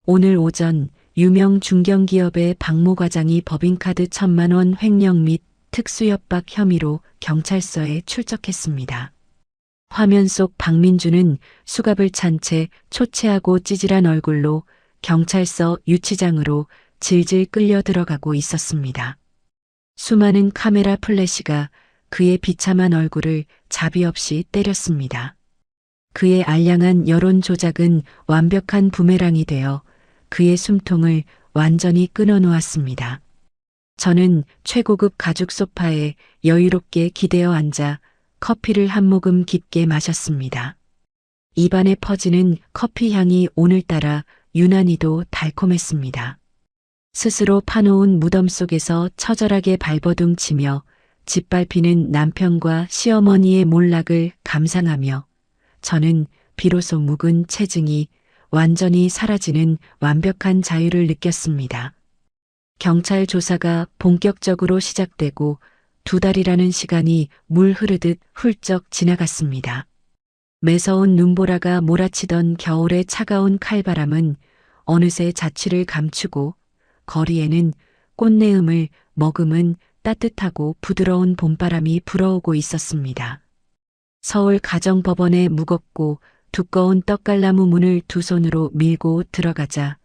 Speaker 2: 오늘 오전 유명 중견기업의 박모 과장이 법인카드 1,000만 원 횡령 및 특수협박 혐의로 경찰서에 출석했습니다. 화면 속 박민준은 수갑을 찬 채 초췌하고 찌질한 얼굴로 경찰서 유치장으로 질질 끌려 들어가고 있었습니다. 수많은 카메라 플래시가 그의 비참한 얼굴을 자비 없이 때렸습니다. 그의 알량한 여론 조작은 완벽한 부메랑이 되어 그의 숨통을 완전히 끊어놓았습니다. 저는 최고급 가죽 소파에 여유롭게 기대어 앉아 커피를 한 모금 깊게 마셨습니다. 입안에 퍼지는 커피 향이 오늘따라 유난히도 달콤했습니다. 스스로 파놓은 무덤 속에서 처절하게 발버둥 치며 짓밟히는 남편과 시어머니의 몰락을 감상하며 저는 비로소 묵은 체증이 완전히 사라지는 완벽한 자유를 느꼈습니다. 경찰 조사가 본격적으로 시작되고 2달이라는 시간이 물 흐르듯 훌쩍 지나갔습니다. 매서운 눈보라가 몰아치던 겨울의 차가운 칼바람은 어느새 자취를 감추고 거리에는 꽃내음을 머금은 따뜻하고 부드러운 봄바람이 불어오고 있었습니다. 서울 가정법원의 무겁고 두꺼운 떡갈나무 문을 두 손으로 밀고 들어가자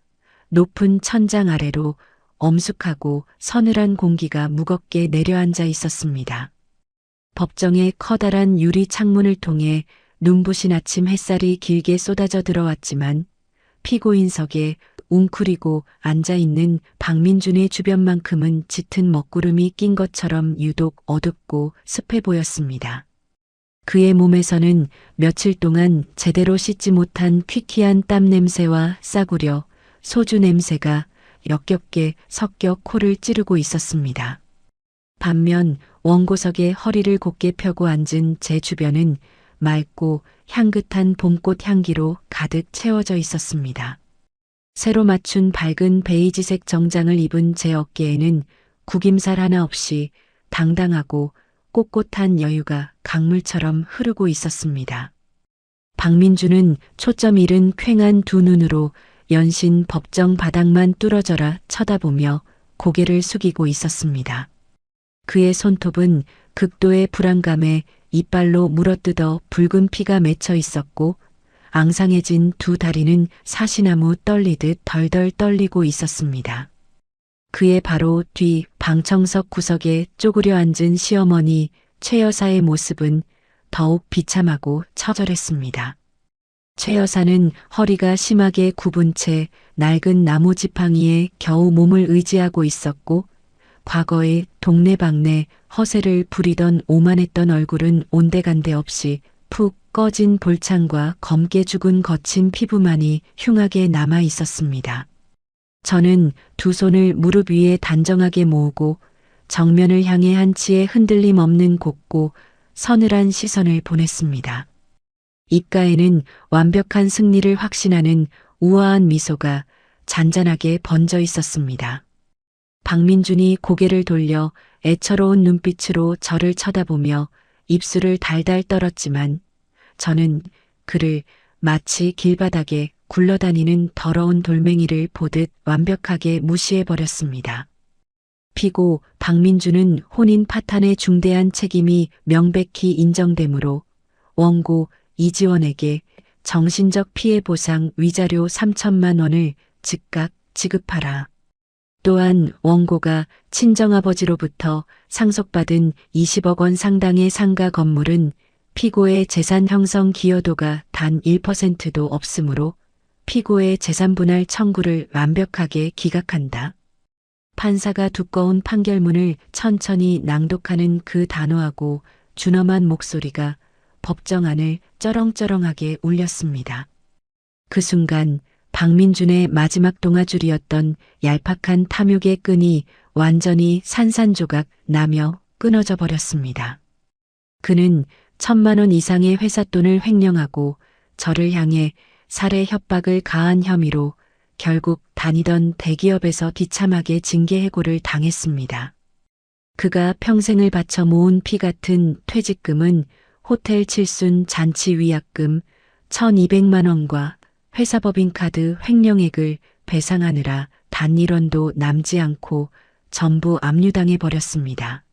Speaker 2: 높은 천장 아래로 엄숙하고 서늘한 공기가 무겁게 내려앉아 있었습니다. 법정의 커다란 유리 창문을 통해 눈부신 아침 햇살이 길게 쏟아져 들어왔지만 피고인석에 웅크리고 앉아있는 박민준의 주변만큼은 짙은 먹구름이 낀 것처럼 유독 어둡고 습해 보였습니다. 그의 몸에서는 며칠 동안 제대로 씻지 못한 퀴퀴한 땀 냄새와 싸구려 소주 냄새가 역겹게 섞여 코를 찌르고 있었습니다. 반면 원고석에 허리를 곧게 펴고 앉은 제 주변은 맑고 향긋한 봄꽃 향기로 가득 채워져 있었습니다. 새로 맞춘 밝은 베이지색 정장을 입은 제 어깨에는 구김살 하나 없이 당당하고 꼿꼿한 여유가 강물처럼 흐르고 있었습니다. 박민준은 초점 잃은 퀭한 두 눈으로 연신 법정 바닥만 뚫어져라 쳐다보며 고개를 숙이고 있었습니다. 그의 손톱은 극도의 불안감에 이빨로 물어뜯어 붉은 피가 맺혀 있었고 앙상해진 두 다리는 사시나무 떨리듯 덜덜 떨리고 있었습니다. 그의 바로 뒤 방청석 구석에 쪼그려 앉은 시어머니 최 여사의 모습은 더욱 비참하고 처절했습니다. 최 여사는 허리가 심하게 굽은 채 낡은 나무 지팡이에 겨우 몸을 의지하고 있었고 과거에 동네방네 허세를 부리던 오만했던 얼굴은 온데간데 없이 푹 꺼진 볼창과 검게 죽은 거친 피부만이 흉하게 남아 있었습니다. 저는 두 손을 무릎 위에 단정하게 모으고 정면을 향해 한치의 흔들림 없는 곱고 서늘한 시선을 보냈습니다. 입가에는 완벽한 승리를 확신하는 우아한 미소가 잔잔하게 번져 있었습니다. 박민준이 고개를 돌려 애처로운 눈빛으로 저를 쳐다보며 입술을 달달 떨었지만 저는 그를 마치 길바닥에 굴러다니는 더러운 돌멩이를 보듯 완벽하게 무시해버렸습니다. 피고 박민준은 혼인 파탄의 중대한 책임이 명백히 인정되므로 원고 이지원에게 정신적 피해 보상 위자료 3천만 원을 즉각 지급하라. 또한 원고가 친정아버지로부터 상속받은 20억 원 상당의 상가 건물은 피고의 재산 형성 기여도가 단 1%도 없으므로 피고의 재산 분할 청구를 완벽하게 기각한다. 판사가 두꺼운 판결문을 천천히 낭독하는 그 단호하고 준엄한 목소리가 법정 안을 쩌렁쩌렁하게 울렸습니다. 그 순간 박민준의 마지막 동아줄이었던 얄팍한 탐욕의 끈이 완전히 산산조각 나며 끊어져 버렸습니다. 그는 1,000만 원 이상의 회삿돈을 횡령하고 저를 향해 살해 협박을 가한 혐의로 결국 다니던 대기업에서 비참하게 징계해고를 당했습니다. 그가 평생을 바쳐 모은 피 같은 퇴직금은 호텔 칠순 잔치 위약금 1,200만 원과 회사 법인카드 횡령액을 배상하느라 단 1원도 남지 않고 전부 압류당해 버렸습니다.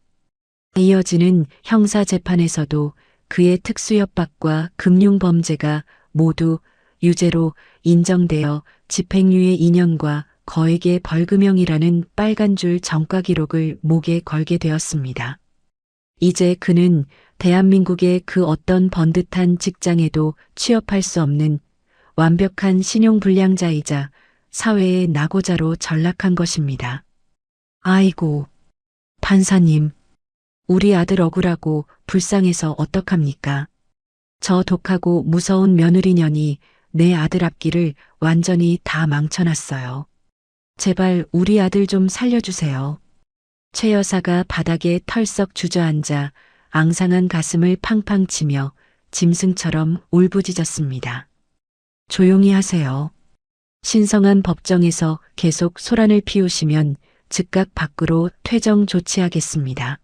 Speaker 2: 이어지는 형사재판에서도 그의 특수협박과 금융범죄가 모두 유죄로 인정되어 집행유예 2년과 거액의 벌금형이라는 빨간 줄 전과 기록을 목에 걸게 되었습니다. 이제 그는 대한민국의 그 어떤 번듯한 직장에도 취업할 수 없는 완벽한 신용불량자이자 사회의 낙오자로 전락한 것입니다. 아이고, 판사님, 우리 아들 억울하고 불쌍해서 어떡합니까? 저 독하고 무서운 며느리년이 내 아들 앞길을 완전히 다 망쳐놨어요. 제발 우리 아들 좀 살려주세요. 최 여사가 바닥에 털썩 주저앉아 앙상한 가슴을 팡팡 치며 짐승처럼 울부짖었습니다. 조용히 하세요. 신성한 법정에서 계속 소란을 피우시면 즉각 밖으로 퇴정 조치하겠습니다.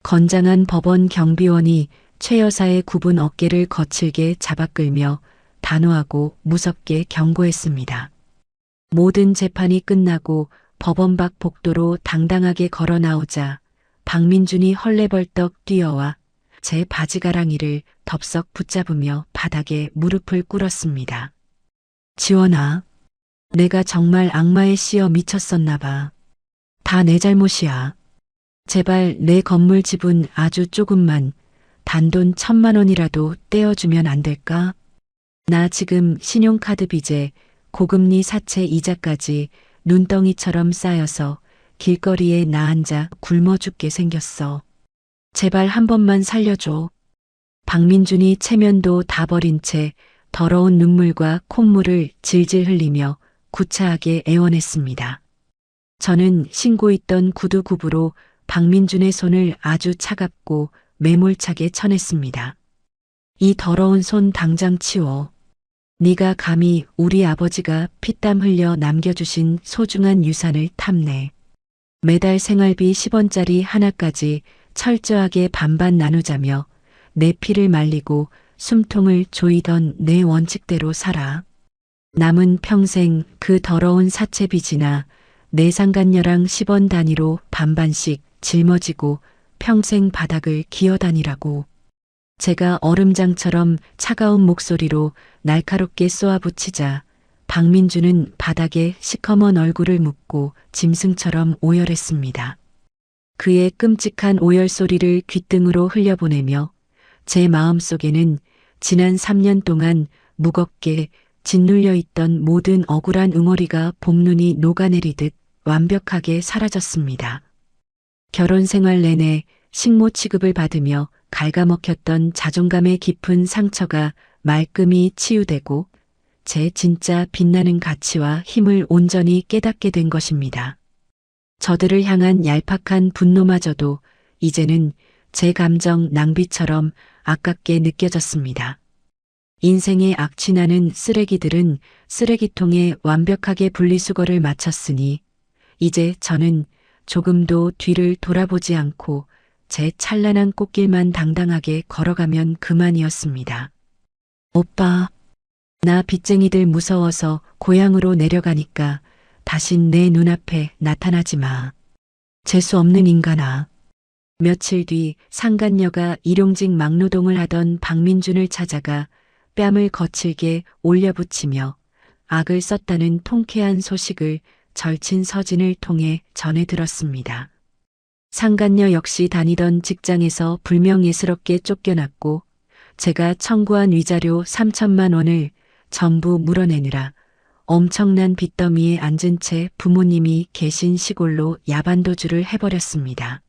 Speaker 2: 건장한 법원 경비원이 최 여사의 굽은 어깨를 거칠게 잡아끌며 단호하고 무섭게 경고했습니다. 모든 재판이 끝나고 법원 밖 복도로 당당하게 걸어 나오자 박민준이 헐레벌떡 뛰어와 제 바지가랑이를 덥석 붙잡으며 바닥에 무릎을 꿇었습니다. 지원아, 내가 정말 악마에 씌어 미쳤었나 봐. 다 내 잘못이야. 제발 내 건물 지분 아주 조금만 단돈 1,000만 원이라도 떼어주면 안 될까? 나 지금 신용카드 빚에 고금리 사채 이자까지 눈덩이처럼 쌓여서 길거리에 나 앉아 굶어 죽게 생겼어. 제발 한 번만 살려줘. 박민준이 체면도 다 버린 채 더러운 눈물과 콧물을 질질 흘리며 구차하게 애원했습니다. 저는 신고 있던 구두굽으로 박민준의 손을 아주 차갑고 매몰차게 쳐냈습니다. 이 더러운 손 당장 치워. 네가 감히 우리 아버지가 피땀 흘려 남겨주신 소중한 유산을 탐내. 매달 생활비 10원짜리 하나까지 철저하게 반반 나누자며 내 피를 말리고 숨통을 조이던 내 원칙대로 살아. 남은 평생 그 더러운 사채빚이나 내상간녀랑 10원 단위로 반반씩 짊어지고 평생 바닥을 기어다니라고. 제가 얼음장처럼 차가운 목소리로 날카롭게 쏘아붙이자 박민준은 바닥에 시커먼 얼굴을 묻고 짐승처럼 오열했습니다. 그의 끔찍한 오열 소리를 귓등으로 흘려보내며 제 마음속에는 지난 3년 동안 무겁게 짓눌려 있던 모든 억울한 응어리가 봄눈이 녹아내리듯 완벽하게 사라졌습니다. 결혼 생활 내내 식모 취급을 받으며 갉아먹혔던 자존감의 깊은 상처가 말끔히 치유되고 제 진짜 빛나는 가치와 힘을 온전히 깨닫게 된 것입니다. 저들을 향한 얄팍한 분노마저도 이제는 제 감정 낭비처럼 아깝게 느껴졌습니다. 인생의 악취나는 쓰레기들은 쓰레기통에 완벽하게 분리수거를 마쳤으니 이제 저는 조금도 뒤를 돌아보지 않고 제 찬란한 꽃길만 당당하게 걸어가면 그만이었습니다. 오빠, 나 빚쟁이들 무서워서 고향으로 내려가니까 다신 내 눈앞에 나타나지 마. 재수 없는 인간아. 며칠 뒤 상간녀가 일용직 막노동을 하던 박민준을 찾아가 뺨을 거칠게 올려붙이며 악을 썼다는 통쾌한 소식을 절친 서진을 통해 전해 들었습니다. 상간녀 역시 다니던 직장에서 불명예스럽게 쫓겨났고 제가 청구한 위자료 3천만 원을 전부 물어내느라 엄청난 빚더미에 앉은 채 부모님이 계신 시골로 야반도주를 해버렸습니다.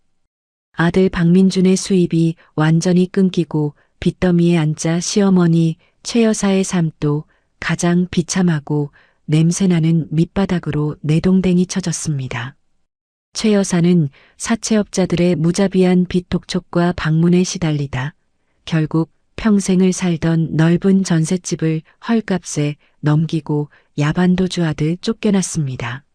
Speaker 2: 아들 박민준의 수입이 완전히 끊기고 빚더미에 앉자 시어머니 최 여사의 삶도 가장 비참하고 냄새나는 밑바닥으로 내동댕이 쳐졌습니다. 최 여사는 사채업자들의 무자비한 빚 독촉과 방문에 시달리다 결국 평생을 살던 넓은 전셋집을 헐값에 넘기고 야반도주하듯 쫓겨났습니다.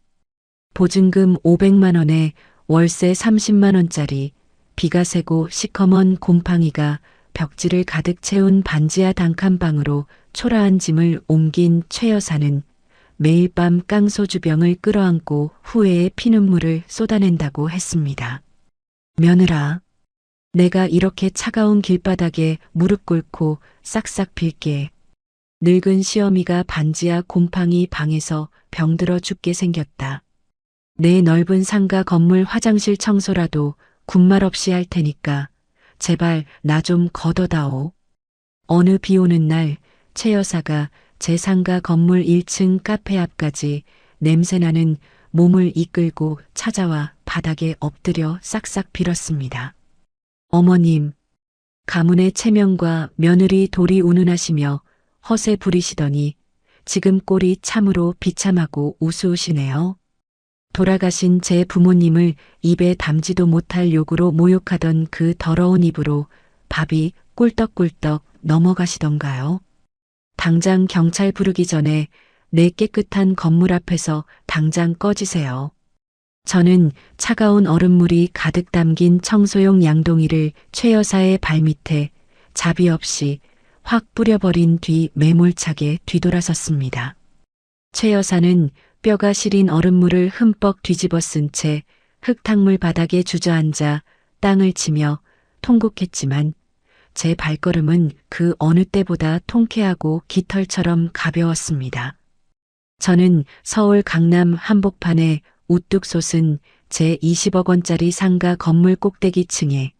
Speaker 2: 보증금 500만 원에 월세 30만 원짜리 비가 새고 시커먼 곰팡이가 벽지를 가득 채운 반지하 단칸방으로 초라한 짐을 옮긴 최 여사는 매일 밤 깡소주병을 끌어안고 후회의 피눈물을 쏟아낸다고 했습니다. 며느라, 내가 이렇게 차가운 길바닥에 무릎 꿇고 싹싹 빌게. 늙은 시어미가 반지하 곰팡이 방에서 병들어 죽게 생겼다. 내 넓은 상가 건물 화장실 청소라도 군말 없이 할 테니까 제발 나 좀 걷어다오. 어느 비 오는 날 최 여사가 제 상가 건물 1층 카페 앞까지 냄새나는 몸을 이끌고 찾아와 바닥에 엎드려 싹싹 빌었습니다. 어머님, 가문의 체면과 며느리 돌이 운운하시며 허세 부리시더니 지금 꼴이 참으로 비참하고 우스우시네요. 돌아가신 제 부모님을 입에 담지도 못할 욕으로 모욕하던 그 더러운 입으로 밥이 꿀떡꿀떡 넘어가시던가요? 당장 경찰 부르기 전에 내 깨끗한 건물 앞에서 당장 꺼지세요. 저는 차가운 얼음물이 가득 담긴 청소용 양동이를 최 여사의 발밑에 자비 없이 확 뿌려버린 뒤 매몰차게 뒤돌아섰습니다. 최 여사는 뼈가 시린 얼음물을 흠뻑 뒤집어 쓴 채 흙탕물 바닥에 주저앉아 땅을 치며 통곡했지만 제 발걸음은 그 어느 때보다 통쾌하고 깃털처럼 가벼웠습니다. 저는 서울 강남 한복판에 우뚝 솟은 제 20억 원짜리 상가 건물 꼭대기층에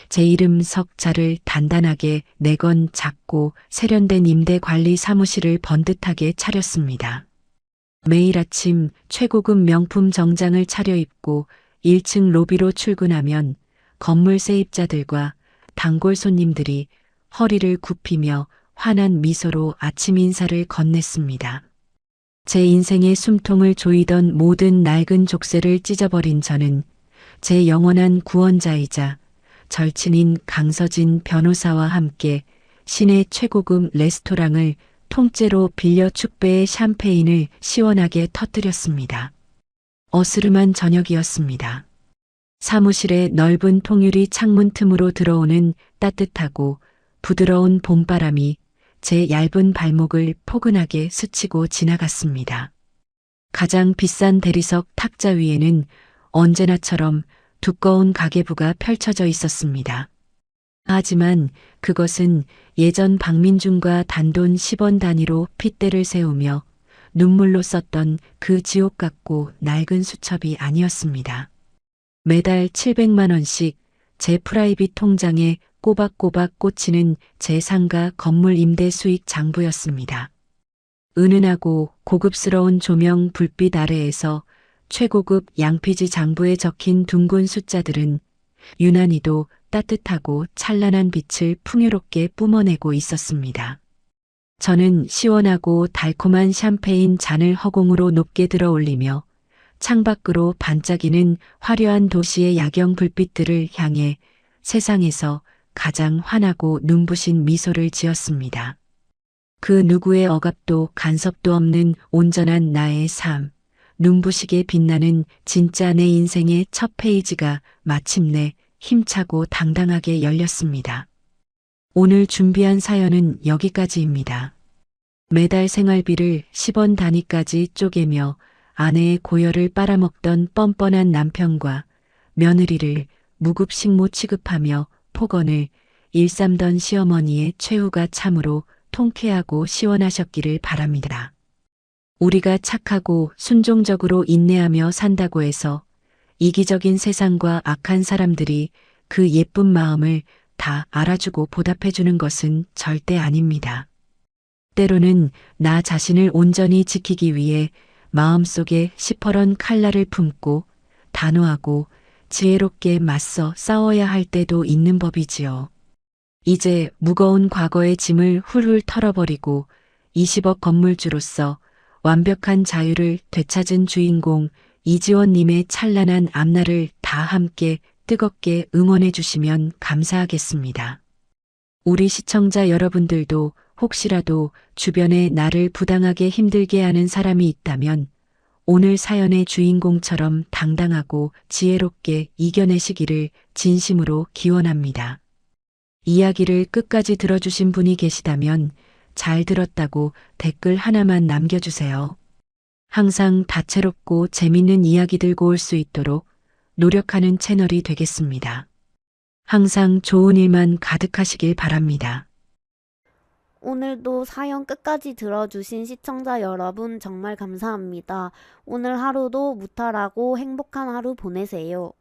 Speaker 2: 제 이름 석자를 단단하게 내건 작고 세련된 임대 관리 사무실을 번듯하게 차렸습니다. 매일 아침 최고급 명품 정장을 차려입고 1층 로비로 출근하면 건물 세입자들과 단골 손님들이 허리를 굽히며 환한 미소로 아침 인사를 건넸습니다. 제 인생의 숨통을 조이던 모든 낡은 족쇄를 찢어버린 저는 제 영원한 구원자이자 절친인 강서진 변호사와 함께 시내 최고급 레스토랑을 통째로 빌려 축배의 샴페인을 시원하게 터뜨렸습니다. 어스름한 저녁이었습니다. 사무실의 넓은 통유리 창문 틈으로 들어오는 따뜻하고 부드러운 봄바람이 제 얇은 발목을 포근하게 스치고 지나갔습니다. 가장 비싼 대리석 탁자 위에는 언제나처럼 두꺼운 가계부가 펼쳐져 있었습니다. 하지만 그것은 예전 박민준과 단돈 10원 단위로 핏대를 세우며 눈물로 썼던 그 지옥 같고 낡은 수첩이 아니었습니다. 매달 700만 원씩 제 프라이빗 통장에 꼬박꼬박 꽂히는 제 상가 건물 임대 수익 장부였습니다. 은은하고 고급스러운 조명 불빛 아래에서 최고급 양피지 장부에 적힌 둥근 숫자들은 유난히도 따뜻하고 찬란한 빛을 풍요롭게 뿜어내고 있었습니다. 저는 시원하고 달콤한 샴페인 잔을 허공으로 높게 들어 올리며 창밖으로 반짝이는 화려한 도시의 야경 불빛들을 향해 세상에서 가장 환하고 눈부신 미소를 지었습니다. 그 누구의 억압도 간섭도 없는 온전한 나의 삶, 눈부시게 빛나는 진짜 내 인생의 첫 페이지가 마침내 힘차고 당당하게 열렸습니다. 오늘 준비한 사연은 여기까지입니다. 매달 생활비를 10원 단위까지 쪼개며 아내의 고열을 빨아먹던 뻔뻔한 남편과 며느리를 무급식모 취급하며 폭언을 일삼던 시어머니의 최후가 참으로 통쾌하고 시원하셨기를 바랍니다. 우리가 착하고 순종적으로 인내하며 산다고 해서 이기적인 세상과 악한 사람들이 그 예쁜 마음을 다 알아주고 보답해주는 것은 절대 아닙니다. 때로는 나 자신을 온전히 지키기 위해 마음속에 시퍼런 칼날을 품고 단호하고 지혜롭게 맞서 싸워야 할 때도 있는 법이지요. 이제 무거운 과거의 짐을 훌훌 털어버리고 20억 건물주로서 완벽한 자유를 되찾은 주인공 이지원님의 찬란한 앞날을 다 함께 뜨겁게 응원해 주시면 감사하겠습니다. 우리 시청자 여러분들도 혹시라도 주변에 나를 부당하게 힘들게 하는 사람이 있다면 오늘 사연의 주인공처럼 당당하고 지혜롭게 이겨내시기를 진심으로 기원합니다. 이야기를 끝까지 들어주신 분이 계시다면 잘 들었다고 댓글 하나만 남겨주세요. 항상 다채롭고 재밌는 이야기 들고 올 수 있도록 노력하는 채널이 되겠습니다. 항상 좋은 일만 가득하시길 바랍니다.
Speaker 1: 오늘도 사연 끝까지 들어주신 시청자 여러분 정말 감사합니다. 오늘 하루도 무탈하고 행복한 하루 보내세요.